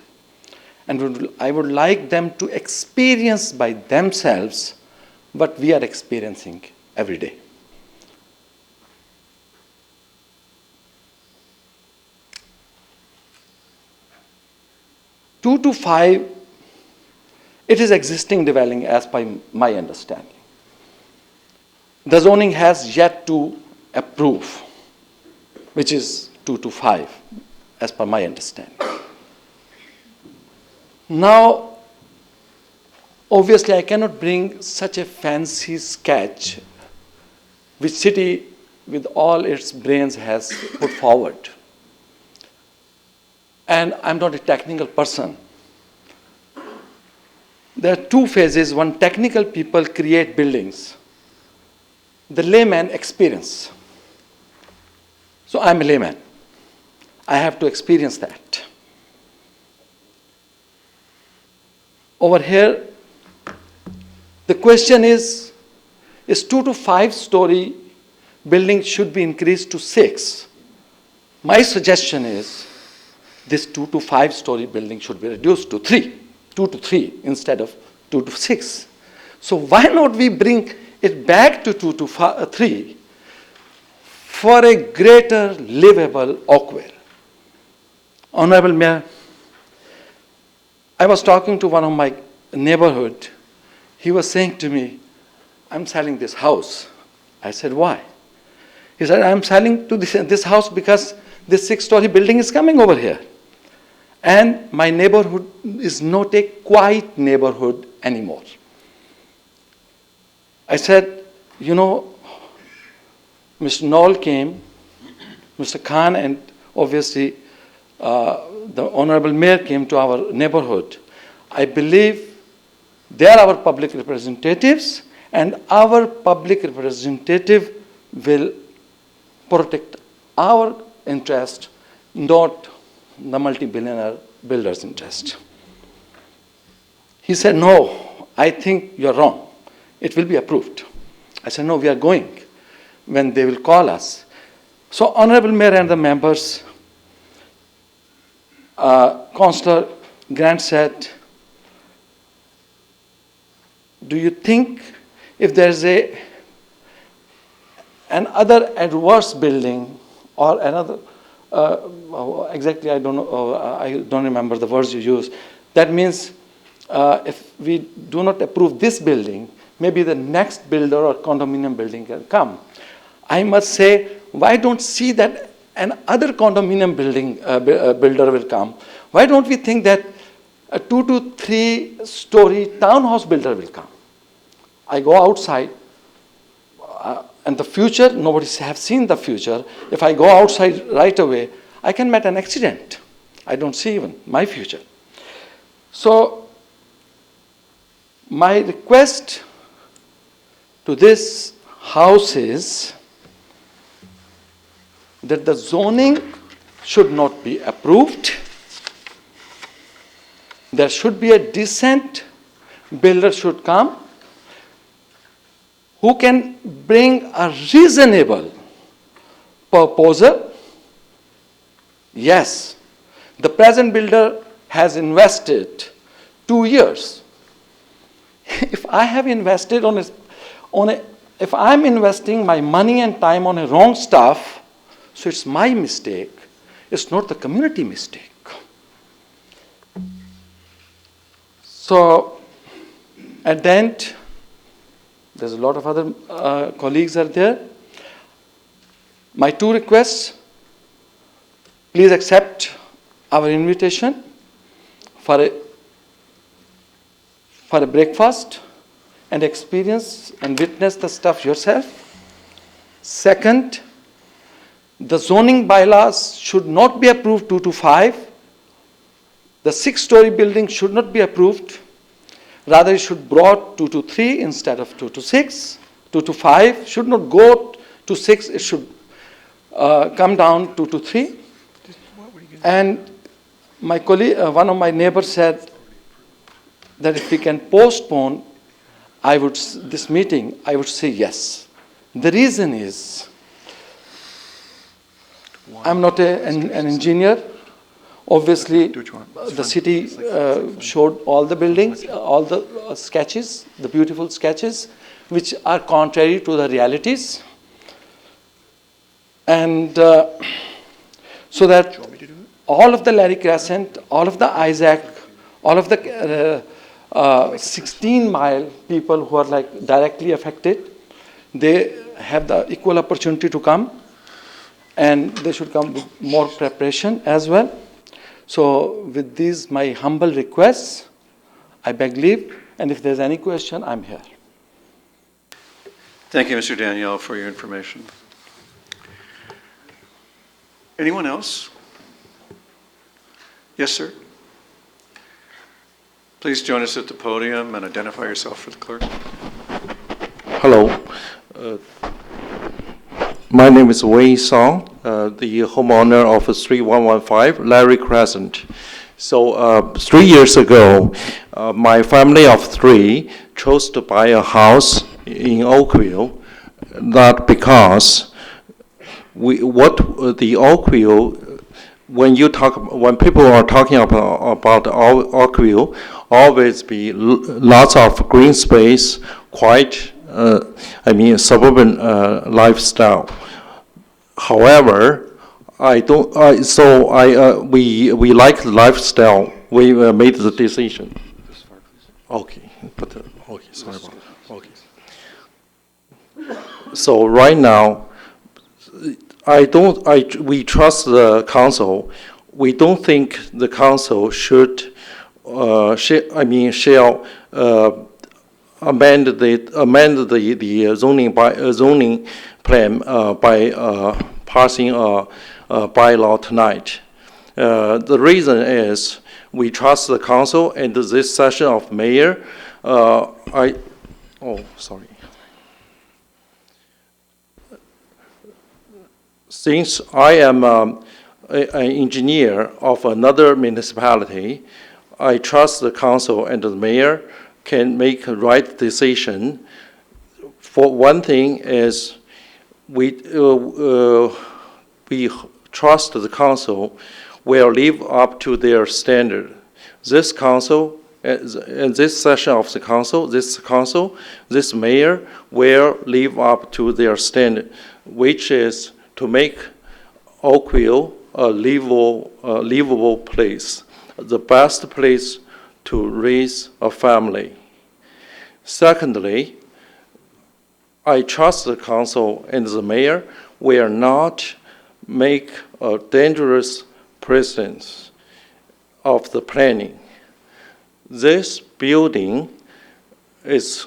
Speaker 4: and I would like them to experience by themselves what we are experiencing every day. Two to 5, it is existing dwelling as by my understanding. The zoning has yet to approve. which is 2 to 5, as per my understanding. Now, obviously, I cannot bring such a fancy sketch which city with all its brains has put forward. And I'm not a technical person. There are two phases. One, technical people create buildings. The layman experience. So I'm a layman. I have to experience that. Over here, the question is 2 to 5 story building should be increased to 6? My suggestion is this 2 to 5 story building should be reduced to 3, 2 to 3 instead of 2 to 6. So why not we bring it back to 2 to 3 for a greater livable Oakville? Honorable Mayor, I was talking to one of my neighborhood. He was saying to me, I'm selling this house. I said, why? He said, I'm selling to this house because this 6-story building is coming over here. And my neighborhood is not a quiet neighborhood anymore. I said, you know, Mr. Noel came, Mr. Khan, and obviously the Honorable Mayor came to our neighborhood. I believe they are our public representatives, and our public representative will protect our interest, not the multi-billionaire builder's interest. He said, no, I think you're wrong. It will be approved. I said, no, we are going when they will call us. So, Honorable Mayor and the members, Councillor Grant said, do you think if there is another adverse building or another, exactly I don't know, I don't remember the words you use, that means if we do not approve this building, maybe the next builder or condominium building can come. I must say, why don't see that another condominium building builder will come? Why don't we think that a 2 to 3 story townhouse builder will come? I go outside, and the future, nobody have seen the future. If I go outside right away, I can meet an accident. I don't see even my future. So, my request to this house is that the zoning should not be approved. There should be a decent builder should come who can bring a reasonable proposal. Yes, the present builder has invested 2 years. If I have invested if I'm investing my money and time on a wrong stuff, so it's my mistake, it's not the community mistake. So, at the end, there's a lot of other colleagues are there. My 2 requests, please accept our invitation for a breakfast and experience and witness the stuff yourself. Second, the zoning bylaws should not be approved 2 to 5. The 6-story building should not be approved. Rather, it should brought 2 to 3 instead of 2 to 6. 2 to 5 should not go to 6. It should come down 2 to 3. And my colleague, one of my neighbors said that if we can postpone this meeting, I would say yes. The reason is, I'm not an engineer. Obviously, the city showed all the buildings, all the sketches, the beautiful sketches, which are contrary to the realities. And so that all of the Larry Crescent, all of the Isaac, all of the 16-mile people who are like directly affected, they have the equal opportunity to come. and they should come with more preparation as well. So with these, my humble requests, I beg leave, and if there's any question, I'm here.
Speaker 1: Thank you, Mr. Danielle, for your information. Anyone else? Yes, sir. Please join us at the podium and identify yourself for the clerk.
Speaker 2: Hello. My name is Wei Song, the homeowner of 3115 Larry Crescent. So 3 years ago, my family of 3 chose to buy a house in Oakville. That because the Oakville, when people are talking about Oakville, always be lots of green space, quite suburban lifestyle. However, we like the lifestyle. We made the decision. Okay, sorry about that. Okay. So right now, we trust the council. We don't think the council should, shall amend the zoning plan by passing a bylaw tonight. The reason is we trust the council, and this session of mayor, Since I am an engineer of another municipality, I trust the council and the mayor can make a right decision. For one thing is we trust the council will live up to their standard. This council, in this session of the council, this mayor will live up to their standard, which is to make Oakville a livable place, the best place to raise a family. Secondly, I trust the council and the mayor will not make a dangerous precedent of the planning. This building is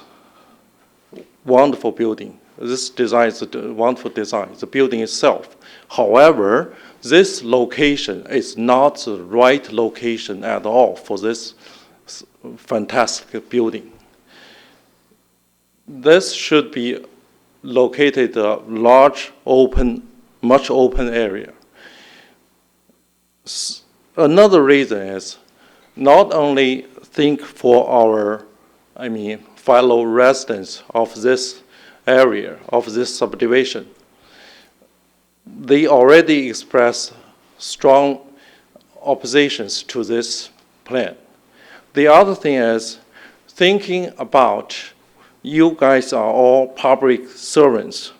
Speaker 2: a wonderful building. This design is a wonderful design, the building itself. However, this location is not the right location at all for this fantastic building. This should be located a large, much open area. Another reason is not only think for our, fellow residents of this area, of this subdivision. They already expressed strong oppositions to this plan. The other thing is thinking about you guys are all public servants.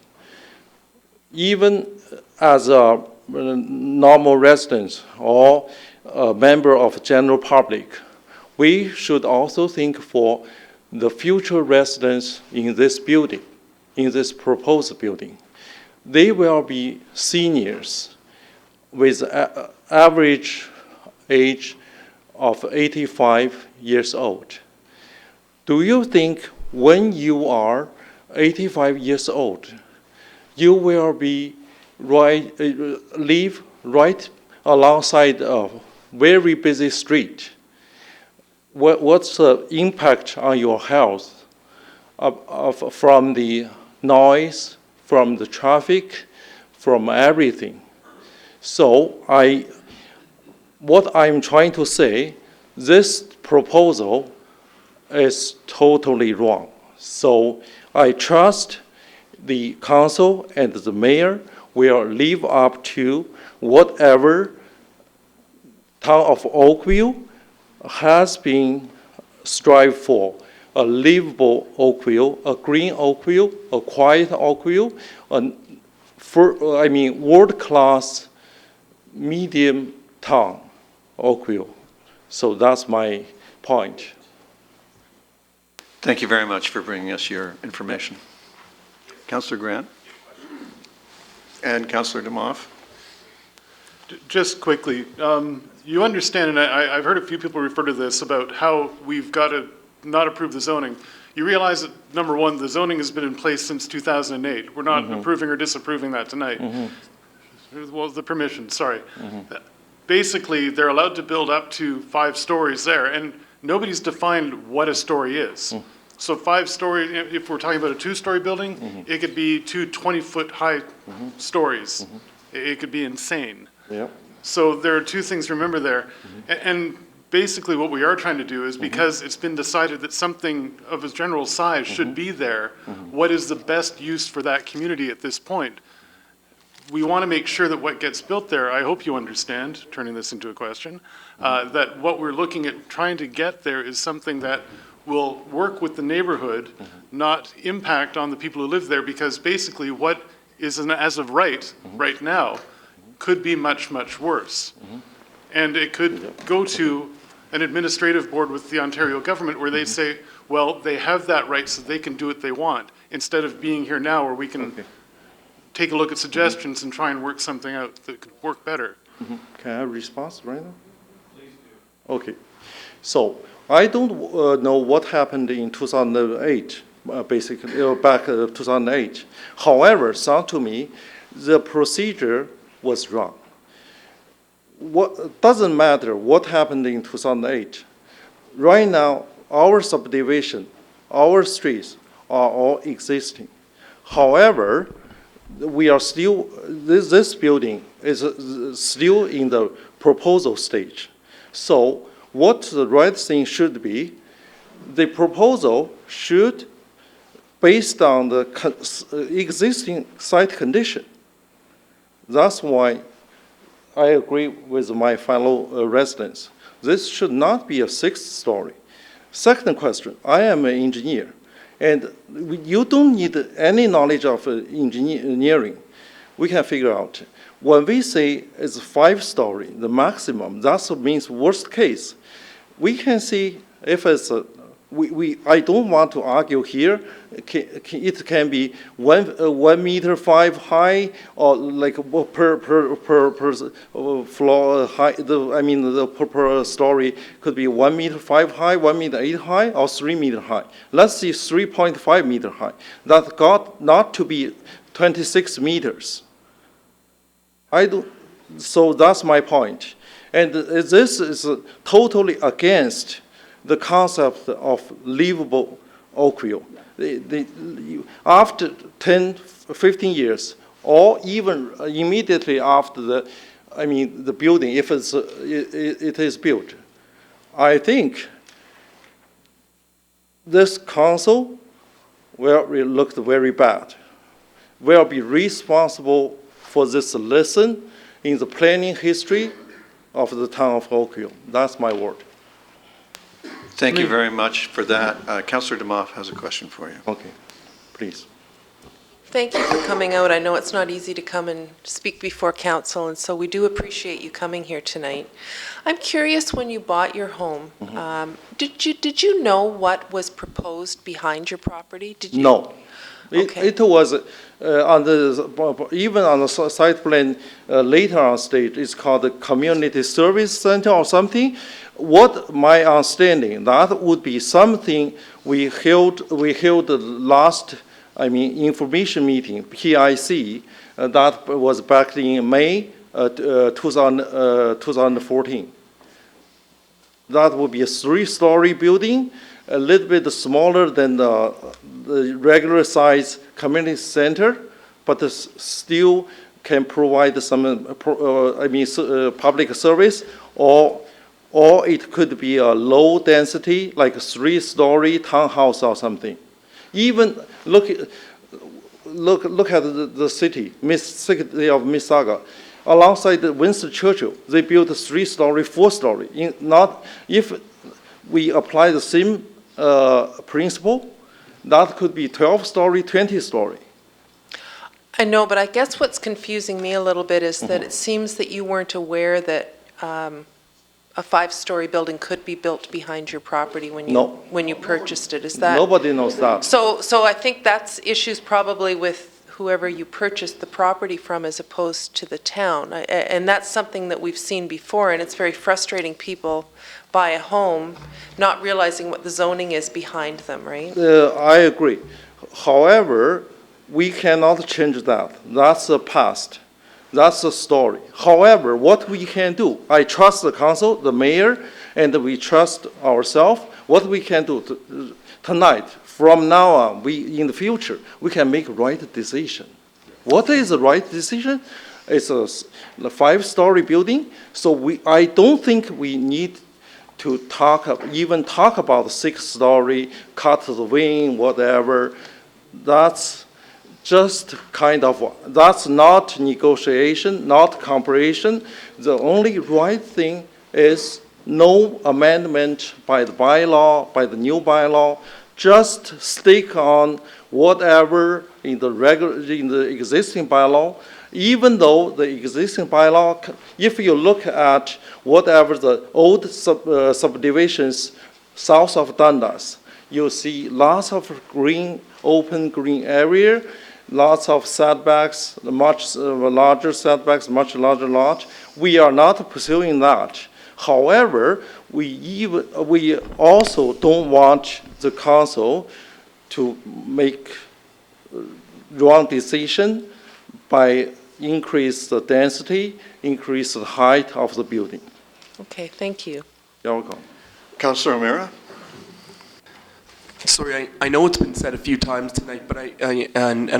Speaker 2: Even as a normal resident or a member of general public, we should also think for the future residents in this building, in this proposed building. They will be seniors with an average age of 85 years old. Do you think when you are 85 years old, you will be live right alongside a very busy street? What's the impact on your health from the noise, from the traffic, from everything? So what I'm trying to say, this proposal is totally wrong. So I trust the council and the mayor will live up to whatever town of Oakville has been strived for. A livable Oakville, a green Oakville, a quiet Oakville, world-class medium town, Oakville. So that's my point.
Speaker 1: Thank you very much for bringing us your information. Councillor Grant and Councillor Demoff.
Speaker 18: Just quickly, you understand, and I've heard a few people refer to this about how we've got to not approve the zoning. You realize that, number one, the zoning has been in place since 2008. We're not approving or disapproving that tonight. Well, the permission, sorry. Basically, they're allowed to build up to 5 stories there, and nobody's defined what a story is. So 5 stories, if we're talking about a 2-story building, it could be 2 20-foot high stories. It could be insane.
Speaker 2: Yep.
Speaker 18: So there are 2 things to remember there. And basically what we are trying to do is, because it's been decided that something of a general size should be there, what is the best use for that community at this point? We want to make sure that what gets built there, I hope you understand, turning this into a question, that what we're looking at trying to get there is something that will work with the neighborhood, not impact on the people who live there, because basically what is an as of right now could be much, much worse. And it could go to an administrative board with the Ontario government where they say, well, they have that right so they can do what they want, instead of being here now where we can take a look at suggestions and try and work something out that could work better.
Speaker 2: Can I respond right now? Please do. Okay. So I don't know what happened in 2008, basically, back 2008. However, sound to me, the procedure was wrong. What doesn't matter what happened in 2008. Right now, our subdivision, our streets are all existing. However, we are still, this building is still in the proposal stage. So what the right thing should be, the proposal should, based on the existing site condition. That's why I agree with my fellow residents. This should not be a 6th story. Second question, I am an engineer, and you don't need any knowledge of engineering. We can figure out. When we say it's 5 story, the maximum, that means worst case. We can see if it's I don't want to argue here. It can be 1.5 meters high, or like per floor high. The per story could be 1.5 meters high, 1.8 meters high, or 3 meters high. Let's see 3.5 meters high. That got not to be 26 meters. So that's my point. And this is totally against the concept of livable Oakville. After 10, 15 years, or even immediately after the building, if it is built, I think this council will look very bad, will be responsible for this lesson in the planning history of the town of Oakville. That's my word.
Speaker 1: Thank you very much for that. Councillor DeMoff has a question for you.
Speaker 2: Okay, please.
Speaker 5: Thank you for coming out. I know it's not easy to come and speak before council, and so we do appreciate you coming here tonight. I'm curious, when you bought your home, did you know what was proposed behind your property? Did you?
Speaker 2: No.
Speaker 5: Okay.
Speaker 2: It was even on the site plan later on stage. It's called the Community Service Center or something. What my understanding, that would be something we held the last, information meeting, PIC, that was back in May 2014. That would be a 3-story building, a little bit smaller than the regular size community center, but still can provide some public service, or it could be a low density, like a 3-story townhouse or something. Even look at the city of Mississauga. Alongside the Winston Churchill, they built a 3-story, 4-story. If we apply the same principle, that could be 12-story, 20-story.
Speaker 5: I know, but I guess what's confusing me a little bit is that it seems that you weren't aware that a 5-story building could be built behind your property when you purchased it. Is that?
Speaker 2: Nobody knows that.
Speaker 5: So I think that's issues probably with whoever you purchased the property from as opposed to the town. And that's something that we've seen before, and it's very frustrating. People buy a home not realizing what the zoning is behind them, right?
Speaker 2: I agree. However, we cannot change that. That's the past. That's the story. However, what we can do, I trust the council, the mayor, and we trust ourselves. What we can do tonight, from now on, in the future, we can make right decision. What is the right decision? It's a 5-story building. So I don't think we need to even talk about 6-story, cut the wing, whatever. That's just that's not negotiation, not comparison. The only right thing is no amendment by the bylaw, by the new bylaw. Just stick on whatever in the existing bylaw. Even though the existing bylaw, if you look at whatever the old subdivisions south of Dundas, you see lots of open green area, lots of setbacks, much larger setbacks, much larger lot. We are not pursuing that. However, we also don't want the council to make wrong decision by increase the density, increase the height of the building.
Speaker 5: Okay, thank you.
Speaker 2: You're welcome.
Speaker 1: Councilor O'Meara?
Speaker 9: Sorry, I know it's been said a few times tonight, but I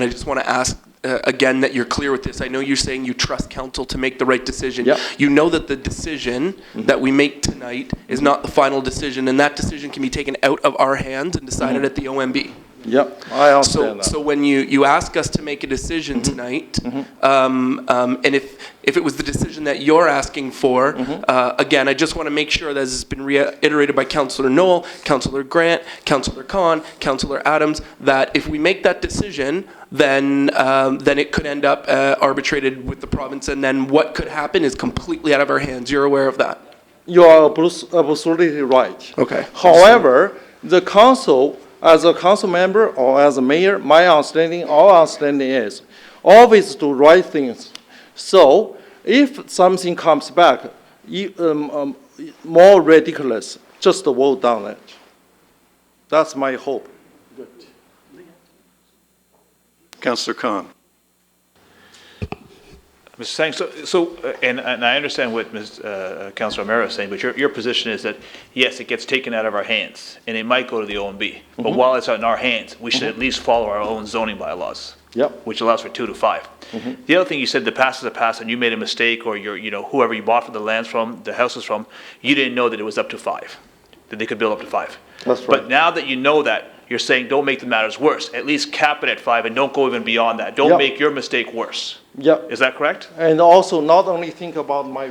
Speaker 9: just want to ask again that you're clear with this. I know you're saying you trust council to make the right decision.
Speaker 2: Yep.
Speaker 9: You know that the decision that we make tonight is not the final decision, and that decision can be taken out of our hands and decided at the OMB.
Speaker 2: Yep, I understand that.
Speaker 9: So when you ask us to make a decision tonight, and if it was the decision that you're asking for, again, I just want to make sure that this has been reiterated by Councillor Knoll, Councillor Grant, Councillor Khan, Councillor Adams, that if we make that decision, then it could end up arbitrated with the province, and then what could happen is completely out of our hands. You're aware of that?
Speaker 2: You are absolutely right.
Speaker 9: Okay.
Speaker 2: However, the council, as a council member or as a mayor, our understanding is always do right things. So if something comes back more ridiculous, just vote down it. That's my hope.
Speaker 1: Councillor Khan.
Speaker 7: Mr. Sang, and I understand what Councillor O'Meara is saying, but your position is that, yes, it gets taken out of our hands, and it might go to the OMB. But while it's in our hands, we should at least follow our own zoning bylaws, which allows for 2 to 5. The other thing you said, the past is a past, and you made a mistake, or whoever you bought the lands from, the houses from, you didn't know that it was up to 5, that they could build up to 5.
Speaker 2: That's right.
Speaker 7: But now that you know that, you're saying don't make the matters worse. At least cap it at 5 and don't go even beyond that. Don't make your mistake worse.
Speaker 2: Yeah.
Speaker 7: Is that correct?
Speaker 2: And also not only think about my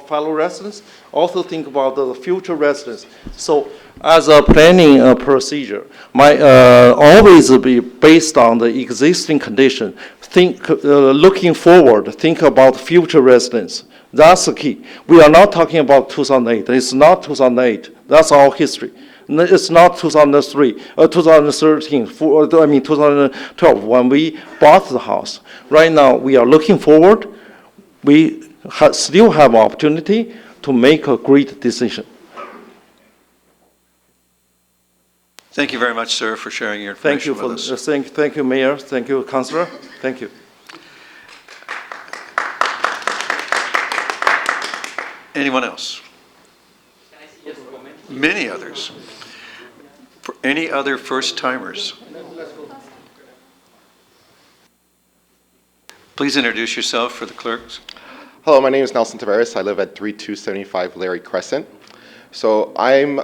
Speaker 2: fellow residents, also think about the future residents. So as a planning procedure, always be based on the existing condition. Looking forward, think about future residents. That's the key. We are not talking about 2008. It's not 2008. That's our history. It's not 2003, 2013, 2012 when we bought the house. Right now, we are looking forward. We still have opportunity to make a great decision.
Speaker 1: Thank you very much, sir, for sharing your information with us.
Speaker 2: Thank you, Mayor. Thank you, Councillor. Thank you.
Speaker 1: Anyone else? Many others. For any other first-timers? Please introduce yourself for the clerks.
Speaker 22: Hello, my name is Nelson Tavares. I live at 3275 Larry Crescent. So I'm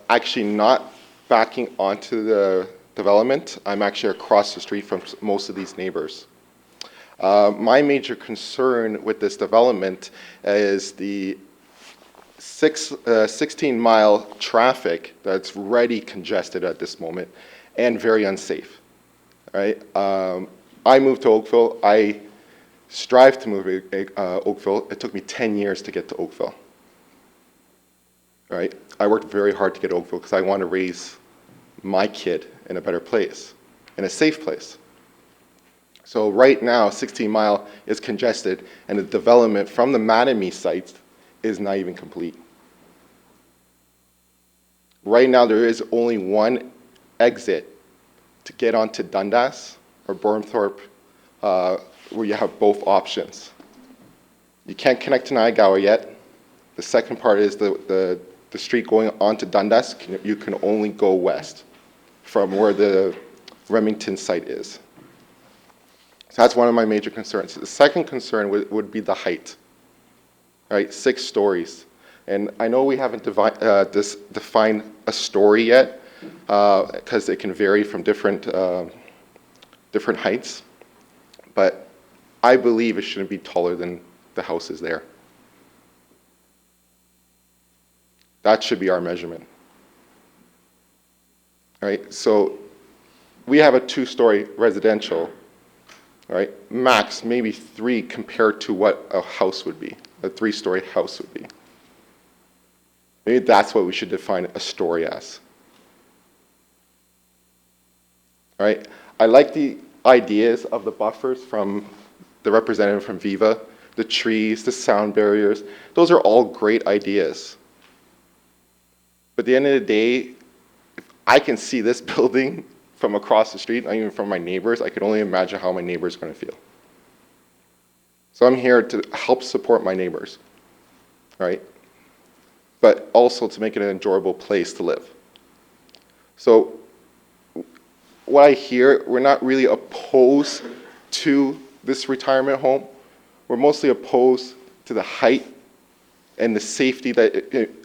Speaker 22: actually not backing onto the development. I'm actually across the street from most of these neighbors. My major concern with this development is the 16-mile traffic that's already congested at this moment and very unsafe. Right? I moved to Oakville. I strive to move to Oakville. It took me 10 years to get to Oakville. Right? I worked very hard to get to Oakville because I want to raise my kid in a better place, in a safe place. So right now, 16 Mile is congested, and the development from the Mattamy site is not even complete. Right now, there is only one exit to get onto Dundas or Bornthorpe, where you have both options. You can't connect to Niagara yet. The second part is the street going onto Dundas, you can only go west from where the Remington site is. So that's one of my major concerns. The second concern would be the height, right? 6 stories. And I know we haven't defined a story yet, because it can vary from different heights, but I believe it shouldn't be taller than the houses there. That should be our measurement. Right? So we have a 2-story residential, right? Max, maybe 3 compared to what a house would be, a 3-story house would be. Maybe that's what we should define a story as. Right? I like the ideas of the buffers from the representative from Viva, the trees, the sound barriers. Those are all great ideas. But at the end of the day, if I can see this building from across the street, not even from my neighbors, I can only imagine how my neighbor's going to feel. So I'm here to help support my neighbors, right? But also to make it an enjoyable place to live. So what I hear, we're not really opposed to this retirement home. We're mostly opposed to the height and the safety that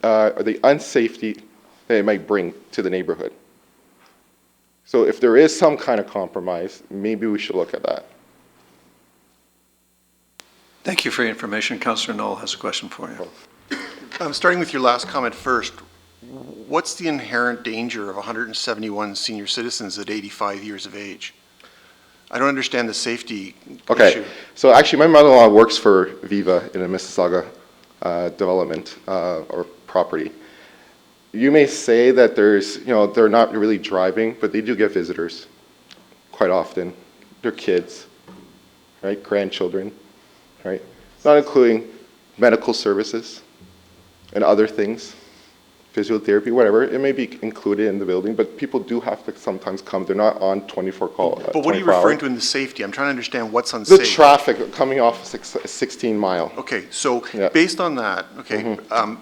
Speaker 22: or the unsafety that it might bring to the neighborhood. So if there is some kind of compromise, maybe we should look at that.
Speaker 1: Thank you for your information. Councillor Knoll has a question for you.
Speaker 17: Starting with your last comment first, what's the inherent danger of 171 senior citizens at 85 years of age? I don't understand the safety issue.
Speaker 22: So actually my mother-in-law works for Viva in a Mississauga development or property. You may say that there's, they're not really driving, but they do get visitors quite often. They're kids, right? Grandchildren, right? Not including medical services and other things, physiotherapy, whatever. It may be included in the building, but people do have to sometimes come. They're not on 24 call.
Speaker 17: But what are you referring to in the safety? I'm trying to understand what's unsafe.
Speaker 22: The traffic coming off 16 Mile.
Speaker 17: Okay, so based on that, okay, I'm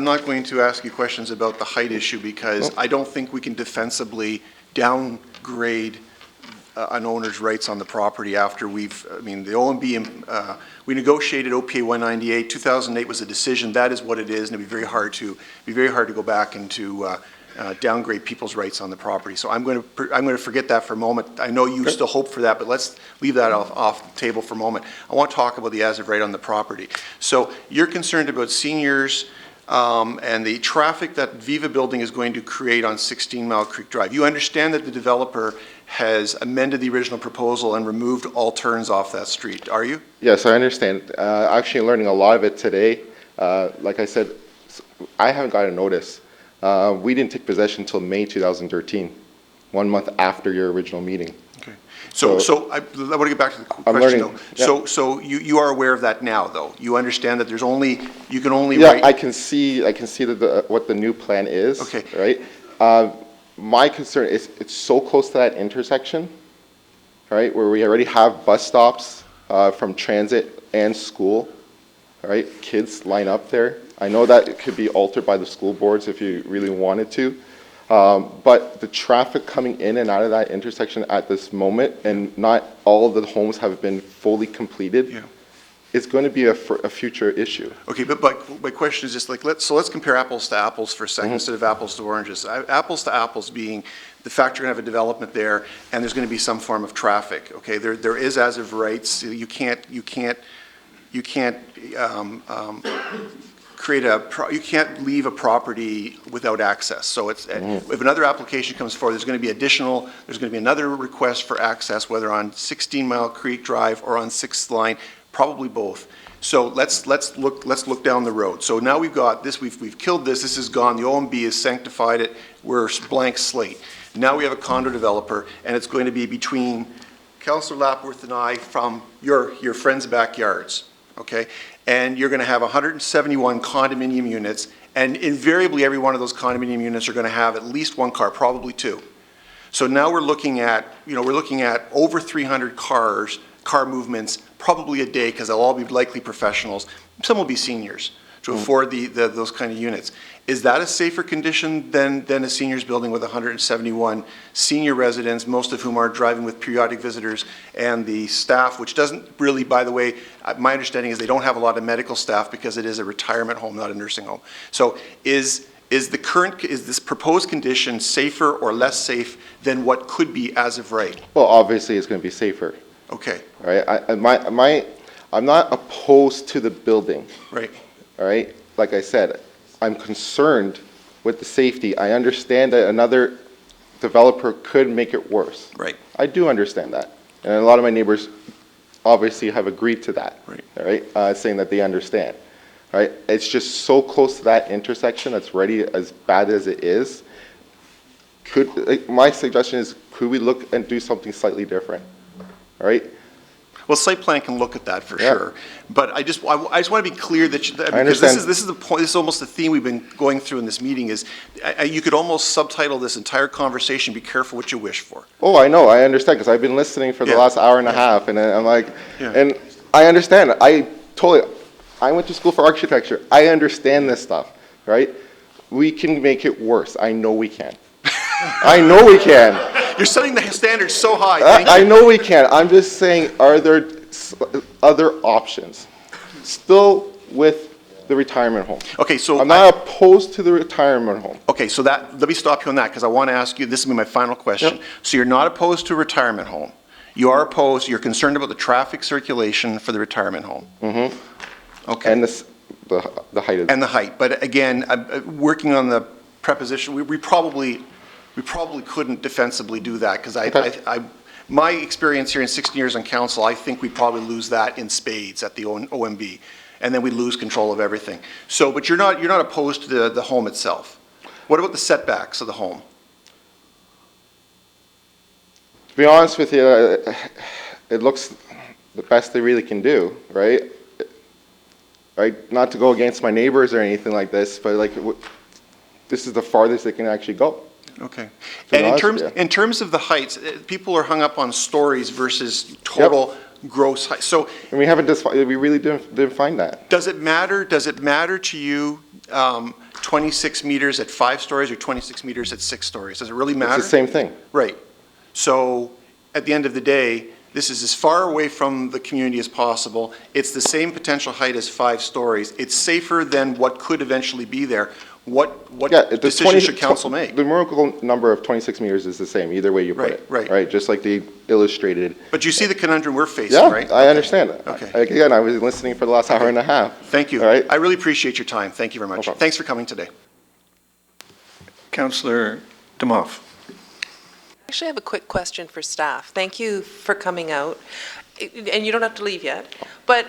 Speaker 17: not going to ask you questions about the height issue because I don't think we can defensively downgrade an owner's rights on the property after the OMB, we negotiated OPA 198, 2008 was a decision, that is what it is, and it'd be very hard to go back and to downgrade people's rights on the property. So I'm going to forget that for a moment. I know you still hope for that, but let's leave that off the table for a moment. I want to talk about the as of right on the property. So you're concerned about seniors and the traffic that Viva Building is going to create on 16 Mile Creek Drive. You understand that the developer has amended the original proposal and removed all turns off that street, are you?
Speaker 22: Yes, I understand. Actually learning a lot of it today. Like I said, I haven't got a notice. We didn't take possession until May 2013, 1 month after your original meeting.
Speaker 17: Okay. So I want to get back to the question though. Yeah. So you are aware of that now though? You understand that you can only write...
Speaker 22: I can see that what the new plan is. Okay. Right? My concern is it's so close to that intersection, right, where we already have bus stops from transit and school, right? Kids line up there. I know that it could be altered by the school boards if you really wanted to, but the traffic coming in and out of that intersection at this moment, and not all of the homes have been fully completed, it's going to be a future issue.
Speaker 17: Okay, but my question is just like, let's compare apples to apples for a second instead of apples to oranges. Apples to apples being the fact you're going to have a development there and there's going to be some form of traffic. Okay, there is as of rights. You can't leave a property without access. So it's if another application comes forward, there's going to be another request for access, whether on 16 Mile Creek Drive or on 6th Line. Probably both. So let's look down the road. So now we've got this. We've killed this. This is gone. The OMB has sanctified it. We're blank slate. Now we have a condo developer, and it's going to be between Councillor Lapworth and I from your friends' backyards, okay? And you're going to have 171 condominium units, and invariably every one of those condominium units are going to have at least one car, probably two. So now we're looking at, we're looking at over 300 car movements, probably a day, because they'll all be likely professionals. Some will be seniors to afford those kind of units. Is that a safer condition than a seniors building with 171 senior residents, most of whom are driving with periodic visitors, and the staff, which doesn't really, by the way, my understanding is they don't have a lot of medical staff because it is a retirement home, not a nursing home. So is this proposed condition safer or less safe than what could be as of right?
Speaker 22: Well, obviously it's going to be safer.
Speaker 17: Okay.
Speaker 22: All right. I'm not opposed to the building.
Speaker 17: Right.
Speaker 22: All right. Like I said, I'm concerned with the safety. I understand that another developer could make it worse.
Speaker 17: Right.
Speaker 22: I do understand that, and a lot of my neighbors obviously have agreed to that.
Speaker 17: Right.
Speaker 22: All right. Saying that they understand. Right. It's just so close to that intersection that's already as bad as it is. My suggestion is, could we look and do something slightly different? All right.
Speaker 17: Well, site plan can look at that for sure, but I just want to be clear that because this is the point. This is almost the theme we've been going through in this meeting. Is you could almost subtitle this entire conversation, "Be careful what you wish for."
Speaker 22: Oh, I know, I understand, because I've been listening for the last hour and a half, and I'm like, and I understand. I went to school for architecture. I understand this stuff, right? We can make it worse. I know we can. I know we can.
Speaker 17: You're setting the standards so high. Thank you.
Speaker 22: I know we can. I'm just saying, are there other options? Still with the retirement home.
Speaker 17: Okay, so
Speaker 22: I'm not opposed to the retirement home.
Speaker 17: Okay, so let me stop you on that, because I want to ask you, this will be my final question. Yep. So you're not opposed to a retirement home. You are opposed, you're concerned about the traffic circulation for the retirement home. Mm-hmm. Okay.
Speaker 22: And the height of it.
Speaker 17: And the height. But again, working on the preposition, we probably couldn't defensively do that, because my experience here in 16 years on council, I think we'd probably lose that in spades at the OMB, and then we'd lose control of everything. So, but you're not opposed to the home itself. What about the setbacks of the home?
Speaker 22: To be honest with you, it looks the best they really can do, right? Right? Not to go against my neighbors or anything like this, but like this is the farthest they can actually go.
Speaker 17: Okay. And in terms of the heights, people are hung up on stories versus total gross height. So
Speaker 22: and we really didn't find that.
Speaker 17: Does it matter? Does it matter to you 26 meters at 5 stories or 26 meters at 6 stories? Does it really matter?
Speaker 22: It's the same thing.
Speaker 17: Right. So at the end of the day, this is as far away from the community as possible. It's the same potential height as 5 stories. It's safer than what could eventually be there. What decision should council make?
Speaker 22: The numerical number of 26 meters is the same, either way you put it. Right. Just like they illustrated.
Speaker 17: But you see the conundrum we're facing, right?
Speaker 22: Yeah, I understand that.
Speaker 17: Okay.
Speaker 22: Again, I was listening for the last hour and a half.
Speaker 17: Thank you.
Speaker 22: All right.
Speaker 17: I really appreciate your time. Thank you very much. Thanks for coming today.
Speaker 1: Councillor Demoff.
Speaker 5: Actually, I have a quick question for staff. Thank you for coming out. And you don't have to leave yet. But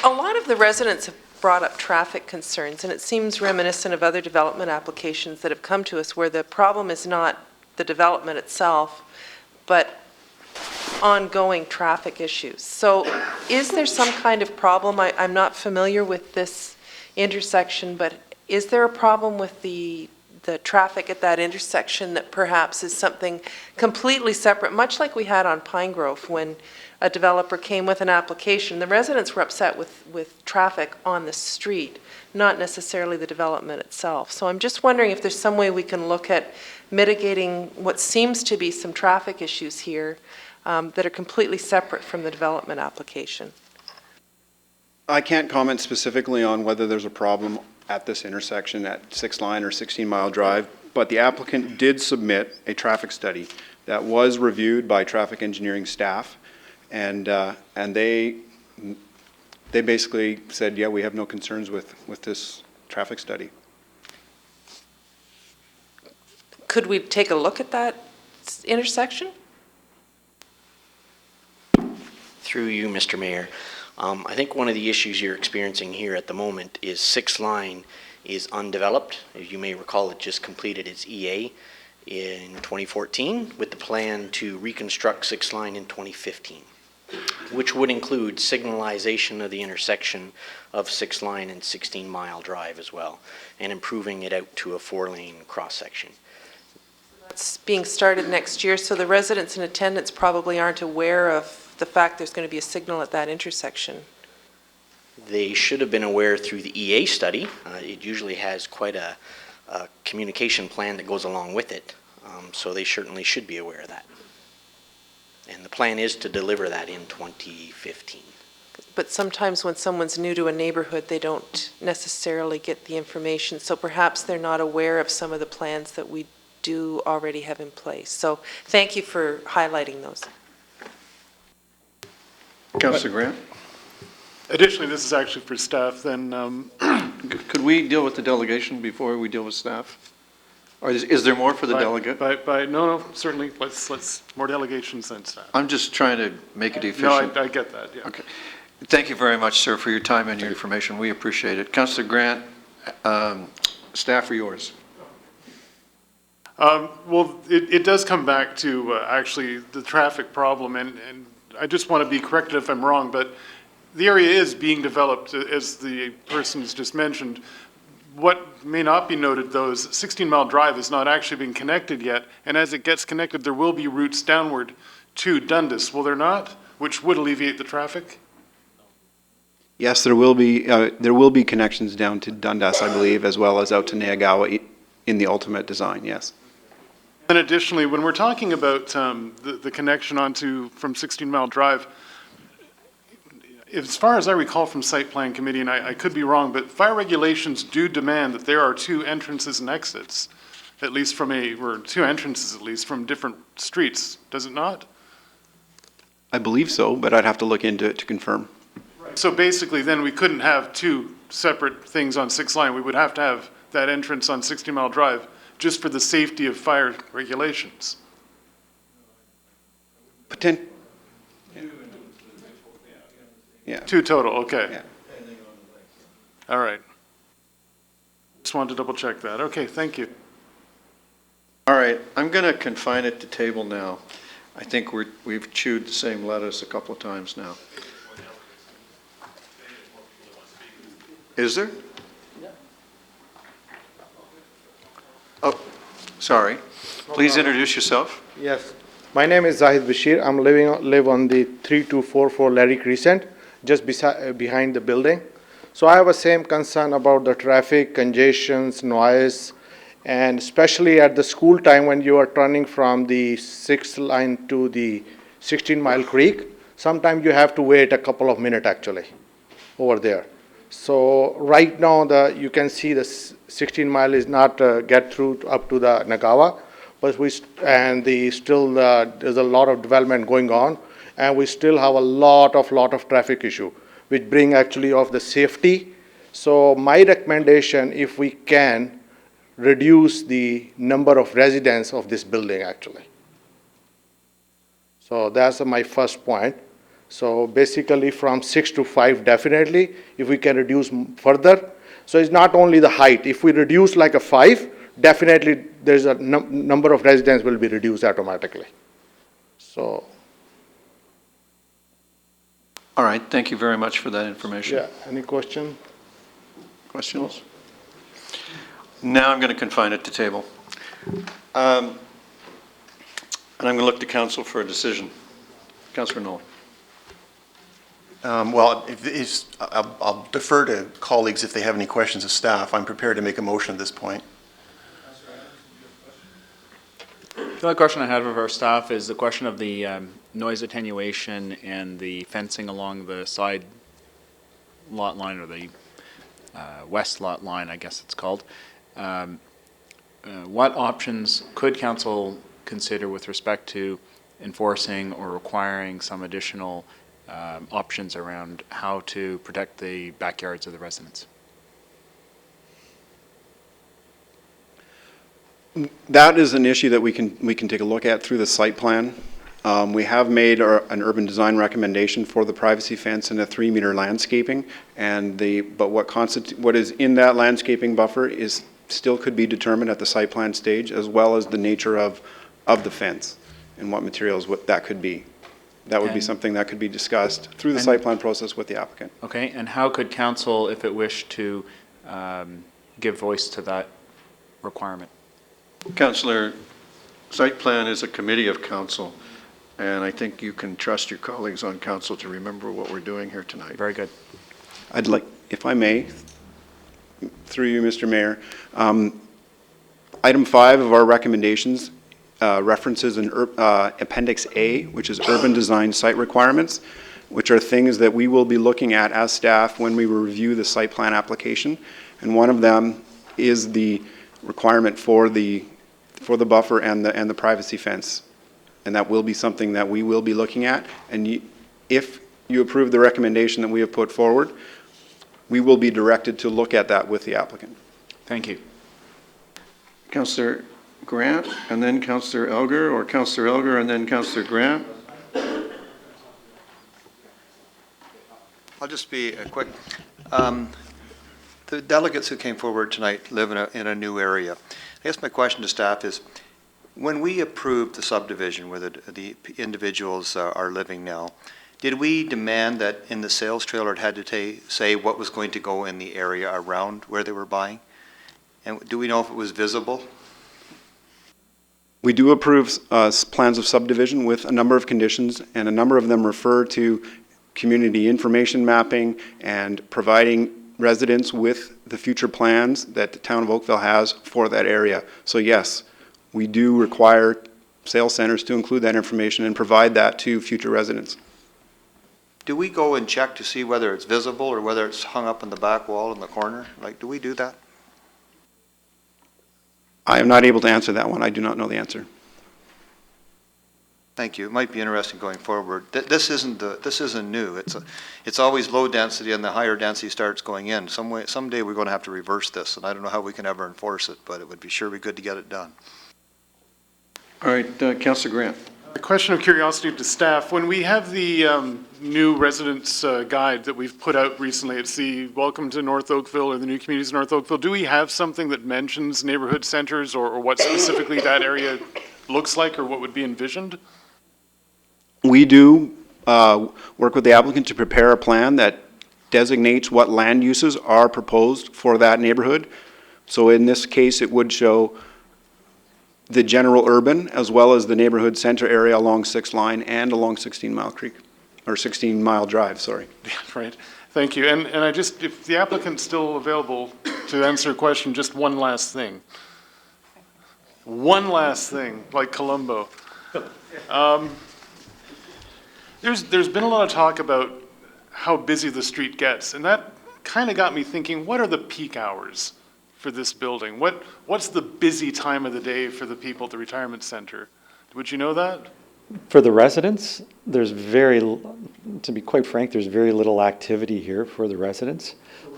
Speaker 5: a lot of the residents have brought up traffic concerns, and it seems reminiscent of other development applications that have come to us where the problem is not the development itself, but ongoing traffic issues. So is there some kind of problem? I'm not familiar with this intersection, but is there a problem with the traffic at that intersection that perhaps is something completely separate, much like we had on Pine Grove when a developer came with an application? The residents were upset with traffic on the street, not necessarily the development itself. So I'm just wondering if there's some way we can look at mitigating what seems to be some traffic issues here that are completely separate from the development application.
Speaker 16: I can't comment specifically on whether there's a problem at this intersection at 6 Line or 16 Mile Drive, but the applicant did submit a traffic study that was reviewed by traffic engineering staff, and they basically said, yeah, we have no concerns with this traffic study.
Speaker 5: Could we take a look at that intersection?
Speaker 10: Through you, Mr. Mayor. I think one of the issues you're experiencing here at the moment is 6 Line is undeveloped. As you may recall, it just completed its EA, in 2014 with the plan to reconstruct 6th Line in 2015, which would include signalization of the intersection of 6th Line and 16 Mile Drive as well, and improving it out to a 4-lane cross-section.
Speaker 5: It's being started next year, so the residents in attendance probably aren't aware of the fact there's going to be a signal at that intersection.
Speaker 10: They should have been aware through the EA study. It usually has quite a communication plan that goes along with it, so they certainly should be aware of that. And the plan is to deliver that in 2015.
Speaker 5: But sometimes when someone's new to a neighborhood, they don't necessarily get the information, so perhaps they're not aware of some of the plans that we do already have in place. So thank you for highlighting those.
Speaker 1: Councillor Grant?
Speaker 18: Additionally, this is actually for staff, then,
Speaker 1: Could we deal with the delegation before we deal with staff? Or is there more for the delegate?
Speaker 18: no, certainly, let's, more delegations than staff.
Speaker 1: I'm just trying to make it
Speaker 18: No,
Speaker 1: efficient.
Speaker 18: I get that, yeah.
Speaker 1: Okay. Thank you very much, sir, for your time and your information. We appreciate it. Councillor Grant, staff are yours.
Speaker 18: Well, it does come back to actually the traffic problem, and I just want to be corrected if I'm wrong, but the area is being developed, as the person's just mentioned. What may not be noted, though, is 16 Mile Drive has not actually been connected yet, and as it gets connected, there will be routes downward to Dundas, will there not? Which would alleviate the traffic?
Speaker 16: Yes, there will be connections down to Dundas, I believe, as well as out to Neagawa in the ultimate design, yes.
Speaker 18: And additionally, when we're talking about the connection from 16 Mile Drive, as far as I recall from Site Plan Committee, and I could be wrong, but fire regulations do demand that there are 2 entrances and exits, at least or 2 entrances at least, from different streets, does it not?
Speaker 16: I believe so, but I'd have to look into it to confirm.
Speaker 18: So basically, then we couldn't have 2 separate things on 6th Line. We would have to have that entrance on 16 Mile Drive just for the safety of fire regulations.
Speaker 16: Yeah.
Speaker 18: 2 total, okay.
Speaker 16: Yeah.
Speaker 18: All right. Just wanted to double check that. Okay, thank you.
Speaker 1: All right, I'm going to confine it to table now. I think we've chewed the same lettuce a couple of times now. Is there? Oh, sorry. Please introduce yourself.
Speaker 11: Yes. My name is Zahid Bashir. I'm live on the 3244 Larry Crescent, just behind the building. So I have a same concern about the traffic, congestions, noise, and especially at the school time when you are turning from the 6th Line to the 16 Mile Creek. Sometimes you have to wait a couple of minutes actually over there. So right now you can see the 16 Mile is not get through up to the Nagawa, but there's a lot of development going on, and we still have a lot of traffic issue, which bring actually of the safety. So my recommendation, if we can, reduce the number of residents of this building actually. So that's my first point. So basically from 6 to 5 definitely, if we can reduce further. So it's not only the height. If we reduce like a 5, definitely there's a number of residents will be reduced automatically. So.
Speaker 1: All right, thank you very much for that information.
Speaker 11: Yeah, any question?
Speaker 1: Questions? Now I'm going to confine it to table. And I'm going to look to council for a decision. Councillor Nolan.
Speaker 17: Well, I'll defer to colleagues if they have any questions of staff. I'm prepared to make a motion at this point.
Speaker 3: The other question I have of our staff is the question of the noise attenuation and the fencing along the side lot line, or the west lot line, I guess it's called. What options could council consider with respect to enforcing or requiring some additional options around how to protect the backyards of the residents?
Speaker 16: That is an issue that we can take a look at through the site plan. We have made an urban design recommendation for the privacy fence and a 3-meter landscaping, but what is in that landscaping buffer is still could be determined at the site plan stage, as well as the nature of the fence and what materials that could be. That would be
Speaker 3: And-
Speaker 16: something that could be discussed through the
Speaker 3: and-
Speaker 16: site plan process with the applicant.
Speaker 3: Okay, and how could council, if it wished to, give voice to that requirement?
Speaker 1: Councillor, site plan is a committee of council, and I think you can trust your colleagues on council to remember what we're doing here tonight.
Speaker 3: Very good.
Speaker 16: I'd like, if I may, through you, Mr. Mayor, item 5 of our recommendations references an Appendix A, which is urban design site requirements, which are things that we will be looking at as staff when we review the site plan application. And one of them is the requirement for the buffer and the privacy fence. And that will be something that we will be looking at. And if you approve the recommendation that we have put forward, we will be directed to look at that with the applicant.
Speaker 3: Thank you.
Speaker 1: Councillor Grant, and then Councillor Elgar, or Councillor Elgar and then Councillor Grant.
Speaker 20: I'll just be quick. The delegates who came forward tonight live in a new area. I guess my question to staff is, when we approved the subdivision where the individuals are living now, did we demand that in the sales trailer it had to say what was going to go in the area around where they were buying? And do we know if it was visible?
Speaker 16: We do approve plans of subdivision with a number of conditions, and a number of them refer to community information mapping and providing residents with the future plans that the town of Oakville has for that area. So yes, we do require sales centers to include that information and provide that to future residents.
Speaker 20: Do we go and check to see whether it's visible or whether it's hung up in the back wall in the corner? Like, do we do that?
Speaker 16: I am not able to answer that one. I do not know the answer.
Speaker 20: Thank you. It might be interesting going forward. This isn't new. It's always low density, and the higher density starts going in. Someday we're going to have to reverse this, and I don't know how we can ever enforce it, but it would be sure be good to get it done.
Speaker 1: All right, Councillor Grant.
Speaker 18: A question of curiosity to staff. When we have the new residents guide that we've put out recently, it's the Welcome to North Oakville or the New Communities of North Oakville, do we have something that mentions neighborhood centers or what specifically that area looks like or what would be envisioned?
Speaker 16: We do work with the applicant to prepare a plan that designates what land uses are proposed for that neighborhood. So in this case, it would show the general urban as well as the neighborhood center area along 6th Line and along 16 Mile Creek, or 16 Mile Drive, sorry.
Speaker 18: Yeah, right. Thank you. And I just, if the applicant's still available to answer a question, just one last thing. One last thing, like Columbo. There's been a lot of talk about how busy the street gets, and that kind of got me thinking, what are the peak hours for this building? What's the busy time of the day for the people at the retirement center? Would you know that?
Speaker 21: For the residents, to be quite frank, there's very little activity here for the residents.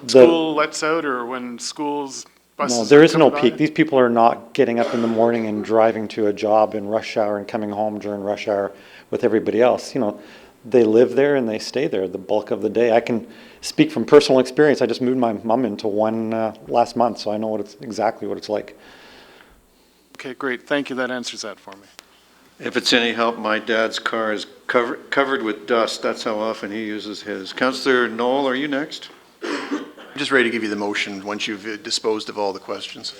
Speaker 18: School lets out, or when schools, buses
Speaker 21: No, there is no
Speaker 18: come by?
Speaker 21: peak. These people are not getting up in the morning and driving to a job in rush hour and coming home during rush hour with everybody else. You know, they live there and they stay there the bulk of the day. I can speak from personal experience. I just moved my mom into one last month, so I know exactly what it's like.
Speaker 18: Okay, great. Thank you. That answers that for me.
Speaker 1: If it's any help, my dad's car is covered with dust. That's how often he uses his. Councillor Knoll, are you next?
Speaker 17: I'm just ready to give you the motion once you've disposed of all the questions.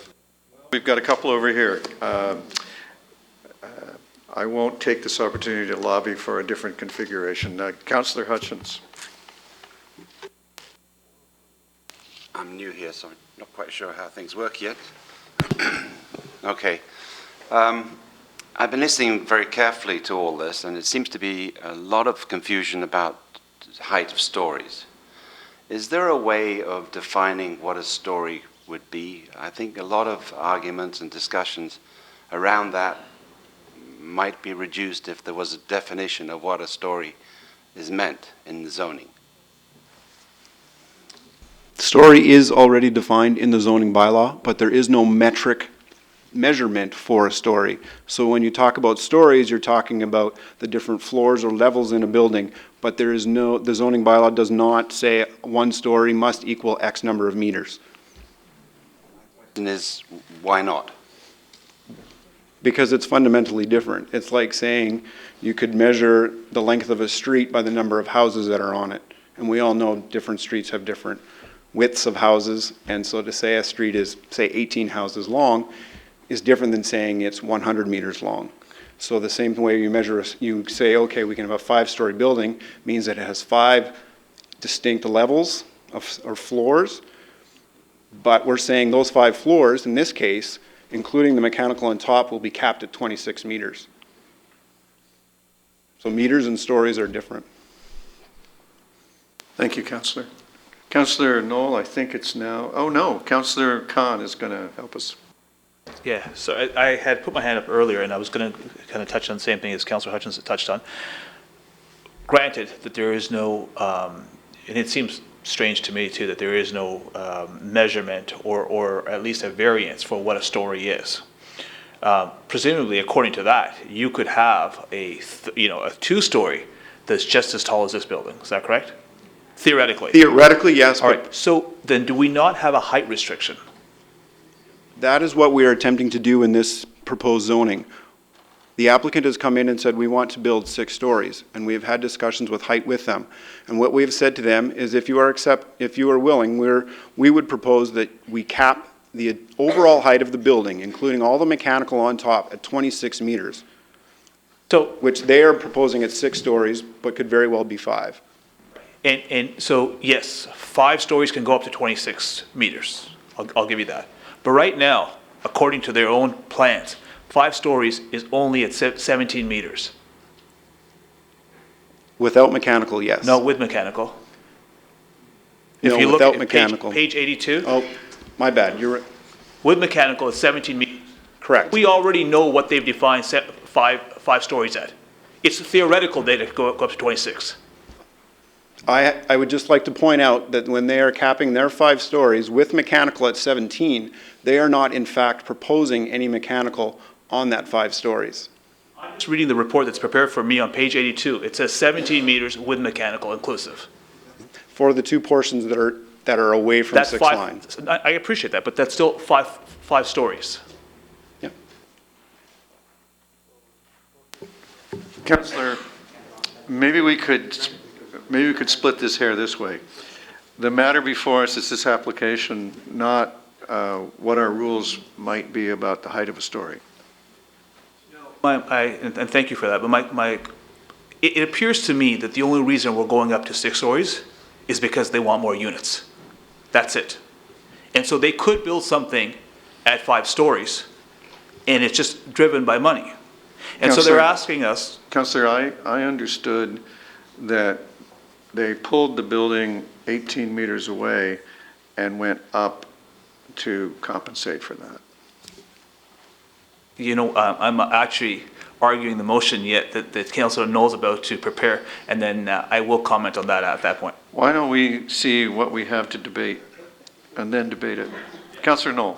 Speaker 1: We've got a couple over here. I won't take this opportunity to lobby for a different configuration. Councillor Hutchins.
Speaker 12: I'm new here, so I'm not quite sure how things work yet. Okay. I've been listening very carefully to all this, and it seems to be a lot of confusion about the height of stories. Is there a way of defining what a story would be? I think a lot of arguments and discussions around that might be reduced if there was a definition of what a story is meant in the zoning.
Speaker 16: Story is already defined in the zoning bylaw, but there is no measurement for a story. So when you talk about stories, you're talking about the different floors or levels in a building, but the zoning bylaw does not say one story must equal X number of meters.
Speaker 12: And is, why not?
Speaker 16: Because it's fundamentally different. It's like saying you could measure the length of a street by the number of houses that are on it. And we all know different streets have different widths of houses. And so to say a street is, say, 18 houses long is different than saying it's 100 meters long. So the same way you measure, you say, okay, we can have a 5-story building, means that it has 5 distinct levels or floors. But we're saying those 5 floors, in this case, including the mechanical on top, will be capped at 26 meters. So meters and stories are different.
Speaker 1: Thank you, Councillor. Councillor Knoll, I think it's now, oh no, Councillor Khan is going to help us.
Speaker 7: Yeah, so I had put my hand up earlier, and I was going to kind of touch on the same thing as Councillor Hutchins had touched on. Granted that there is no, and it seems strange to me too, that there is no measurement or at least a variance for what a story is. Presumably, according to that, you could have a 2-story that's just as tall as this building. Is that correct? Theoretically.
Speaker 16: Theoretically, yes.
Speaker 7: All right. So then, do we not have a height restriction?
Speaker 16: That is what we are attempting to do in this proposed zoning. The applicant has come in and said, we want to build 6 stories, and we have had discussions with height with them. And what we have said to them is if you are willing, we would propose that we cap the overall height of the building, including all the mechanical on top, at 26 meters.
Speaker 7: So,
Speaker 16: which they are proposing at 6 stories, but could very well be 5.
Speaker 7: And so, yes, 5 stories can go up to 26 meters. I'll give you that. But right now, according to their own plans, 5 stories is only at 17 meters.
Speaker 16: Without mechanical, yes.
Speaker 7: No, with mechanical. If
Speaker 16: No,
Speaker 7: you look
Speaker 16: without
Speaker 7: at
Speaker 16: mechanical.
Speaker 7: page 82.
Speaker 16: Oh, my bad. You're right.
Speaker 7: With mechanical, it's 17 meters.
Speaker 16: Correct.
Speaker 7: We already know what they've defined 5 stories at. It's theoretical data to go up to 26.
Speaker 16: I would just like to point out that when they are capping their 5 stories with mechanical at 17, they are not in fact proposing any mechanical on that 5 stories.
Speaker 7: I'm just reading the report that's prepared for me on page 82. It says 17 meters with mechanical inclusive.
Speaker 16: For the 2 portions that are away from
Speaker 7: That's
Speaker 16: 6
Speaker 7: 5.
Speaker 16: lines.
Speaker 7: I appreciate that, but that's still five stories.
Speaker 16: Yeah.
Speaker 1: Councillor, maybe we could split this hair this way. The matter before us is this application, not what our rules might be about the height of a story.
Speaker 7: And thank you for that, but it appears to me that the only reason we're going up to 6 stories is because they want more units. That's it. And so they could build something at 5 stories, and it's just driven by money. And so they're asking us.
Speaker 1: Councillor, I understood that they pulled the building 18 meters away and went up to compensate for that.
Speaker 7: You know, I'm actually arguing the motion yet that Councillor knows about to prepare, and then I will comment on that at that point.
Speaker 1: Why don't we see what we have to debate and then debate it? Councillor Knoll.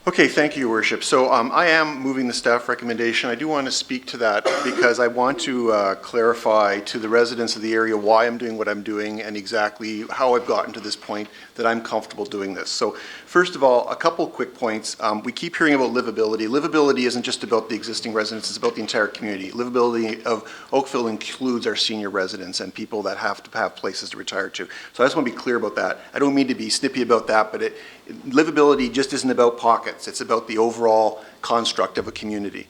Speaker 17: Okay, thank you, Your Worship. So I am moving the staff recommendation. I do want to speak to that because I want to clarify to the residents of the area why I'm doing what I'm doing and exactly how I've gotten to this point that I'm comfortable doing this. So first of all, a couple quick points. We keep hearing about livability. Livability isn't just about the existing residents, it's about the entire community. Livability of Oakville includes our senior residents and people that have to have places to retire to. So I just want to be clear about that. I don't mean to be snippy about that, but livability just isn't about pockets. It's about the overall construct of a community.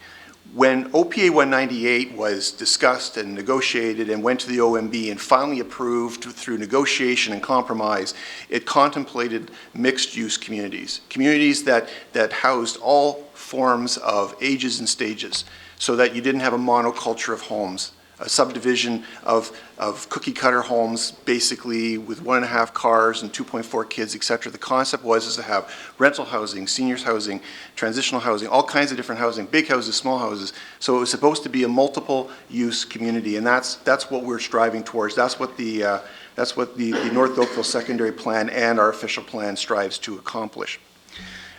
Speaker 17: When OPA 198 was discussed and negotiated and went to the OMB and finally approved through negotiation and compromise, it contemplated mixed-use communities, communities that housed all forms of ages and stages so that you didn't have a monoculture of homes. A subdivision of cookie-cutter homes, basically with 1.5 cars and 2.4 kids, et cetera. The concept was to have rental housing, seniors housing, transitional housing, all kinds of different housing, big houses, small houses. So it was supposed to be a multiple-use community, and that's what we're striving towards. That's what the North Oakville Secondary Plan and our official plan strives to accomplish.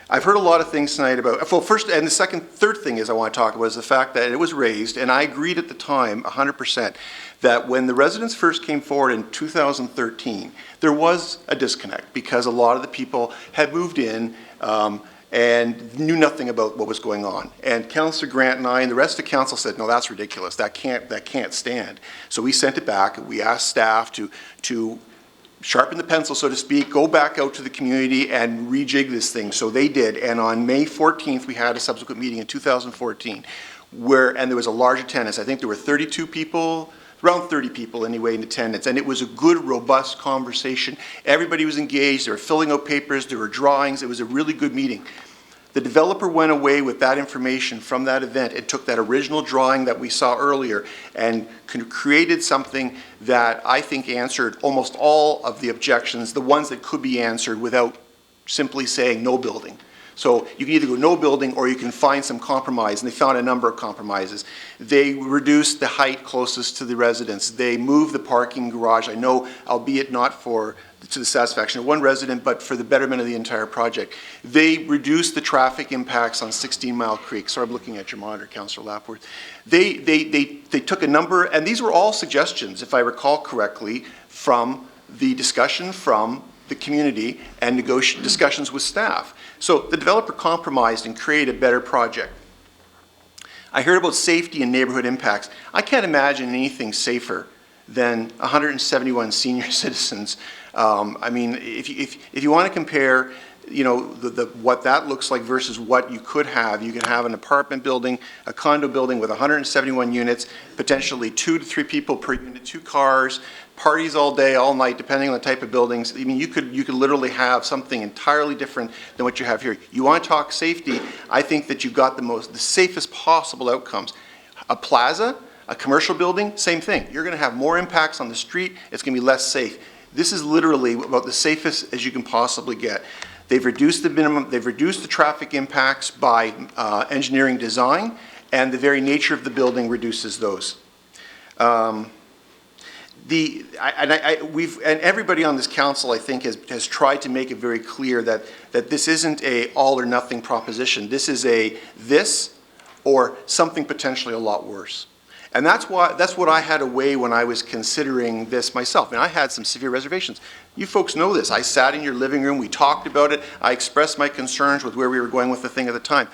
Speaker 17: I've heard a lot of things tonight about, well, first, and the third thing is I want to talk about is the fact that it was raised, and I agreed at the time 100%, that when the residents first came forward in 2013, there was a disconnect because a lot of the people had moved in and knew nothing about what was going on. And Councillor Grant and I and the rest of the council said, no, that's ridiculous. That can't stand. So we sent it back. We asked staff to sharpen the pencil, so to speak, go back out to the community and rejig this thing. So they did. And on May 14th, we had a subsequent meeting in 2014 and there was a large attendance. I think there were 32 people, around 30 people anyway in attendance, and it was a good, robust conversation. Everybody was engaged. They were filling out papers. There were drawings. It was a really good meeting. The developer went away with that information from that event and took that original drawing that we saw earlier and created something that I think answered almost all of the objections, the ones that could be answered without simply saying no building. So you can either go no building or you can find some compromise, and they found a number of compromises. They reduced the height closest to the residents. They moved the parking garage, I know, albeit not to the satisfaction of one resident, but for the betterment of the entire project. They reduced the traffic impacts on 16 Mile Creek. Sorry, I'm looking at your monitor, Councillor Lapworth. They took a number, and these were all suggestions, if I recall correctly, from the discussion from the community and discussions with staff. So the developer compromised and created a better project. I heard about safety and neighborhood impacts. I can't imagine anything safer than 171 senior citizens. I mean, if you want to compare, you know, what that looks like versus what you could have an apartment building, a condo building with 171 units, potentially 2 to 3 people per unit, 2 cars, parties all day, all night, depending on the type of buildings. I mean, you could literally have something entirely different than what you have here. You want to talk safety, I think that you've got the safest possible outcomes. A plaza, a commercial building, same thing. You're going to have more impacts on the street. It's going to be less safe. This is literally about the safest as you can possibly get. They've reduced the minimum, they've reduced the traffic impacts by engineering design, and the very nature of the building reduces those. And everybody on this council, I think, has tried to make it very clear that this isn't a all or nothing proposition. This is this or something potentially a lot worse. And that's what I had to weigh when I was considering this myself. And I had some severe reservations. You folks know this. I sat in your living room. We talked about it. I expressed my concerns with where we were going with the thing at the time.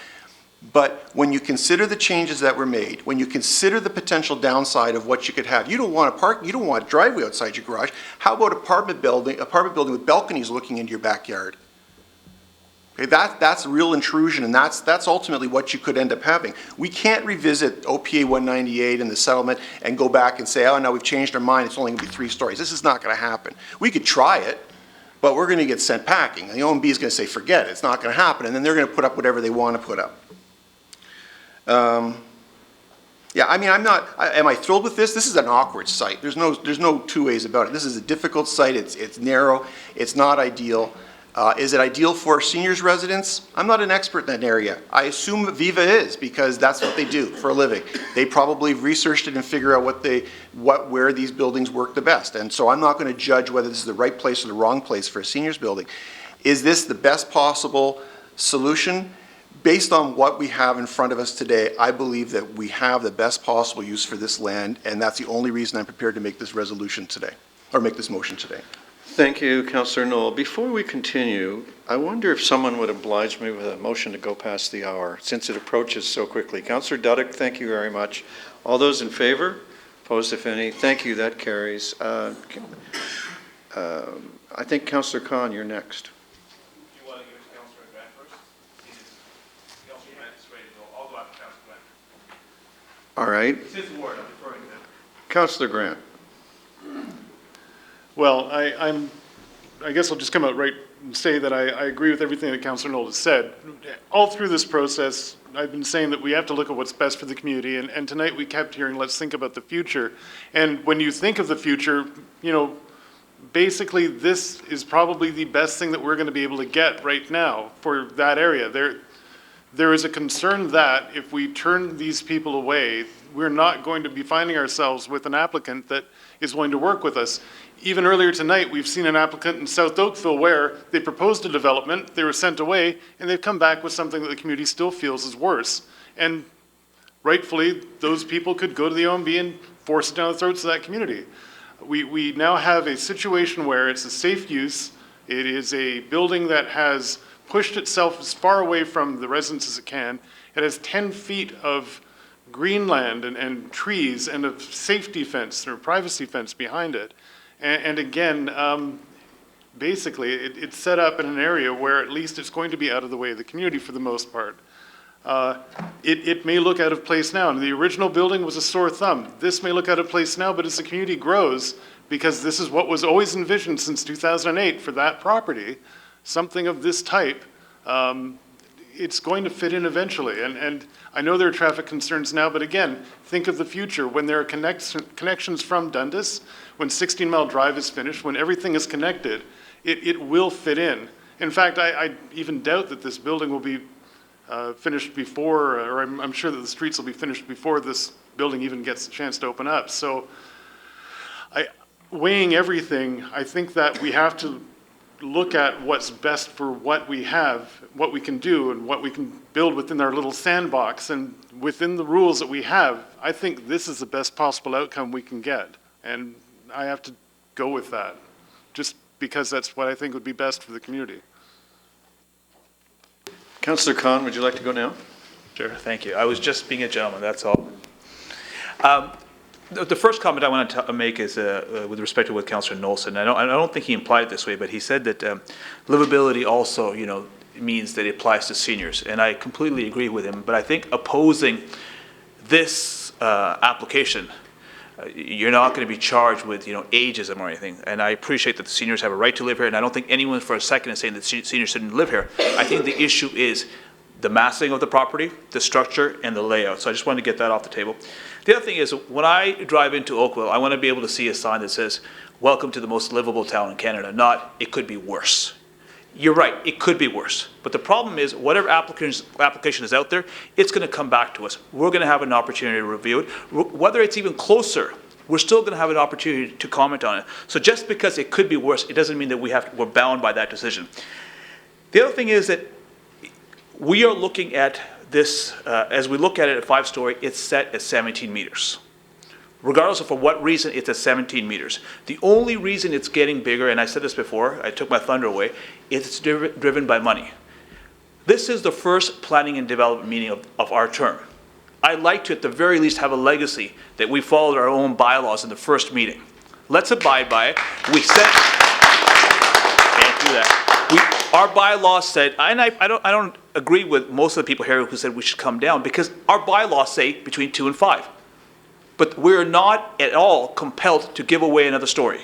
Speaker 17: But when you consider the changes that were made, when you consider the potential downside of what you could have, you don't want a driveway outside your garage. How about apartment building with balconies looking into your backyard? Okay, that's real intrusion, and that's ultimately what you could end up having. We can't revisit OPA 198 and the settlement and go back and say, oh, no, we've changed our mind, it's only going to be 3 stories. This is not going to happen. We could try it, but we're going to get sent packing. And the OMB is going to say, forget it, it's not going to happen, and then they're going to put up whatever they want to put up. Yeah, I mean, am I thrilled with this? This is an awkward site. There's no 2 ways about it. This is a difficult site, it's narrow, it's not ideal. Is it ideal for seniors residents? I'm not an expert in that area. I assume Viva is, because that's what they do for a living. They probably researched it and figure out where these buildings work the best. And so I'm not going to judge whether this is the right place or the wrong place for a seniors building. Is this the best possible solution? Based on what we have in front of us today, I believe that we have the best possible use for this land, and that's the only reason I'm prepared to make this resolution today, or make this motion today.
Speaker 1: Thank you, Councillor Knoll. Before we continue, I wonder if someone would oblige me with a motion to go past the hour, since it approaches so quickly. Councillor Duddick, thank you very much. All those in favor? Opposed, if any? Thank you, that carries. I think Councillor Khan, you're next.
Speaker 7: You want to give it to Councillor Grant first? Councillor Grant is ready to go. I'll go after Councillor Grant.
Speaker 1: All right.
Speaker 7: It's his ward, I'm referring to him.
Speaker 1: Councillor Grant.
Speaker 18: Well, I guess I'll just come out right and say that I agree with everything that Councillor Knoll has said. All through this process, I've been saying that we have to look at what's best for the community, and tonight we kept hearing, let's think about the future. And when you think of the future, you know, basically this is probably the best thing that we're going to be able to get right now for that area. there is a concern that if we turn these people away, we're not going to be finding ourselves with an applicant that is willing to work with us. Even earlier tonight, we've seen an applicant in South Oakville where they proposed a development, they were sent away, and they've come back with something that the community still feels is worse. And rightfully, those people could go to the OMB and force it down the throats of that community. We now have a situation where it's a safe use. It is a building that has pushed itself as far away from the residents as it can. It has 10 feet of greenland and trees and a safety fence or privacy fence behind it. And again, basically, it's set up in an area where at least it's going to be out of the way of the community for the most part. It may look out of place now. The original building was a sore thumb. This may look out of place now, but as the community grows, because this is what was always envisioned since 2008 for that property, something of this type, it's going to fit in eventually. And I know there are traffic concerns now, but again, think of the future when there are connections from Dundas, when 16 Mile Drive is finished, when everything is connected, it will fit in. In fact, I even doubt that this building will be finished before, or I'm sure that the streets will be finished before this building even gets a chance to open up. So weighing everything, I think that we have to look at what's best for what we have, what we can do, and what we can build within our little sandbox. And within the rules that we have, I think this is the best possible outcome we can get. And I have to go with that, just because that's what I think would be best for the community.
Speaker 1: Councillor Khan, would you like to go now?
Speaker 7: Sure, thank you. I was just being a gentleman, that's all. The first comment I want to make is with respect to what Councillor Knoll said. I don't think he implied it this way, but he said that livability also, means that it applies to seniors, and I completely agree with him. But I think opposing this application, you're not going to be charged with ageism or anything. And I appreciate that the seniors have a right to live here, and I don't think anyone for a second is saying that seniors shouldn't live here. I think the issue is the massing of the property, the structure, and the layout. So I just wanted to get that off the table. The other thing is, when I drive into Oakville, I want to be able to see a sign that says, "Welcome to the most livable town in Canada," not, "It could be worse." You're right, it could be worse. But the problem is, whatever application is out there, it's going to come back to us. We're going to have an opportunity to review it. Whether it's even closer, we're still going to have an opportunity to comment on it. So just because it could be worse, it doesn't mean that we're bound by that decision. The other thing is that we are looking at this, as we look at it at 5-story, it's set at 17 meters. Regardless of for what reason, it's at 17 meters. The only reason it's getting bigger, and I said this before, I took my thunder away, it's driven by money. This is the first planning and development meeting of our term. I'd like to, at the very least, have a legacy that we followed our own bylaws in the first meeting. Let's abide by it. We said, can't do that. Our bylaws said, and I don't agree with most of the people here who said we should come down, because our bylaws say between 2 and 5. But we're not at all compelled to give away another story.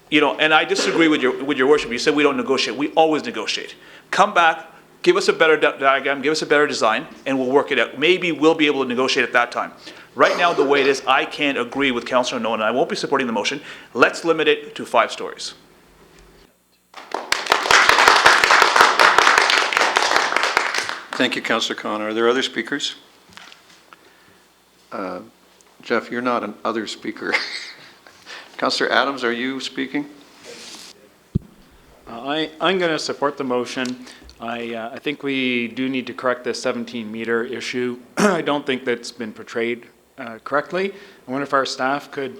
Speaker 7: And I disagree with your worship. You said we don't negotiate. We always negotiate. Come back, give us a better diagram, give us a better design, and we'll work it out. Maybe we'll be able to negotiate at that time. Right now, the way it is, I can't agree with Councillor Nolan, and I won't be supporting the motion. Let's limit it to 5 stories.
Speaker 1: Thank you, Councillor Khan. Are there other speakers? Jeff, you're not an other speaker. Councillor Adams, are you speaking?
Speaker 3: I'm going to support the motion. I think we do need to correct the 17-meter issue. I don't think that's been portrayed correctly. I wonder if our staff could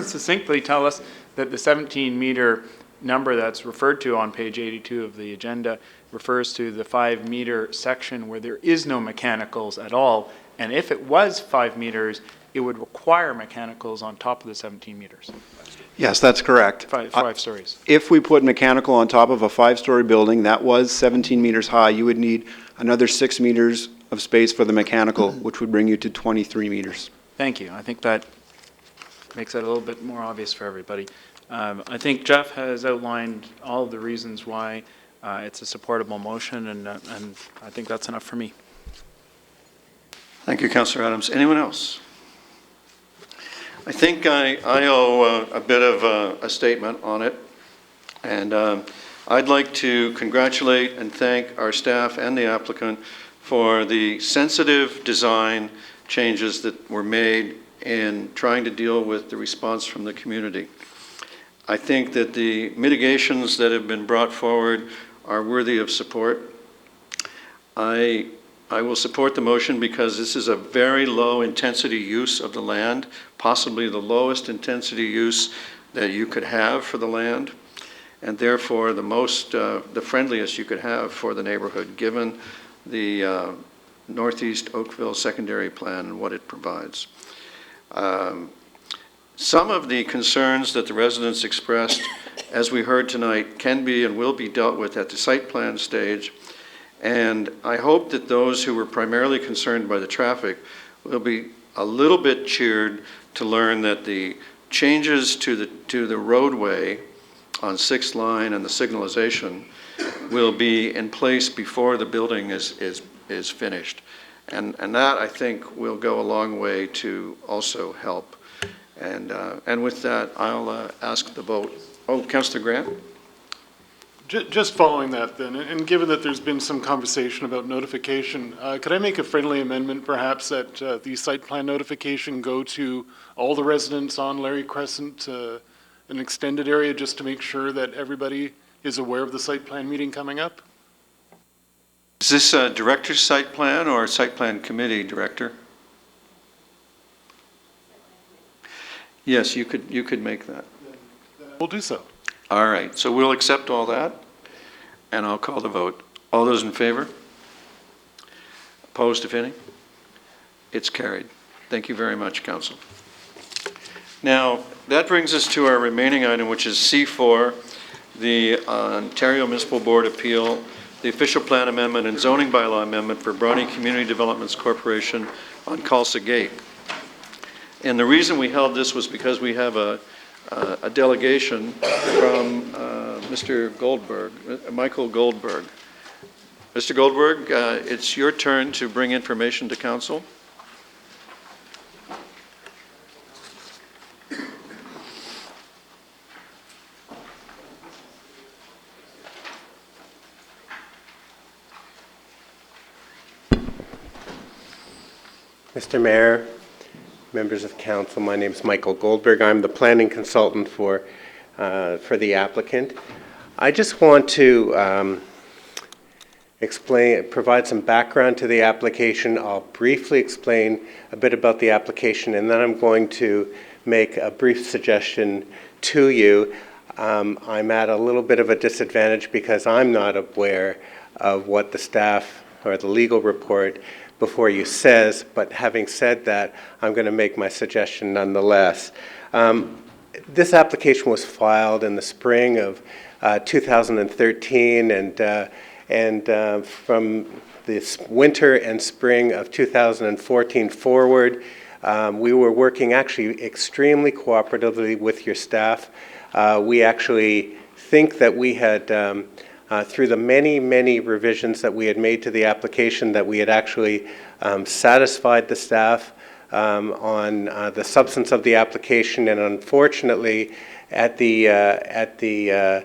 Speaker 3: succinctly tell us that the 17-meter number that's referred to on page 82 of the agenda refers to the 5-meter section where there is no mechanicals at all. And if it was 5 meters, it would require mechanicals on top of the 17 meters.
Speaker 16: Yes, that's correct.
Speaker 3: Five stories.
Speaker 16: If we put mechanical on top of a 5-story building that was 17 meters high, you would need another 6 meters of space for the mechanical, which would bring you to 23 meters.
Speaker 3: Thank you. I think that makes it a little bit more obvious for everybody. I think Jeff has outlined all of the reasons why it's a supportable motion, and I think that's enough for me.
Speaker 1: Thank you, Councillor Adams. Anyone else? I think I owe a bit of a statement on it, and I'd like to congratulate and thank our staff and the applicant for the sensitive design changes that were made in trying to deal with the response from the community. I think that the mitigations that have been brought forward are worthy of support. I will support the motion because this is a very low intensity use of the land, possibly the lowest intensity use that you could have for the land, and therefore the friendliest you could have for the neighborhood, given the Northeast Oakville secondary plan and what it provides. Some of the concerns that the residents expressed, as we heard tonight, can be and will be dealt with at the site plan stage. And I hope that those who were primarily concerned by the traffic will be a little bit cheered to learn that the changes to the roadway on 6th Line and the signalization will be in place before the building is finished. And that, I think, will go a long way to also help. And with that, I'll ask the vote. Oh, Councillor Grant?
Speaker 18: Just following that then, and given that there's been some conversation about notification, could I make a friendly amendment perhaps that the site plan notification go to all the residents on Larry Crescent, an extended area, just to make sure that everybody is aware of the site plan meeting coming up?
Speaker 1: Is this a director's site plan or a site plan committee, Director? Yes, you could make that.
Speaker 18: We'll do so.
Speaker 1: All right, so we'll accept all that, and I'll call the vote. All those in favor? Opposed, if any? It's carried. Thank you very much, Council. Now, that brings us to our remaining item, which is C4, the Ontario Municipal Board Appeal, the official plan amendment and zoning bylaw amendment for Bronte Community Developments Corporation on Calsa Gate. And the reason we held this was because we have a delegation from Mr. Goldberg, Michael Goldberg. Mr. Goldberg, it's your turn to bring information to council.
Speaker 13: Mr. Mayor, members of council, my name is Michael Goldberg. I'm the planning consultant for the applicant. I just want to provide some background to the application. I'll briefly explain a bit about the application, and then I'm going to make a brief suggestion to you. I'm at a little bit of a disadvantage because I'm not aware of what the staff or the legal report before you says, but having said that, I'm going to make my suggestion nonetheless. This application was filed in the spring of 2013, and from this winter and spring of 2014 forward, we were working actually extremely cooperatively with your staff. We actually think that we had through the many, many revisions that we had made to the application, that we had actually satisfied the staff on the substance of the application. And unfortunately, at the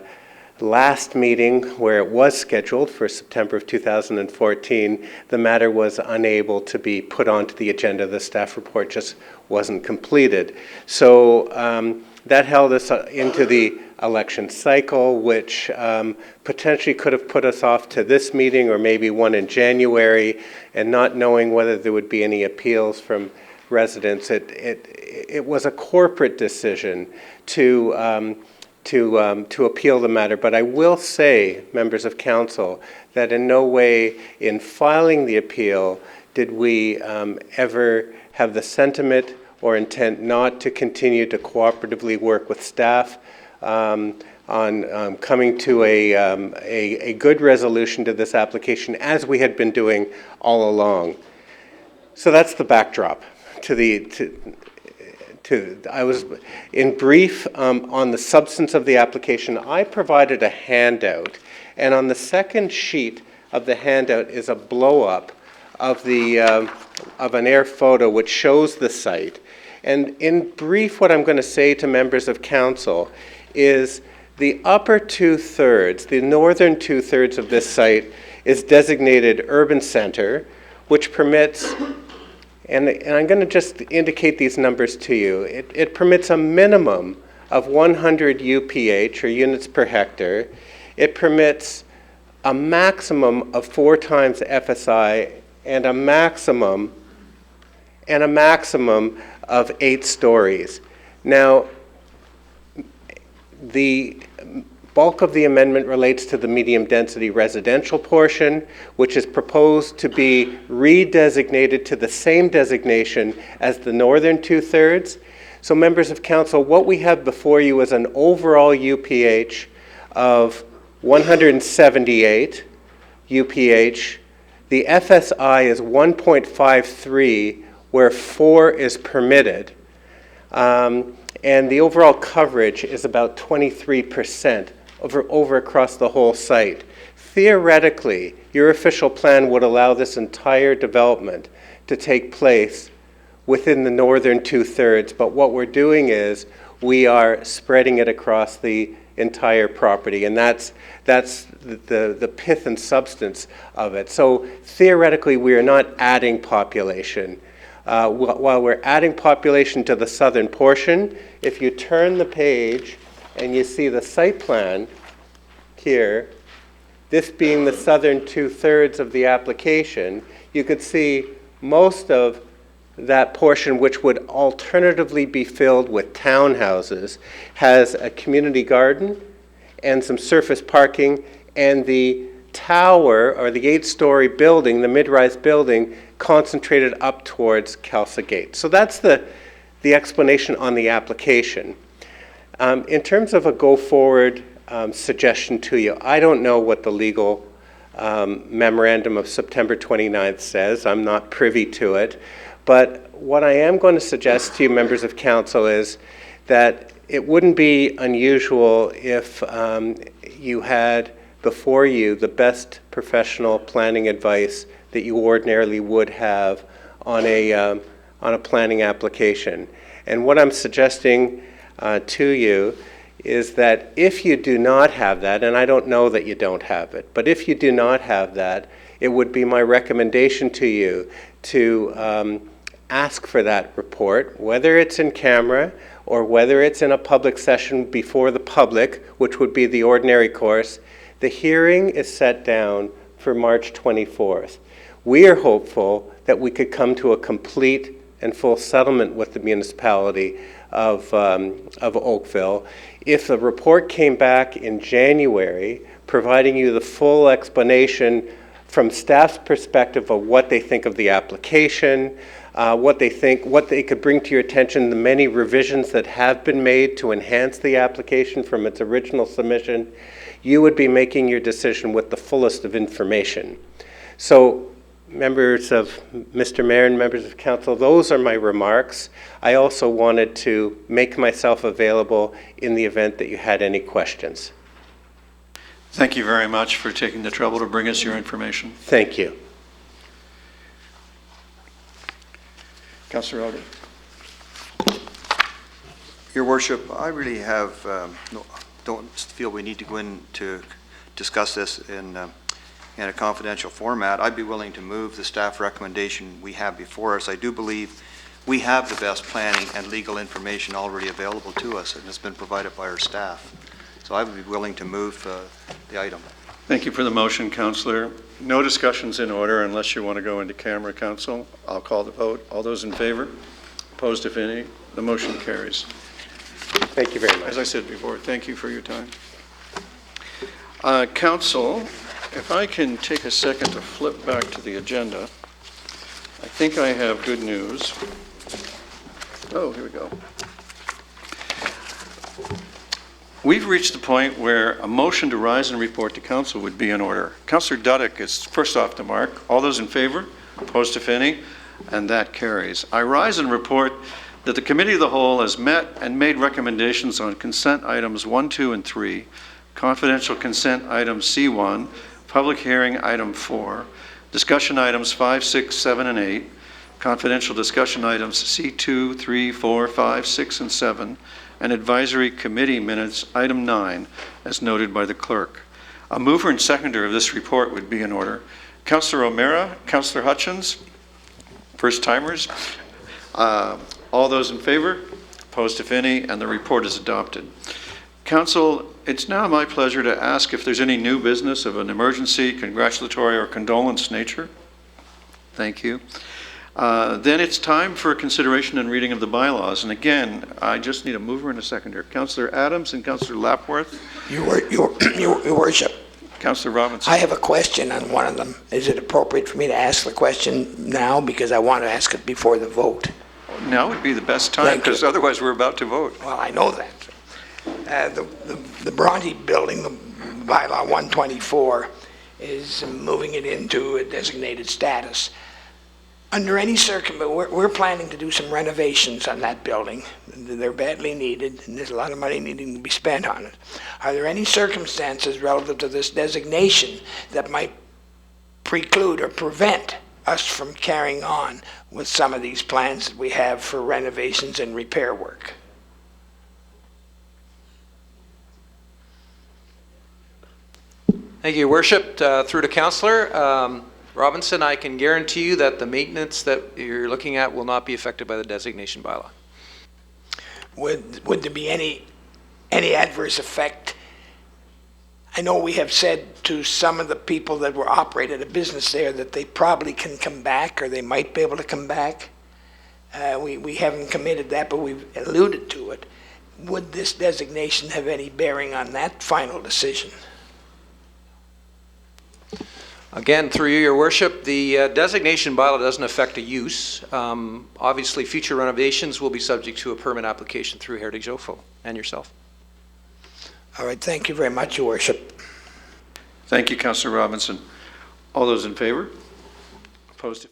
Speaker 13: last meeting where it was scheduled for September of 2014, the matter was unable to be put onto the agenda. The staff report just wasn't completed. So that held us into the election cycle, which potentially could have put us off to this meeting or maybe one in January, and not knowing whether there would be any appeals from residents. It was a corporate decision to appeal the matter. But I will say, members of council, that in no way in filing the appeal did we ever have the sentiment or intent not to continue to cooperatively work with staff on coming to a good resolution to this application, as we had been doing all along. So that's the backdrop I was in brief on the substance of the application. I provided a handout, and on the second sheet of the handout is a blow-up of an air photo which shows the site. And in brief, what I'm going to say to members of council is The upper two-thirds, the northern two-thirds of this site is designated urban center, which permits, and I'm going to just indicate these numbers to you. It permits a minimum of 100 UPH, or units per hectare. It permits a maximum of 4 times FSI and a maximum of 8 stories. Now, the bulk of the amendment relates to the medium-density residential portion, which is proposed to be redesignated to the same designation as the northern two-thirds. So, members of council, what we have before you is an overall UPH of 178 UPH. The FSI is 1.53, where 4 is permitted. And the overall coverage is about 23% over across the whole site. Theoretically, your official plan would allow this entire development to take place within the northern two-thirds, but what we're doing is we are spreading it across the entire property, and that's the pith and substance of it. So theoretically, we are not adding population. While we're adding population to the southern portion, if you turn the page and you see the site plan here, this being the southern two-thirds of the application, you could see most of that portion, which would alternatively be filled with townhouses, has a community garden and some surface parking, and the tower, or the 8-story building, the mid-rise building, concentrated up towards Kelsa Gate. So that's the explanation on the application. In terms of a go-forward suggestion to you, I don't know what the legal memorandum of September 29th says. I'm not privy to it. But what I am going to suggest to you, members of council, is that it wouldn't be unusual if you had before you the best professional planning advice that you ordinarily would have on a planning application. And what I'm suggesting to you is that if you do not have that, and I don't know that you don't have it, but if you do not have that, it would be my recommendation to you to ask for that report, whether it's in camera or whether it's in a public session before the public, which would be the ordinary course. The hearing is set down for March 24th. We are hopeful that we could come to a complete and full settlement with the municipality of Oakville. If the report came back in January, providing you the full explanation from staff's perspective of what they think of the application, what they could bring to your attention, the many revisions that have been made to enhance the application from its original submission, you would be making your decision with the fullest of information. So, members of Mr. Mayor and members of council, those are my remarks. I also wanted to make myself available in the event that you had any questions.
Speaker 1: Thank you very much for taking the trouble to bring us your information.
Speaker 13: Thank you.
Speaker 1: Councillor Elder.
Speaker 20: Your Worship, I really don't feel we need to go in to discuss this in a confidential format. I'd be willing to move the staff recommendation we have before us. I do believe we have the best planning and legal information already available to us, and it's been provided by our staff. So I would be willing to move the item.
Speaker 1: Thank you for the motion, Councillor. No discussions in order unless you want to go into camera, Council. I'll call the vote. All those in favor? Opposed, if any? The motion carries.
Speaker 13: Thank you very much.
Speaker 1: As I said before, thank you for your time. Council, if I can take a second to flip back to the agenda, I think I have good news. Oh, here we go. We've reached the point where a motion to rise and report to council would be in order. Councillor Duddick is first off the mark. All those in favor? Opposed, if any? And that carries. I rise and report that the Committee of the Whole has met and made recommendations on consent items 1, 2, and 3, confidential consent item C1, public hearing item 4, discussion items 5, 6, 7, and 8, confidential discussion items C2, 3, 4, 5, 6, and 7, and Advisory Committee minutes, item 9, as noted by the clerk. A mover and seconder of this report would be in order. Councillor O'Meara, Councillor Hutchins, first timers. All those in favor? Opposed, if any, and the report is adopted. Council, it's now my pleasure to ask if there's any new business of an emergency, congratulatory, or condolence nature. Thank you. Then it's time for consideration and reading of the bylaws. And again, I just need a mover and a seconder. Councillor Adams and Councillor Lapworth.
Speaker 14: Your Worship.
Speaker 1: Councillor Robinson.
Speaker 14: I have a question on one of them. Is it appropriate for me to ask the question now, because I want to ask it before the vote?
Speaker 1: Now would be the best time, because otherwise we're about to vote.
Speaker 14: Well, I know that. The Bronte building, the bylaw 124, is moving it into a designated status. Under any circumstance, we're planning to do some renovations on that building. They're badly needed, and there's a lot of money needing to be spent on it. Are there any circumstances relative to this designation that might preclude or prevent us from carrying on with some of these plans that we have for renovations and repair work?
Speaker 15: Thank you, Your Worship. Through to Councillor Robinson, I can guarantee you that the maintenance that you're looking at will not be affected by the designation bylaw.
Speaker 14: Would there be any adverse effect? I know we have said to some of the people that were operating a business there that they probably can come back, or they might be able to come back. We haven't committed that, but we've alluded to it. Would this designation have any bearing on that final decision?
Speaker 15: Again, through you, Your Worship, the designation bylaw doesn't affect a use. Obviously, future renovations will be subject to a permit application through Heritage Oakville and yourself.
Speaker 14: All right, thank you very much, Your Worship.
Speaker 1: Thank you, Councillor Robinson. All those in favor? Opposed?